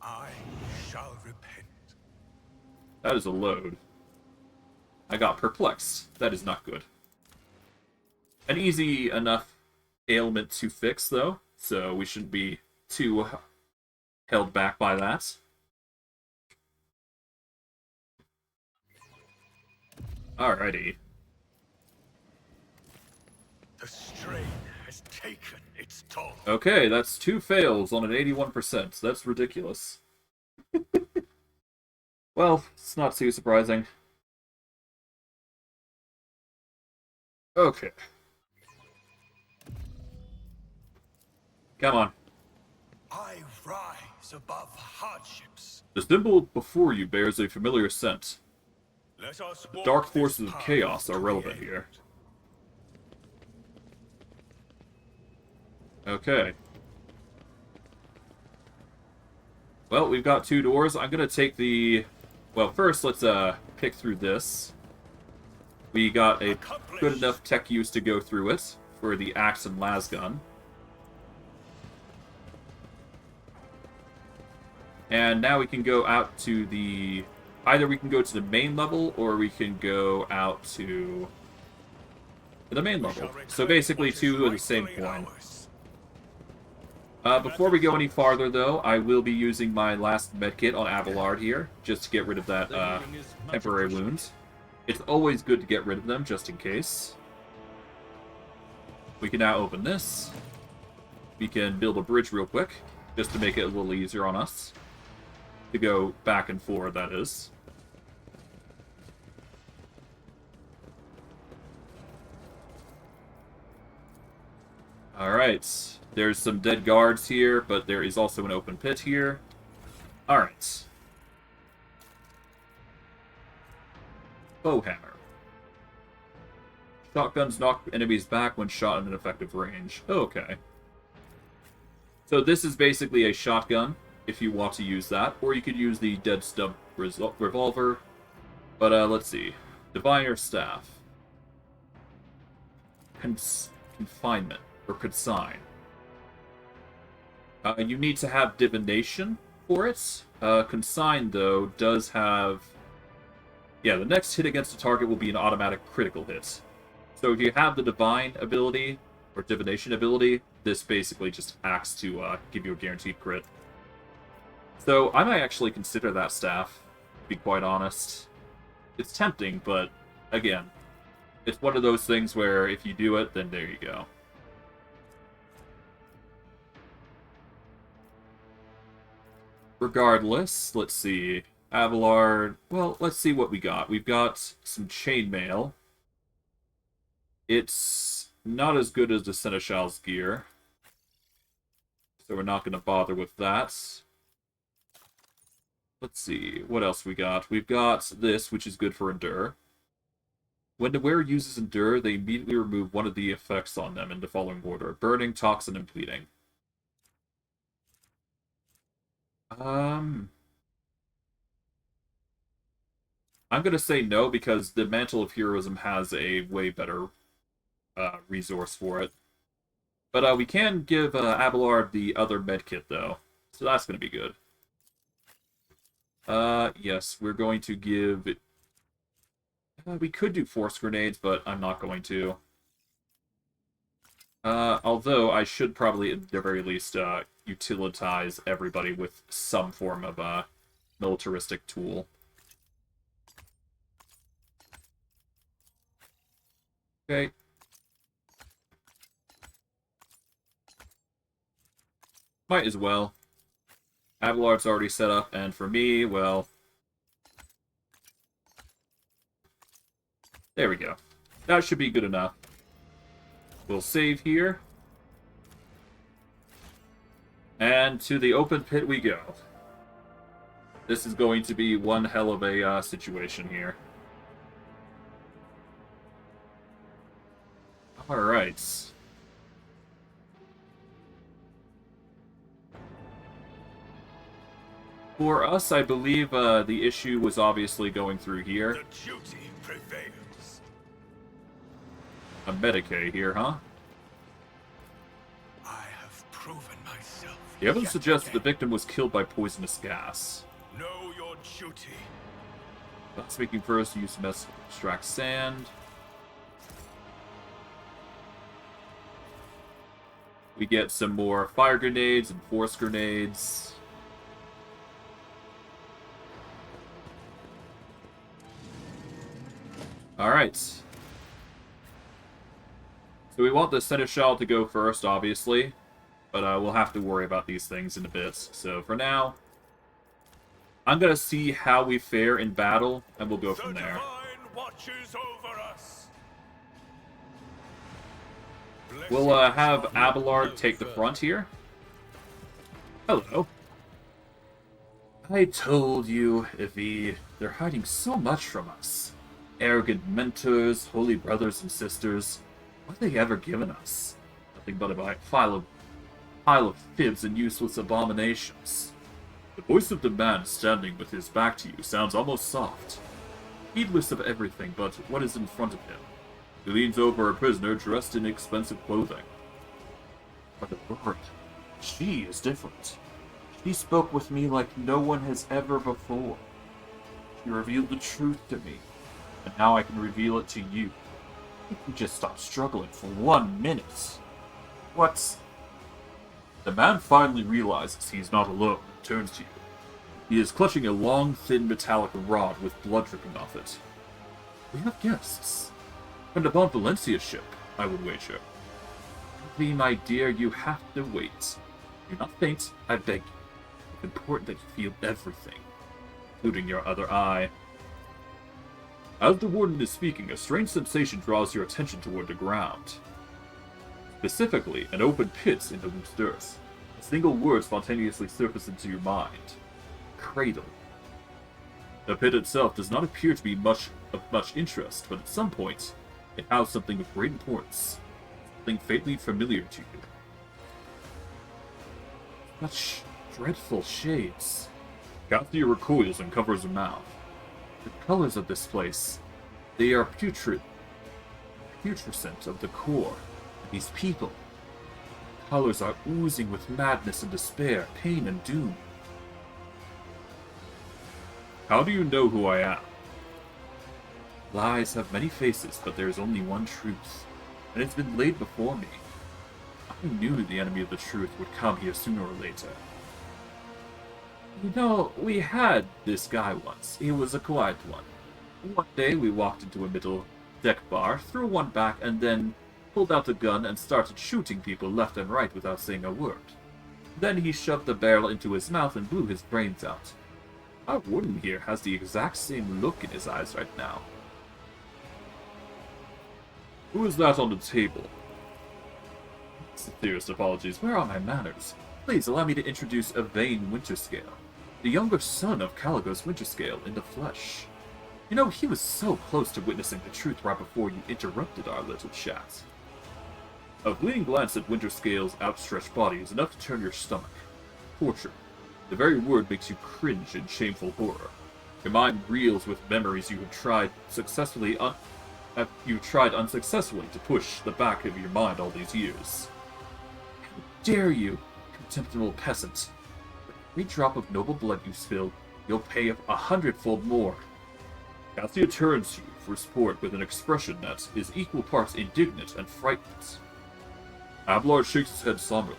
I shall repent. That is a load. I got perplexed. That is not good. An easy enough ailment to fix, though, so we shouldn't be too held back by that. Alrighty. The strain has taken its toll. Okay, that's 2 fails on an 81%. That's ridiculous. Well, it's not too surprising. Okay. Come on. I rise above hardships. The symbol before you bears a familiar scent. Let us The walk dark this forces of path chaos are to the relevant end. here. Okay. Well, we've got 2 doors. I'm gonna take the... Well, first, let's pick through this. We got a good enough tech use to go through it for the axe and lasgun. And now we can go out to the... Either we can go to the main level, or we can go out to the main level. So basically 2 at the same point. Before we go any farther, though, I will be using my last medkit on Abelard here, just to get rid of that temporary wound. It's always good to get rid of them, just in case. We can now open this. We can build a bridge real quick, just to make it a little easier on us. To go back and forth, that is. Alright. There's some dead guards here, but there is also an open pit here. Alright. Bowhammer. Shotguns knock enemies back when shot in an effective range. Okay. So this is basically a shotgun, if you want to use that. Or you could use the Dead Stub revolver. But let's see. Diviner Staff. confinement, or consign. You need to have divination for it. Consign, though, does have... Yeah, the next hit against the target will be an automatic critical hit. So if you have the divine ability, or divination ability, this basically just acts to give you a guaranteed crit. So I might actually consider that staff, to be quite honest. It's tempting, but again, it's one of those things where if you do it, then there you go. Regardless, let's see. Abelard, well, let's see what we got. We've got some chainmail. It's not as good as the Seneschal's gear, so we're not going to bother with that. Let's see, what else we got? We've got this, which is good for Endure. When the wearer uses Endure, they immediately remove one of the effects on them in the following order: Burning, Toxin, and Bleeding. I'm going to say no, because the Mantle of Heroism has a way better resource for it. But we can give Abelard the other medkit, though. So that's going to be good. Yes, we're going to give... we could do Force Grenades, but I'm not going to. Although I should probably, at the very least, utilitize everybody with some form of militaristic tool. Okay. Might as well. Abelard's already set up, and for me, well... There we go. That should be good enough. We'll save here. And to the open pit we go. This is going to be one hell of a situation here. Alright. For us, I believe the issue was obviously going through here. The duty prevails. A Medicae here, huh? I have proven myself. The evidence yet suggests the again. victim was killed by poisonous gas. Know your duty. Speaking first, use mess to extract sand. We get some more fire grenades and force grenades. Alright. So we want the Seneschal to go first, obviously. But we'll have to worry about these things in a bit. So for now, I'm going to see how we fare in battle, and we'll go from The there. divine watches over us. We'll have Abelard take the front here. Hello. I told you, Evie, they're hiding so much from us. Arrogant mentors, holy brothers and sisters. What have they ever given us? Nothing but a pile of fibs and useless abominations. The voice of the man standing with his back to you sounds almost soft. Heedless of everything but what is in front of him. He leans over a prisoner dressed in expensive clothing. But the bird, she is different. She spoke with me like no one has ever before. She revealed the truth to me, and now I can reveal it to you. You can just stop struggling for 1 minute. What? The man finally realizes he's not alone and turns to you. He is clutching a long, thin metallic rod with blood dripping off it. We have guests. From the Bon Valencia ship, I would wager. Evie, my dear, you have to wait. Do not faint, I beg you. It's important that you feel everything, including your other eye. As the warden is speaking, a strange sensation draws your attention toward the ground. Specifically, an open pit in the loose earth. A single word spontaneously surfaces into your mind. Cradle. The pit itself does not appear to be of much interest, but at some point, it housed something of great importance. Something faintly familiar to you. Such dreadful shades. Gathia recoils and covers her mouth. The colors of this place, they are putrid. putrescent of the core. These people. Colors are oozing with madness and despair, pain and doom. How do you know who I am? Lies have many faces, but there is only one truth, and it's been laid before me. I knew the enemy of the truth would come here sooner or later. You know, we had this guy once. He was a quiet one. One day we walked into a middle deck bar, threw one back, and then pulled out a gun and started shooting people left and right without saying a word. Then he shoved the barrel into his mouth and blew his brains out. Our warden here has the exact same look in his eyes right now. Who is that on the table? Sincerest apologies. Where are my manners? Please allow me to introduce Yvain Winterscale, the younger son of Caligos Winterscale in the flesh. You know, he was so close to witnessing the truth right before you interrupted our little chat. A fleeting glance at Winterscale's outstretched body is enough to turn your stomach. Torture. The very word makes you cringe in shameful horror. Your mind reels with memories you have tried unsuccessfully to push the back of your mind all these years. How dare you, contemptible peasant! Every drop of noble blood you spill, you'll pay 100-fold more. Cassia turns to you for support with an expression that is equal parts indignant and frightened. Abelard shakes his head somberly.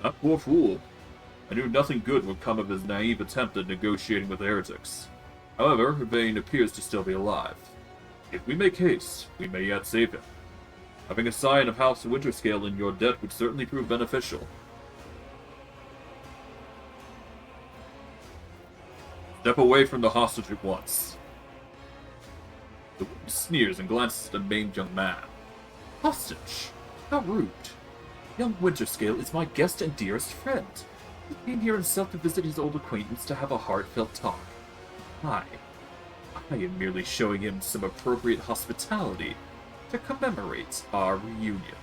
That poor fool. I knew nothing good would come of his naive attempt at negotiating with heretics. However, Yvain appears to still be alive. If we make haste, we may yet save him. Having a sign of House Winterscale in your debt would certainly prove beneficial. Step away from the hostage at once. The woman sneers and glances at the maimed young man. Hostage? How rude. Young Winterscale is my guest and dearest friend. He came here himself to visit his old acquaintance to have a heartfelt talk. I am merely showing him some appropriate hospitality to commemorate our reunion.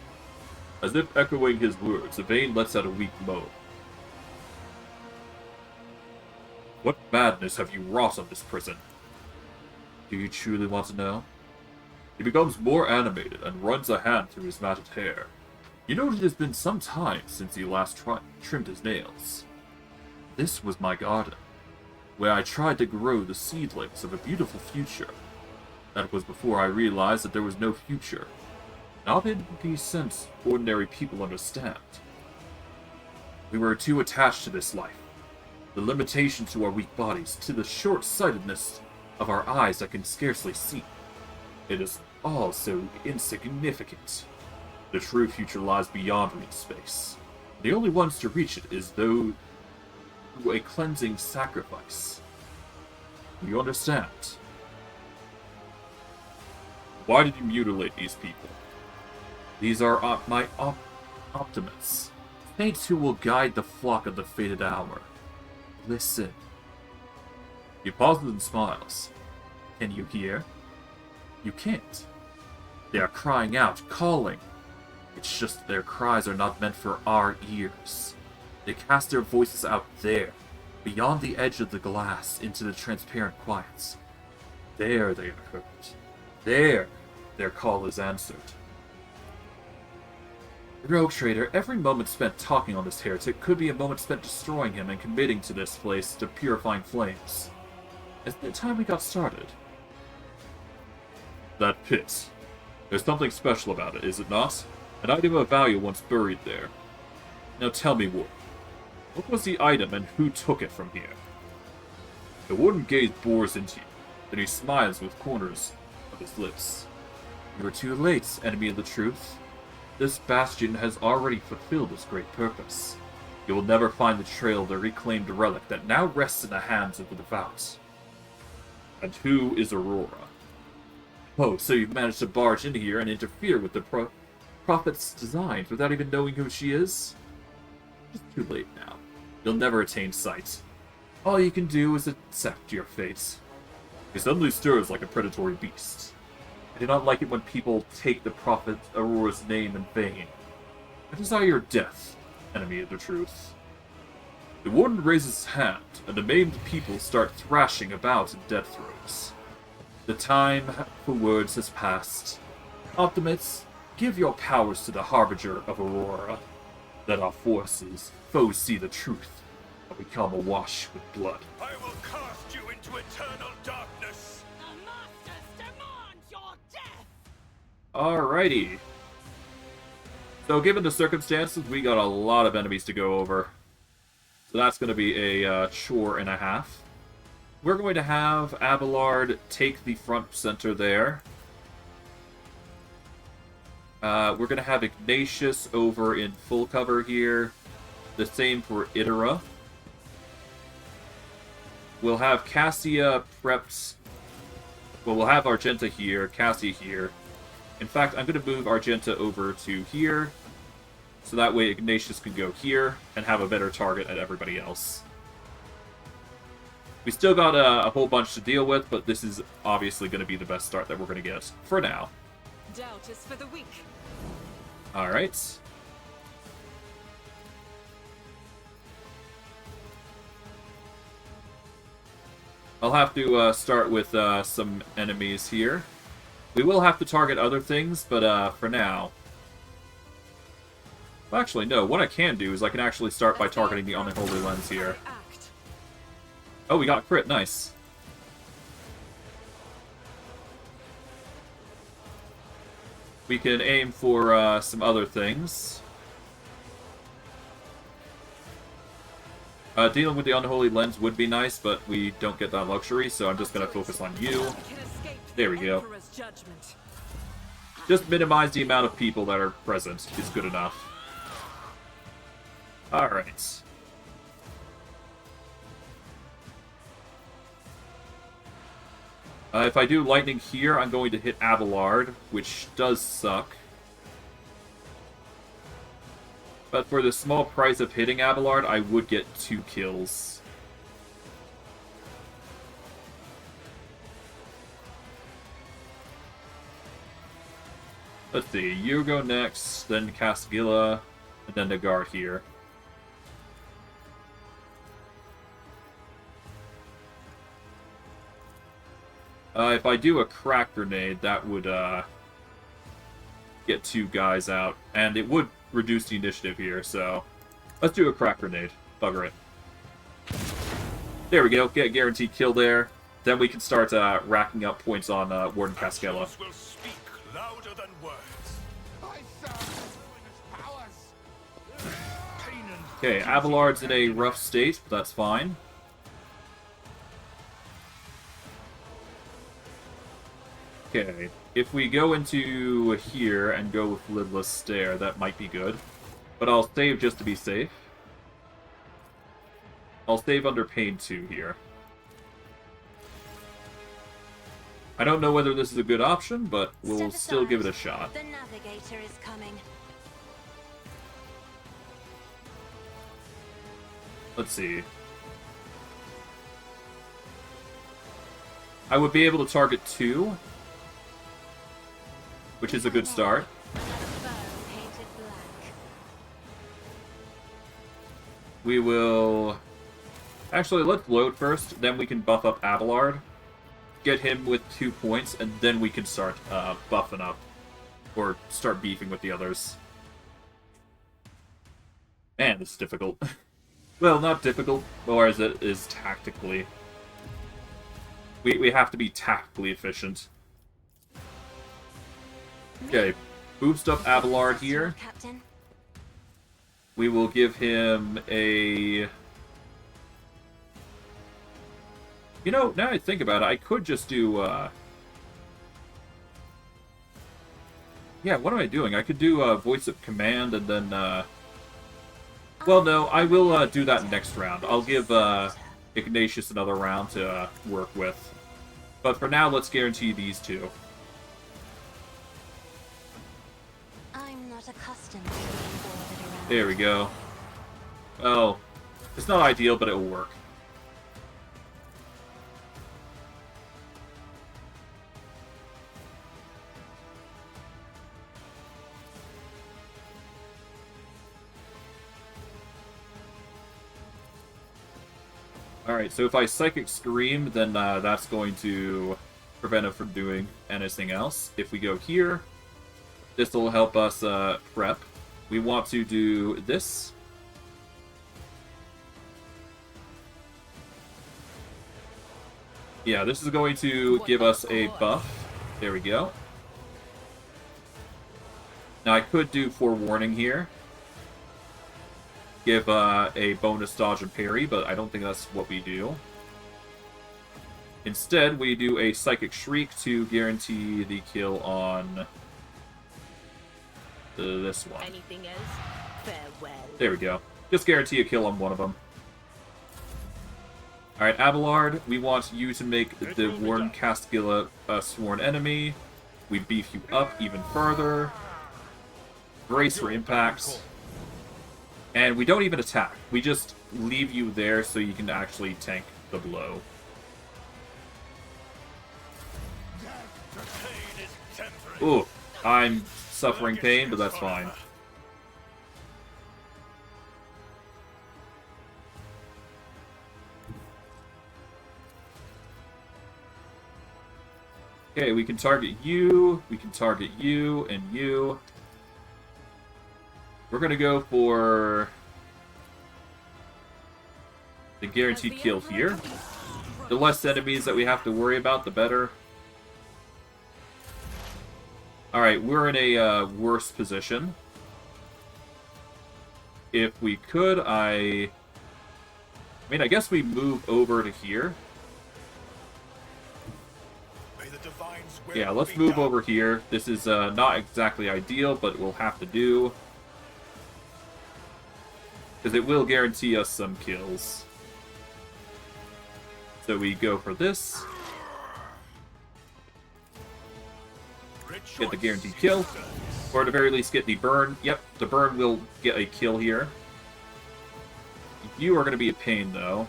As if echoing his words, Yvain lets out a weak moan. What madness have you wrought on this prison? Do you truly want to know? He becomes more animated and runs a hand through his matted hair. You know it has been some time since he last trimmed his nails. This was my garden, where I tried to grow the seedlings of a beautiful future. That was before I realized that there was no future, not in the sense ordinary people understand. We were too attached to this life, the limitations to our weak bodies, to the short-sightedness of our eyes that can scarcely see. It is all so insignificant. The true future lies beyond reach space. The only ones to reach it is through a cleansing sacrifice. Do you understand? Why did you mutilate these people? These are my optimists, saints who will guide the flock of the fated hour. Listen. He pauses and smiles. Can you hear? You can't. They are crying out, calling. It's just their cries are not meant for our ears. They cast their voices out there, beyond the edge of the glass, into the transparent quiets. There they are heard. There, their call is answered. Rogue Trader, every moment spent talking on this heretic could be a moment spent destroying him and committing to this place to purifying flames. Isn't it time we got started? That pit. There's something special about it, is it not? An item of value once buried there. Now tell me, Warden, what was the item and who took it from here? The Warden gaze bores into you, then he smiles with corners of his lips. You are too late, enemy of the truth. This bastion has already fulfilled its great purpose. You will never find the trail of the reclaimed relic that now rests in the hands of the devout. And who is Aurora? Oh, so you've managed to barge into here and interfere with the Prophet's designs without even knowing who she is? It's too late now. You'll never attain sight. All you can do is accept your fate. He suddenly stirs like a predatory beast. I do not like it when people take the Prophet Aurora's name in vain. I desire your death, enemy of the truth. The Warden raises his hand, and the maimed people start thrashing about in death throes. The time for words has passed. Optimates, give your powers to the Harbinger of Aurora. Let our forces, foes see the truth, and become awash with blood. I will cast you into eternal darkness. The Masters demand your death! Alrighty. So given the circumstances, we got a lot of enemies to go over. So that's going to be a chore and a half. We're going to have Abelard take the front center there. We're going to have Ignatius over in full cover here. The same for Idara. We'll have Cassia prepped. Well, we'll have Argenta here, Cassia here. In fact, I'm going to move Argenta over to here. So that way Ignatius can go here and have a better target at everybody else. We still got a whole bunch to deal with, but this is obviously going to be the best start that we're going to get for now. Doubt is for the weak. Alright. I'll have to start with some enemies here. We will have to target other things, but for now... Well, actually, no. What I can do is I can actually start by targeting the Unholy Lens here. Oh, we got crit. Nice. We can aim for some other things. Dealing with the Unholy Lens would be nice, but we don't get that luxury, so I'm just going to focus on you. There we go. Just minimize the amount of people that are present is good enough. Alright. If I do lightning here, I'm going to hit Abelard, which does suck. But for the small price of hitting Abelard, I would get 2 kills. Let's see, you go next, then Casgilla, and then Nagar here. If I do a crack grenade, that would get 2 guys out, and it would reduce the initiative here, so let's do a crack grenade. Bugger it. There we go, get a guaranteed kill there. Then we can start racking up points on Warden Casgilla. Will speak louder than words. Okay, Abelard's in a rough state, but that's fine. Okay, if we go into here and go with Lidless Stare, that might be good. But I'll save just to be safe. I'll save under Pain 2 here. I don't know whether this is a good option, but we'll still give it a shot. The navigator is coming. Let's see. I would be able to target 2, which is a good start. We will... Actually, let's load first, then we can buff up Abelard. Get him with 2 points, and then we can start buffing up. Or start beefing with the others. Man, this is difficult. Well, not difficult, or as it is tactically. We have to be tactically efficient. Okay, boost up Abelard here. Captain. We will give him a... You know, now I think about it, I could just do, Yeah, what am I doing? I could do Voice of Command and then, Well, no, I will do that next round. I'll give Ignatius another round to work with. But for now, let's guarantee these 2. I'm not accustomed to being ordered around. There we go. Well, it's not ideal, but it will work. Alright, so if I Psychic Scream, then that's going to prevent it from doing anything else. If we go here, This will help us prep. We want to do this. Yeah, this is going to give us a buff. There we go. Now I could do forewarning here. Give a bonus dodge and parry, but I don't think that's what we do. Instead, we do a Psychic Shriek to guarantee the kill on this one. Anything else? Farewell. There we go. Just guarantee a kill on one of them. Alright, Abelard, we want you to make the Warden Castilla a sworn enemy. We beef you up even further. Brace for impact. And we don't even attack. We just leave you there so you can actually tank the blow. Ooh, I'm suffering pain, but that's fine. Okay, we can target you, we can target you, and you. We're gonna go for the guaranteed kill here. The less enemies that we have to worry about, the better. Alright, we're in a worse position. If we could, I mean, I guess we move over to here. Yeah, let's move over here. This is not exactly ideal, but we'll have to do. Because it will guarantee us some kills. So we go for this. Get the guaranteed kill. Or at the very least get the burn. Yep, the burn will get a kill here. You are going to be a pain, though.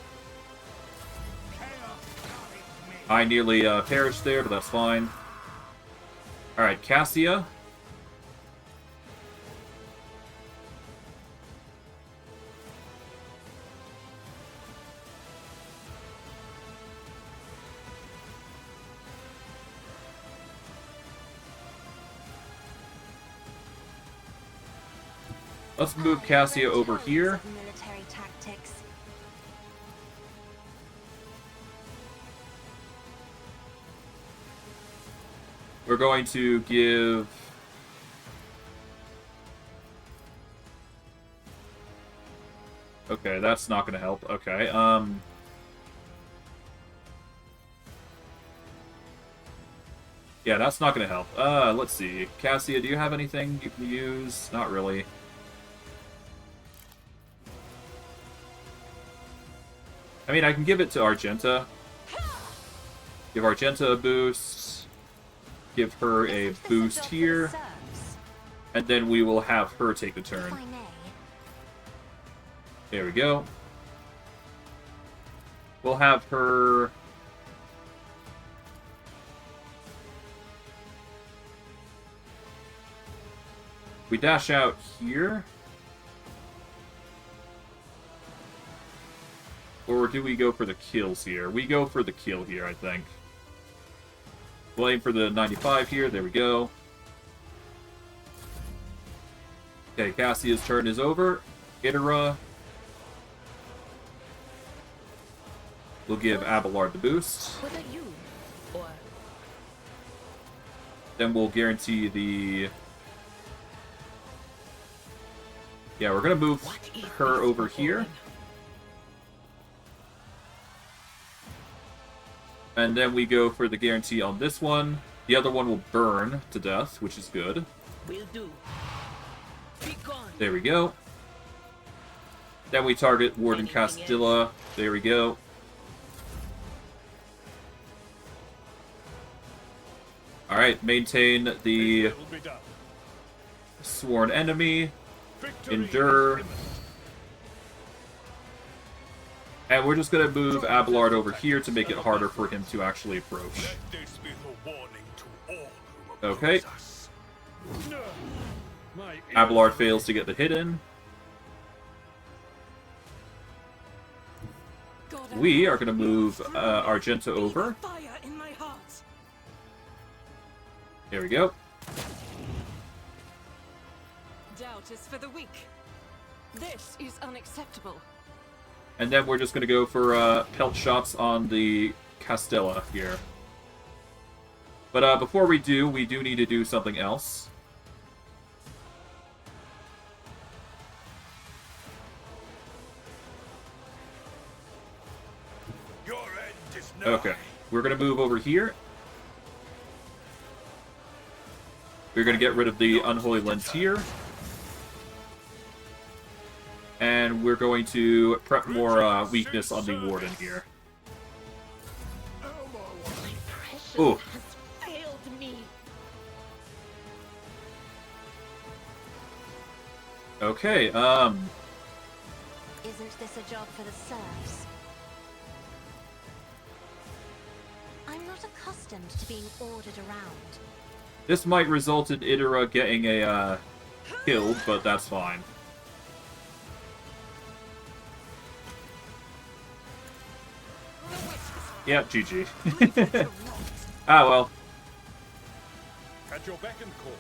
I nearly perished there, but that's fine. Alright, Cassia. Let's move Cassia over here. Military tactics. We're going to give... Okay, that's not going to help. Okay, yeah, that's not going to help. Let's see. Cassia, do you have anything you can use? Not really. I mean, I can give it to Argenta. Give Argenta a boost. Give her a boost here. And then we will have her take the turn. There we go. We'll have her... We dash out here. Or do we go for the kills here? We go for the kill here, I think. We'll aim for the 95 here. There we go. Okay, Cassia's turn is over. Itera. We'll give Abelard the boost. Was it you? Or Then we'll guarantee the... Yeah, we're going to move her over here. And then we go for the guarantee on this one. The other one will burn to death, which is good. will do. Be gone. There we go. Then we target Warden Castilla. There we go. Alright, maintain the sworn enemy. Endure. And we're just going to move Abelard over here to make it harder for him to actually approach. Okay. Abelard fails to get the hit in. We are going to move Argenta over. There we go. headquarters for the week. This is unacceptable. And then we're just going to go for pelt shots on the Castella here. But before we do need to do something else. Your end is nigh. Okay, we're going to move over here. We're going to get rid of the Unholy Lens here. And we're going to prep more weakness on the Warden here. Precious Ooh. has failed me. Okay, Isn't this a job for the serfs? I'm not accustomed to being ordered around. this might result in Idara getting a killed, but that's fine. Yeah, GG. Ah, well. At your beck and call.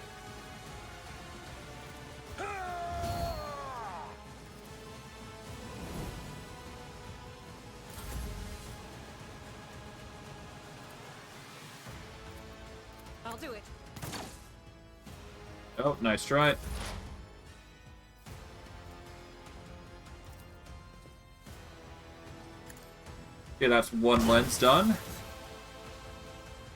I'll do it. Oh, nice try. Okay, that's one lens done.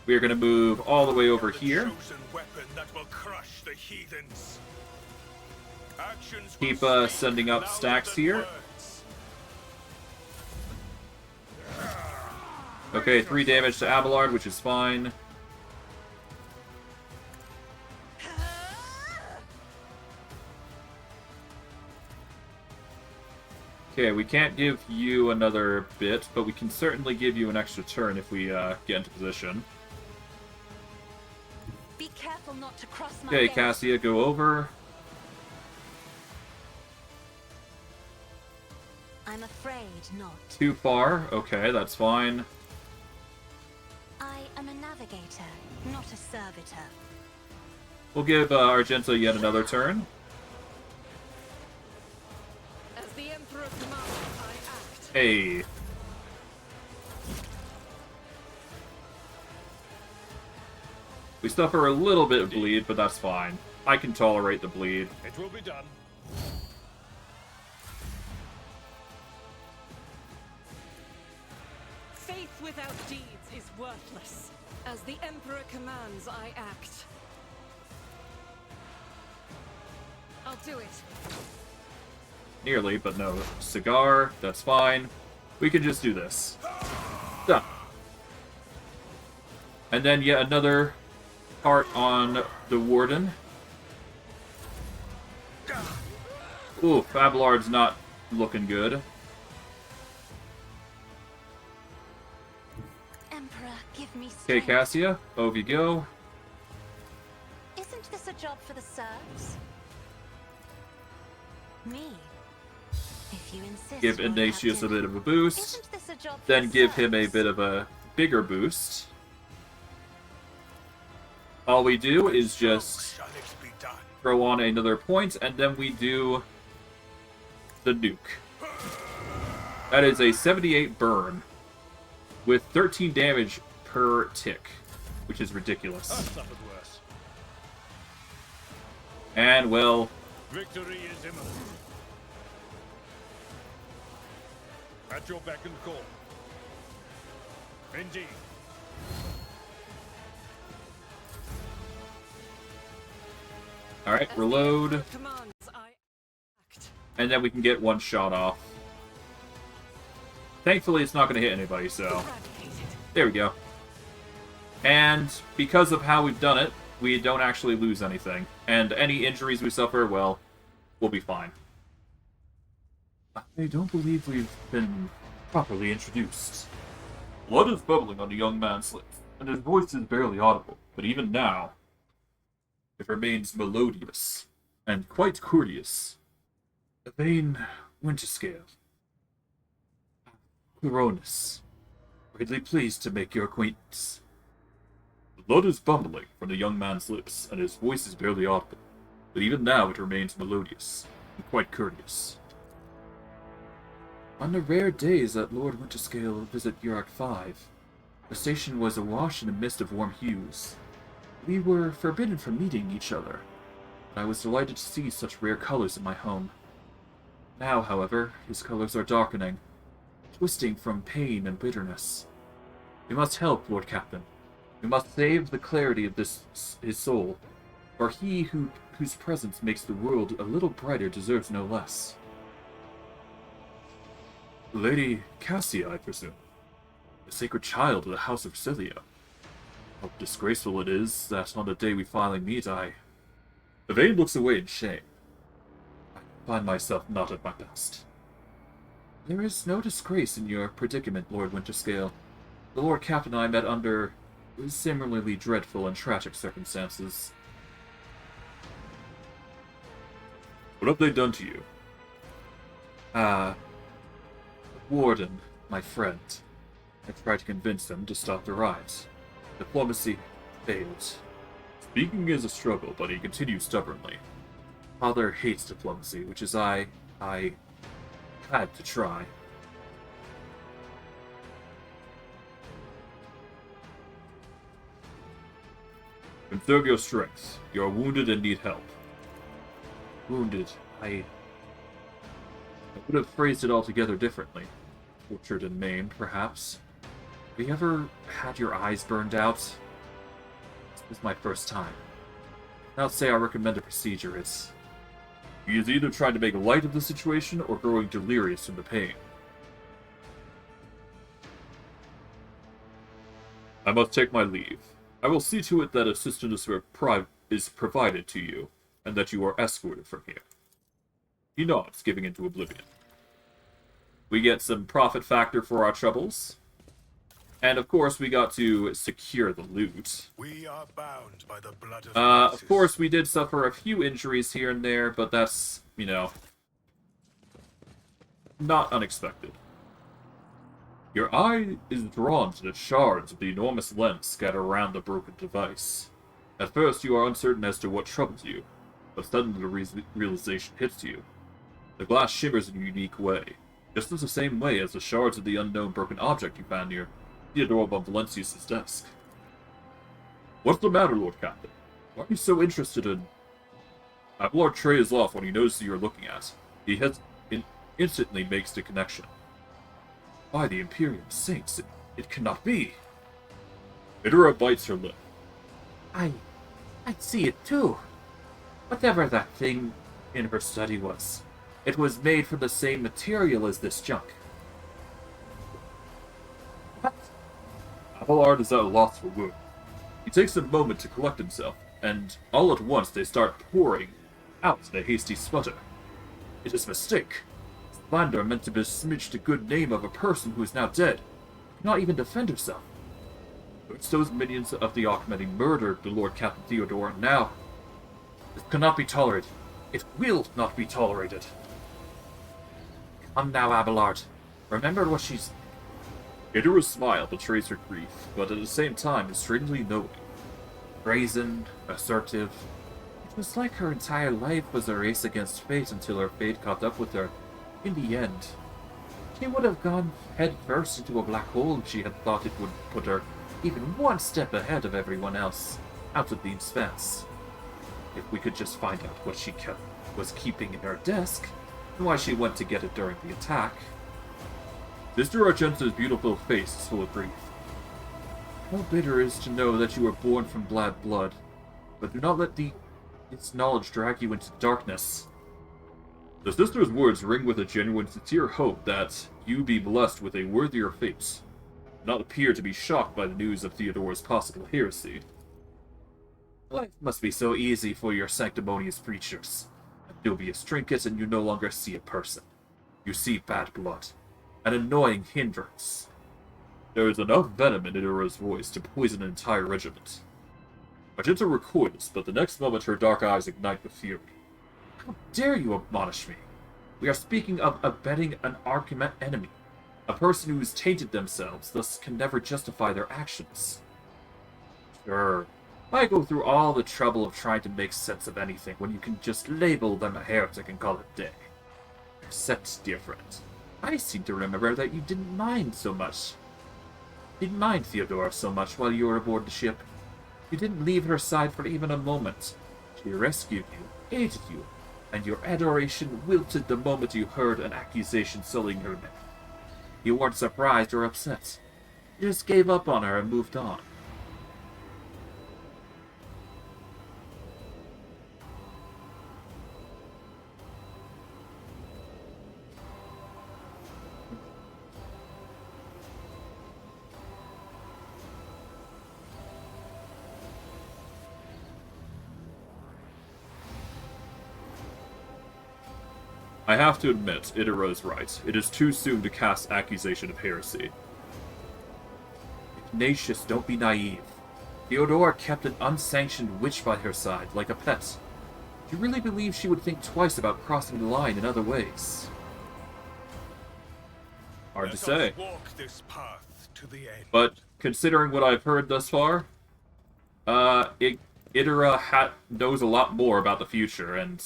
We are going to move all the way over here. Chosen weapon that will crush the heathens. Actions Keep will speak sending up louder stacks than here. words. Okay, 3 damage to Abelard, which is fine. Okay, we can't give you another bit, but we can certainly give you an extra turn if we get into position. Be careful not to cross my Okay, gate. Cassia, go over. I'm afraid not. Too far. Okay, that's fine. I am a navigator, not a servitor. We'll give Argenta yet another turn. As the Emperor commands, I act. Hey. We suffer a little bit of bleed, but that's fine. I can tolerate the bleed. It will be done. Faith without deeds is worthless. As the Emperor commands, I act. I'll do it. Nearly, but no. Cigar, that's fine. We can just do this. Done. And then yet another part on the Warden. Ooh, Abelard's not looking good. Emperor, give me Okay, strength. Cassia, over you go. Isn't this a job for the serfs? Me. If you insist. Give my Ignatious a captain. bit of a boost. Isn't this a job for Then the give him a serfs? bit of a bigger boost. All we do is just Shall it be done? throw on another point, and then we do the nuke. That is a 78 burn with 13 damage per tick, which is ridiculous. I've suffered worse. And, well, Victory is imminent. At your beck and call. Indeed. alright, As the reload, Emperor commands, I act. and then we can get one shot off. Thankfully, it's not going to hit anybody, so Eradicated. there we go. And because of how we've done it, we don't actually lose anything. And any injuries we suffer, well, we'll be fine. I don't believe we've been properly introduced. Blood is bubbling on the young man's lips, and his voice is barely audible, but even now, it remains melodious and quite courteous. Yvain Winterscale. Quironus. Greatly pleased to make your acquaintance. Blood is bubbling from the young man's lips, and his voice is barely audible, but even now it remains melodious and quite courteous. On the rare days that Lord Winterscale visited Yurok 5, the station was awash in a mist of warm hues. We were forbidden from meeting each other, and I was delighted to see such rare colors in my home. Now, however, his colors are darkening, twisting from pain and bitterness. We must help, Lord Captain. We must save the clarity of his soul, for he whose presence makes the world a little brighter deserves no less. Lady Cassia, I presume. The sacred child of the House of Cilia. How disgraceful it is that on the day we finally meet, Evade looks away in shame. I find myself not at my best. There is no disgrace in your predicament, Lord Winterscale. The Lord Captain and I met under similarly dreadful and tragic circumstances. What have they done to you? Warden, my friend. I tried to convince them to stop the riots. Diplomacy failed. Speaking is a struggle, but he continues stubbornly. Father hates diplomacy, which is I had to try. Conserve your strength. You are wounded and need help. Wounded. I would have phrased it altogether differently. Tortured and maimed, perhaps. Have you ever had your eyes burned out? This is my first time. Not say I recommend a procedure, he is either trying to make light of the situation or growing delirious from the pain. I must take my leave. I will see to it that assistance is provided to you, and that you are escorted from here. He nods, giving into oblivion. We get some profit factor for our troubles. And of course, we got to secure the loot. We are bound by the blood of Of course, we did suffer a few injuries here and there, but that's, not unexpected. Your eye is drawn to the shards of the enormous lens scattered around the broken device. At first, you are uncertain as to what troubles you, but suddenly the realization hits you. The glass shimmers in a unique way, just as the same way as the shards of the unknown broken object you found near Theodore von Valentius' desk. What's the matter, Lord Captain? Why are you so interested in... Abelard trails off when he knows who you're looking at. He instantly makes the connection. By the Imperial Saints, it cannot be! Idora bites her lip. I see it too. Whatever that thing in her study was, it was made from the same material as this junk. What? Abelard is at a loss for words. He takes a moment to collect himself, and all at once they start pouring out in a hasty sputter. It is a mistake. Slander meant to besmirch the good name of a person who is now dead. He cannot even defend himself. First those minions of the Archimedes murdered the Lord Captain Theodore, and now... This cannot be tolerated. It will not be tolerated. Come now, Abelard. Remember what she's... Idora's smile betrays her grief, but at the same time is strangely knowing. Brazen, assertive. It was like her entire life was a race against fate until her fate caught up with her. In the end, she would have gone head first into a black hole if she had thought it would put her even one step ahead of everyone else, out of the expanse. If we could just find out what she was keeping in her desk, and why she went to get it during the attack. Sister Argenta's beautiful face is full of grief. How bitter is to know that you were born from bad blood, but do not let its knowledge drag you into darkness. The sister's words ring with a genuine, sincere hope that you be blessed with a worthier fate, not appear to be shocked by the news of Theodore's possible heresy. Life must be so easy for your sanctimonious preachers. A dubious trinket and you no longer see a person. You see bad blood. An annoying hindrance. There is enough venom in Idora's voice to poison an entire regiment. Argenta recoils, but the next moment her dark eyes ignite with fury. How dare you admonish me? We are speaking of abetting an argument enemy. A person who has tainted themselves, thus can never justify their actions. Sure. Why go through all the trouble of trying to make sense of anything when you can just label them a heretic and call it a day? Except, dear friend, I seem to remember that you didn't mind Theodora so much while you were aboard the ship. You didn't leave her side for even a moment. She rescued you, aided you, and your adoration wilted the moment you heard an accusation sullying her name. You weren't surprised or upset. You just gave up on her and moved on. I have to admit, Itero is right. It is too soon to cast accusation of heresy. Ignatious, don't be naive. Theodora kept an unsanctioned witch by her side, like a pet. Do you really believe she would think twice about crossing the line in other ways? Hard to Let say. us walk this path to the end. But considering what I've heard thus far, Itera knows a lot more about the future, and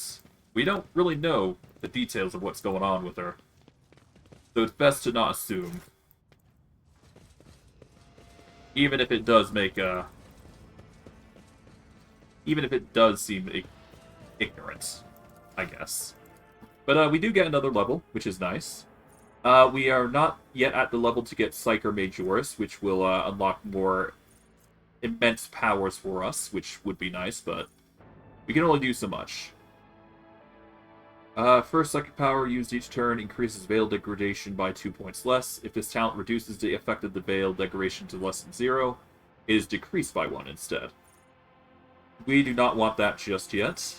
we don't really know the details of what's going on with her. So it's best to not assume. Even if it does make even if it does seem ignorant, I guess. But we do get another level, which is nice. We are not yet at the level to get Psyker Majoris, which will unlock more immense powers for us, which would be nice, but we can only do so much. First psychic power used each turn increases Veil degradation by 2 points less. If this talent reduces the effect of the Veil degradation to less than 0, it is decreased by 1 instead. We do not want that just yet.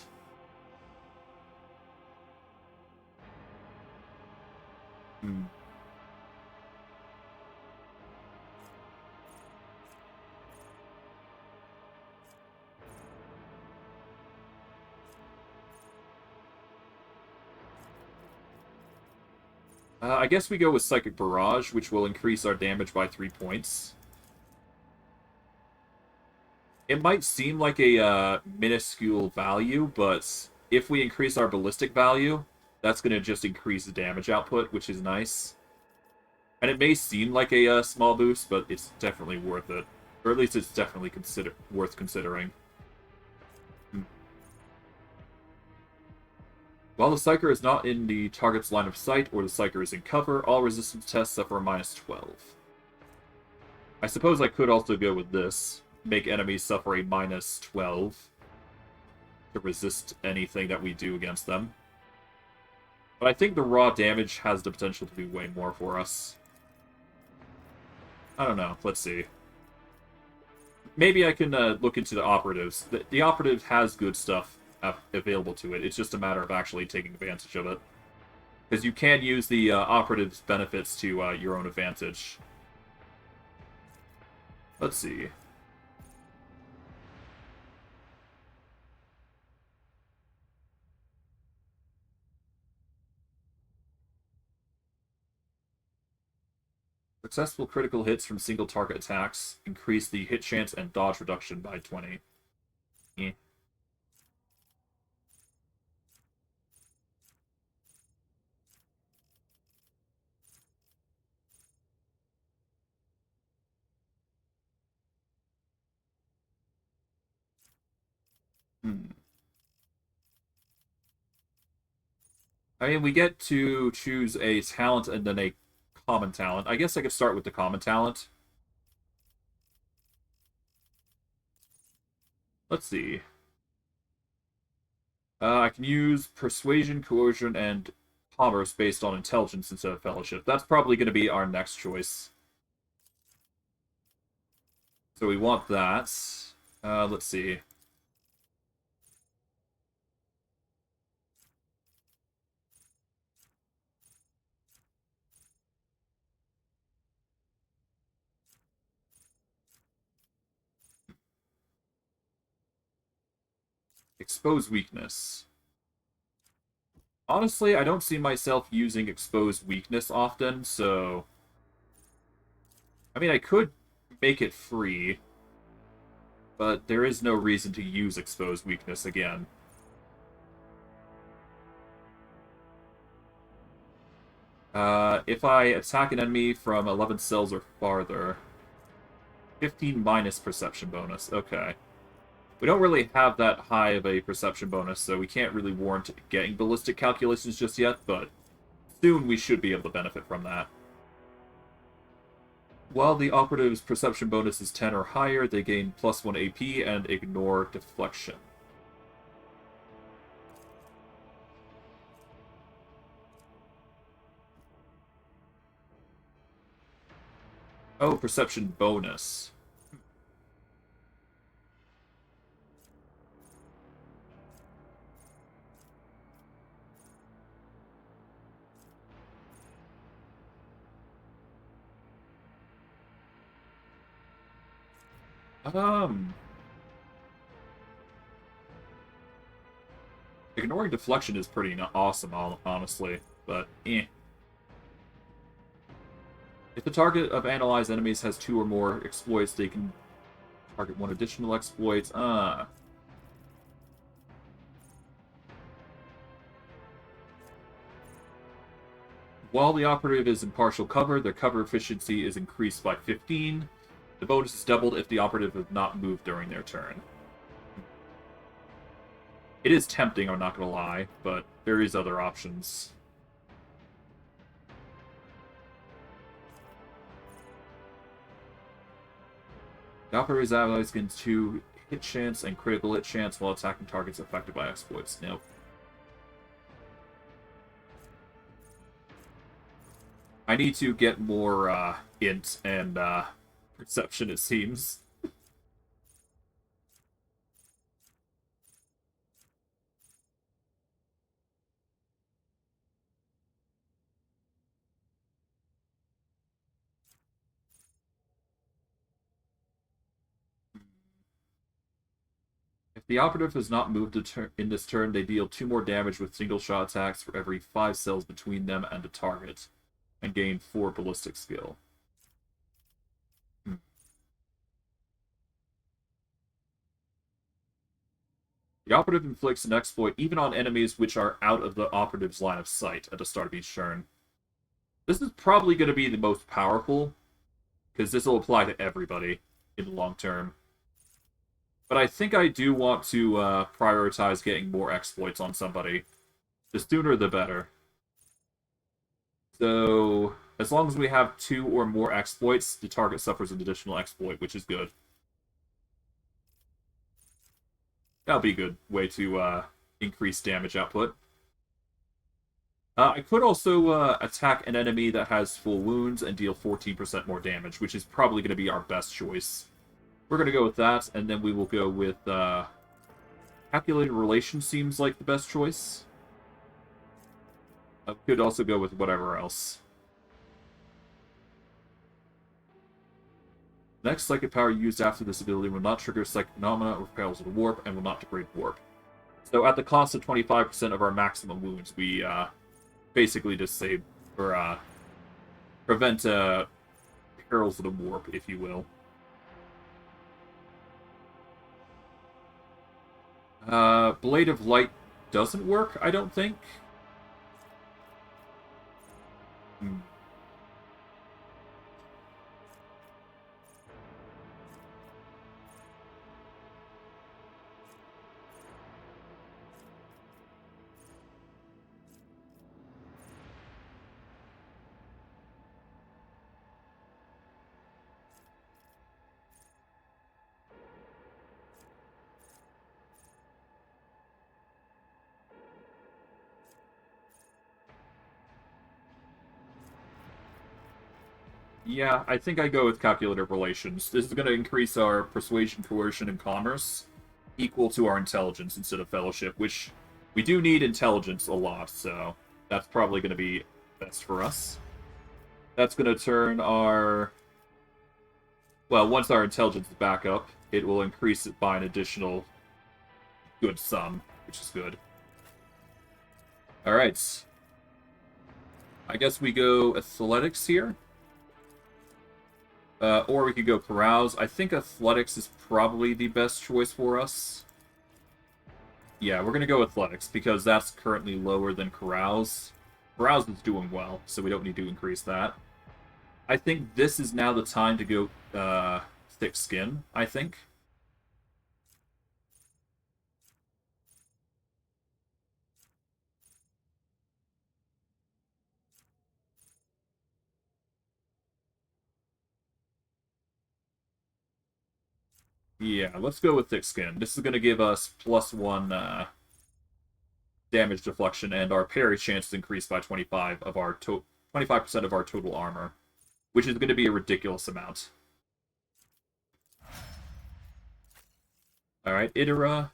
I guess we go with Psychic Barrage, which will increase our damage by 3 points. It might seem like a minuscule value, but if we increase our ballistic value, that's going to just increase the damage output, which is nice. And it may seem like a small boost, but it's definitely worth it. Or at least it's definitely worth considering. While the Psyker is not in the target's line of sight or the Psyker is in cover, all resistance tests suffer a -12. I suppose I could also go with this. Make enemies suffer a -12 to resist anything that we do against them. But I think the raw damage has the potential to do way more for us. I don't know. Let's see. Maybe I can look into the operatives. The operative has good stuff available to it. It's just a matter of actually taking advantage of it. Because you can use the operative's benefits to your own advantage. Let's see. Successful critical hits from single target attacks increase the hit chance and dodge reduction by 20. Eh. I mean, we get to choose a talent and then a common talent. I guess I could start with the common talent. Let's see. I can use Persuasion, Coercion, and Commerce based on Intelligence instead of Fellowship. That's probably going to be our next choice. So we want that. Let's see. Expose Weakness. Honestly, I don't see myself using Expose Weakness often, so... I mean, I could make it free. But there is no reason to use Exposed Weakness again. If I attack an enemy from 11 cells or farther, 15 minus perception bonus. Okay. We don't really have that high of a perception bonus, so we can't really warrant getting ballistic calculations just yet, but soon we should be able to benefit from that. While the operative's perception bonus is 10 or higher, they gain +1 AP and ignore deflection. Oh, perception bonus. Ignoring deflection is pretty awesome, honestly, but eh. If the target of analyzed enemies has 2 or more exploits, they can target 1 additional exploit. While the operative is in partial cover, their cover efficiency is increased by 15. The bonus is doubled if the operative has not moved during their turn. It is tempting, I'm not going to lie, but there is other options. The operative's allies gain 2 hit chance and critical hit chance while attacking targets affected by exploits. Nope. I need to get more int and perception, it seems. If the operative has not moved in this turn, they deal 2 more damage with single shot attacks for every 5 cells between them and the target, and gain 4 ballistic skill. The operative inflicts an exploit even on enemies which are out of the operative's line of sight at the start of each turn. This is probably going to be the most powerful, because this will apply to everybody in the long term. But I think I do want to prioritize getting more exploits on somebody. The sooner the better. So, as long as we have 2 or more exploits, the target suffers an additional exploit, which is good. That'll be a good way to increase damage output. I could also attack an enemy that has full wounds and deal 14% more damage, which is probably going to be our best choice. We're going to go with that, and then we will go with Calculated Relation seems like the best choice. I could also go with whatever else. Next psychic power used after this ability will not trigger psychic phenomena or fails with warp, and will not degrade warp. So at the cost of 25% of our maximum wounds, we basically disable or prevent perils of the warp, if you will. Blade of Light doesn't work, I don't think. Yeah, I think I go with Calculated Relations. This is going to increase our Persuasion, Coercion, and Commerce equal to our Intelligence instead of Fellowship, which we do need Intelligence a lot, so that's probably going to be best for us. That's going to turn our... Well, once our Intelligence is back up, it will increase it by an additional good sum, which is good. Alright. I guess we go Athletics here. Or we could go Carouse. I think Athletics is probably the best choice for us. Yeah, we're going to go Athletics, because that's currently lower than Carouse. Carouse is doing well, so we don't need to increase that. I think this is now the time to go Thick Skin, I think. Yeah, let's go with Thick Skin. This is going to give us +1 damage deflection, and our parry chance is increased by 25% of our total armor, which is going to be a ridiculous amount. Alright, Idara.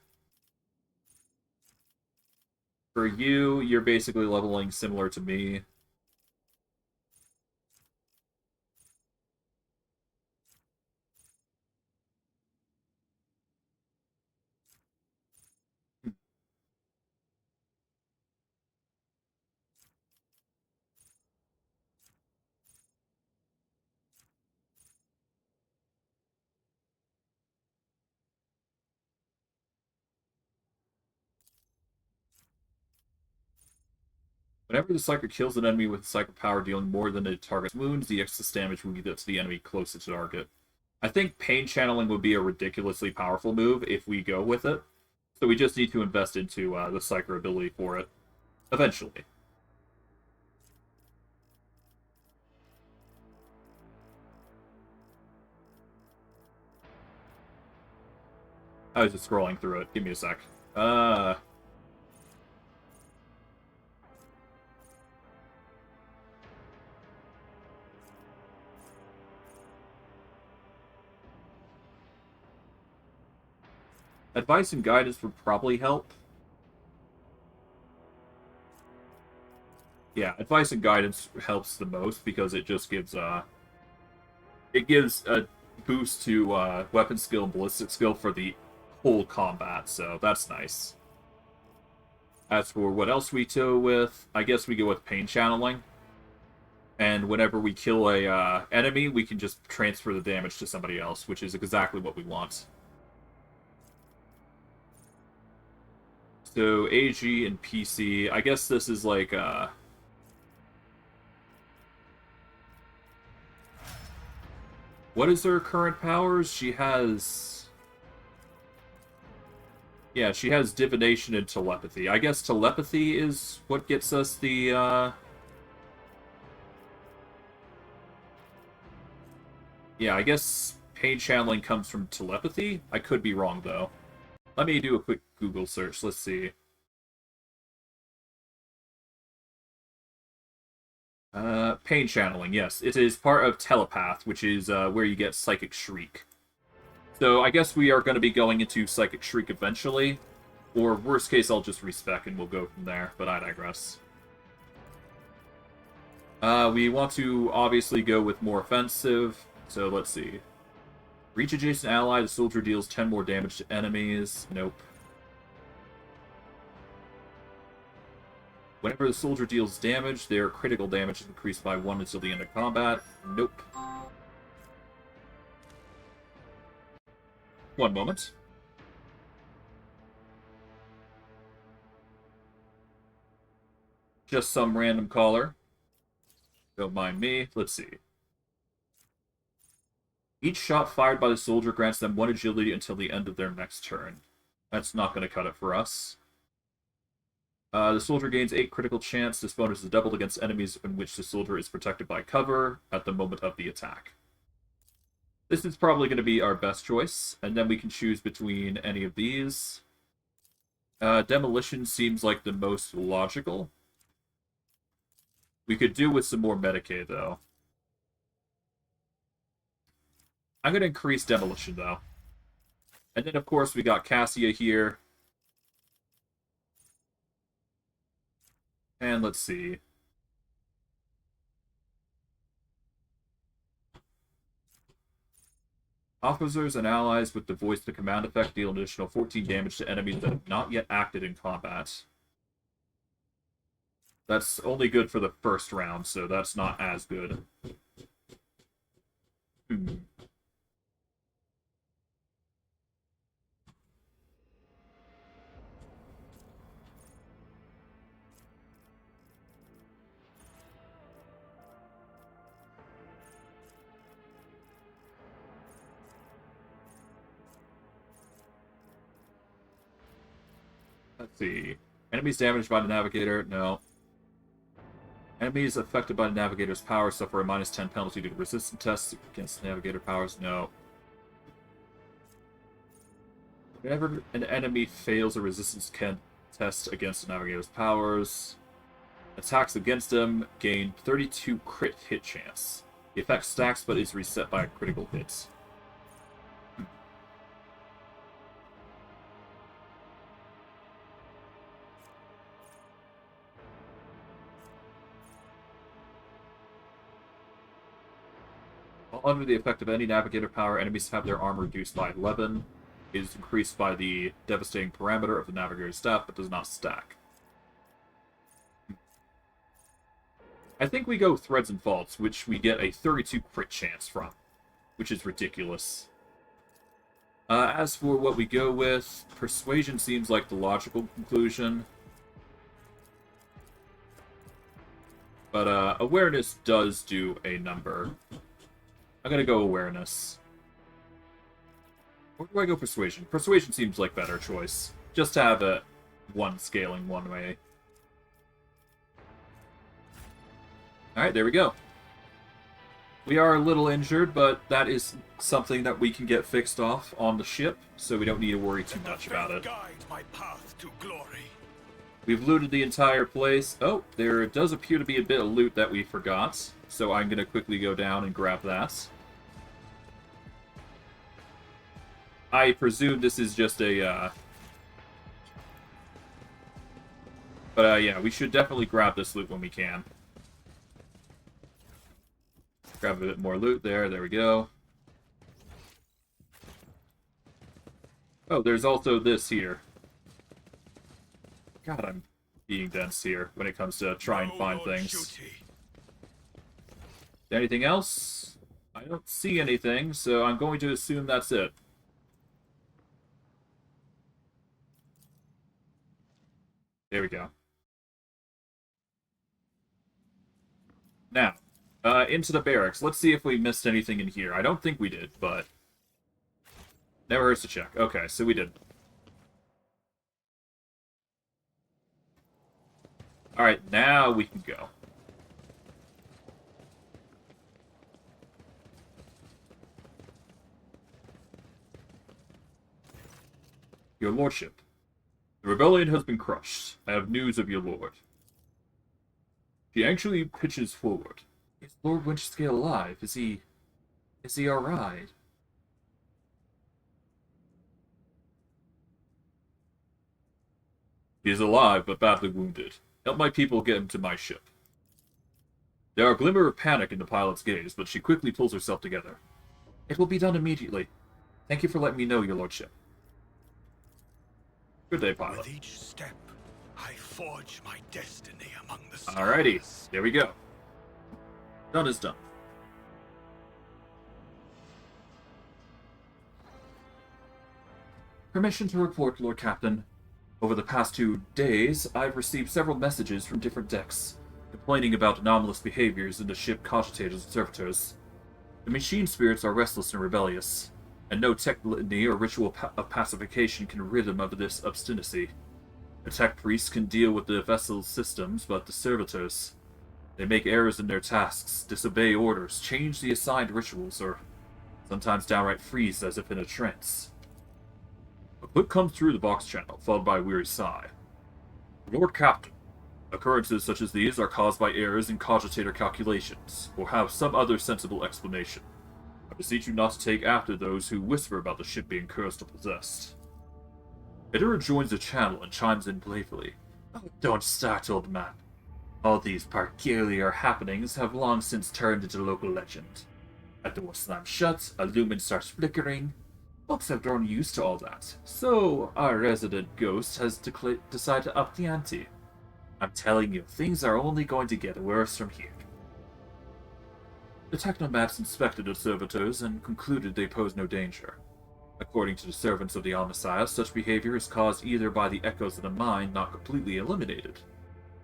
For you, you're basically leveling similar to me. Whenever the Psyker kills an enemy with Psyker power dealing more than a target's wounds, the excess damage will be to the enemy closest to target. I think Pain Channeling would be a ridiculously powerful move if we go with it. So we just need to invest into the Psyker ability for it. Eventually. I was just scrolling through it. Give me a sec. Advice and guidance would probably help. Yeah, advice and guidance helps the most because it just gives it gives a boost to weapon skill and ballistic skill for the whole combat, so that's nice. As for what else we go with, I guess we go with Pain Channeling. And whenever we kill a enemy, we can just transfer the damage to somebody else, which is exactly what we want. So AG and PC, I guess this is like what is her current powers? She has... Yeah, she has Divination and Telepathy. I guess Telepathy is what gets us the, Yeah, I guess Pain Channeling comes from Telepathy? I could be wrong, though. Let me do a quick Google search. Let's see. Pain Channeling, yes. It is part of Telepath, which is where you get Psychic Shriek. So I guess we are going to be going into Psychic Shriek eventually. Or worst case, I'll just respec and we'll go from there, but I digress. We want to obviously go with more offensive, so let's see. Reach adjacent ally, the soldier deals 10 more damage to enemies. Nope. Whenever the soldier deals damage, their critical damage is increased by 1 until the end of combat. Nope. One moment. Just some random caller. Don't mind me. Let's see. Each shot fired by the soldier grants them 1 agility until the end of their next turn. That's not going to cut it for us. The soldier gains 8 critical chance. This bonus is doubled against enemies in which the soldier is protected by cover at the moment of the attack. This is probably going to be our best choice, and then we can choose between any of these. Demolition seems like the most logical. We could do with some more Medicaid, though. I'm going to increase Demolition, though. And then, of course, we got Cassia here. And let's see. Officers and allies with the voice to command effect deal an additional 14 damage to enemies that have not yet acted in combat. That's only good for the first round, so that's not as good. Hmm. Let's see. Enemies damaged by the Navigator? No. Enemies affected by the Navigator's power suffer a -10 penalty to resistance tests against Navigator powers? No. Whenever an enemy fails a resistance test against the Navigator's powers, attacks against them gain 32 crit hit chance. The effect stacks but is reset by a critical hit. While under the effect of any Navigator power, enemies have their armor reduced by 11. It is increased by the devastating parameter of the Navigator's staff, but does not stack. I think we go Threads and Faults, which we get a 32 crit chance from, which is ridiculous. As for what we go with, Persuasion seems like the logical conclusion. But Awareness does do a number. I'm gonna go Awareness. Or do I go Persuasion? Persuasion seems like better choice. Just to have it one scaling one way. Alright, there we go. We are a little injured, but that is something that we can get fixed off on the ship, so we don't need to worry too much about it. Guide my path to glory. We've looted the entire place. Oh, there does appear to be a bit of loot that we forgot, so I'm going to quickly go down and grab that. I presume this is just a, But yeah, we should definitely grab this loot when we can. Grab a bit more loot there. There we go. Oh, there's also this here. God, I'm being dense here when it comes to try and find things. Anything else? I don't see anything, so I'm going to assume that's it. There we go. Now, into the barracks. Let's see if we missed anything in here. I don't think we did, but never hurts to check. Okay, so we did. Alright, now we can go. Your lordship. The rebellion has been crushed. I have news of your lord. He actually pitches forward. Is Lord Winchscale alive? Is he alright? He is alive, but badly wounded. Help my people get him to my ship. There are a glimmer of panic in the pilot's gaze, but she quickly pulls herself together. It will be done immediately. Thank you for letting me know, your lordship. Good day, pilot. With each step, I forge my destiny among the stars. Alrighty, there we go. Done is done. Permission to report, Lord Captain. Over the past 2 days, I've received several messages from different decks, complaining about anomalous behaviors in the ship Cogitators and Servitors. The machine spirits are restless and rebellious, and no tech litany or ritual of pacification can rid them of this obstinacy. The tech priests can deal with the vessel's systems, but the servitors, they make errors in their tasks, disobey orders, change the assigned rituals, or sometimes downright freeze as if in a trance. A clip comes through the box channel, followed by a weary sigh. Lord Captain, occurrences such as these are caused by errors in cogitator calculations, or have some other sensible explanation. I beseech you not to take after those who whisper about the ship being cursed or possessed. Iter joins the channel and chimes in playfully. Oh, don't start, old man. All these peculiar happenings have long since turned into local legend. A door slams shut, a lumen starts flickering. Folks have grown used to all that, so our resident ghost has decided to up the ante. I'm telling you, things are only going to get worse from here. The technomats inspected the servitors and concluded they pose no danger. According to the servants of the Omnissiah, such behavior is caused either by the echoes of the mind not completely eliminated,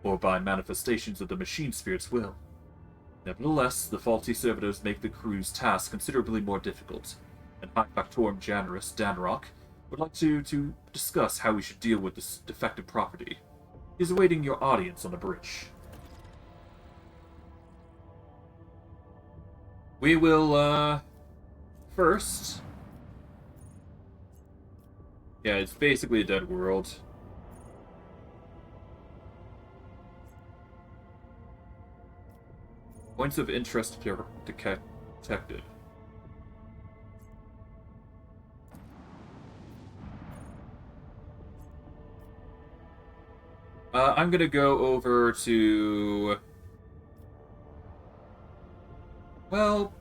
or by manifestations of the machine spirit's will. Nevertheless, the faulty servitors make the crew's task considerably more difficult, and High Factorum Janus Danrock would like to discuss how we should deal with this defective property. He is awaiting your audience on the bridge. We will, first... Yeah, it's basically a dead world. Points of interest detected. I'm gonna go over to... Well,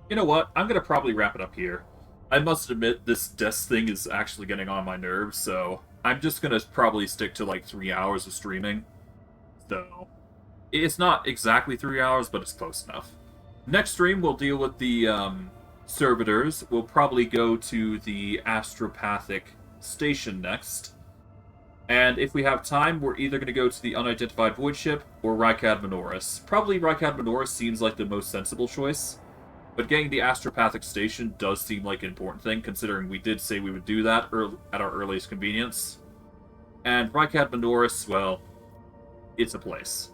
you know what? I'm gonna probably wrap it up here. I must admit, this desk thing is actually getting on my nerves, so I'm just gonna probably stick to like 3 hours of streaming. So, it's not exactly 3 hours, but it's close enough. Next stream, we'll deal with the servitors. We'll probably go to the astropathic station next. And if we have time, we're either going to go to the unidentified void ship or Rykad Minoris. Probably Rykad Minoris seems like the most sensible choice. But getting the astropathic station does seem like an important thing, considering we did say we would do that at our earliest convenience. And Rykad Minoris, well, it's a place.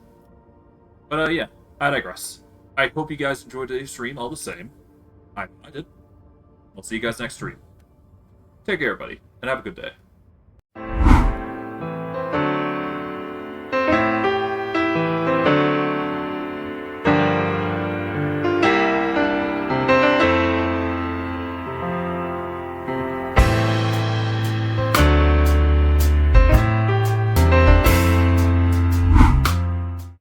But yeah, I digress. I hope you guys enjoyed today's stream all the same. I did. I'll see you guys next stream. Take care, everybody, and have a good day.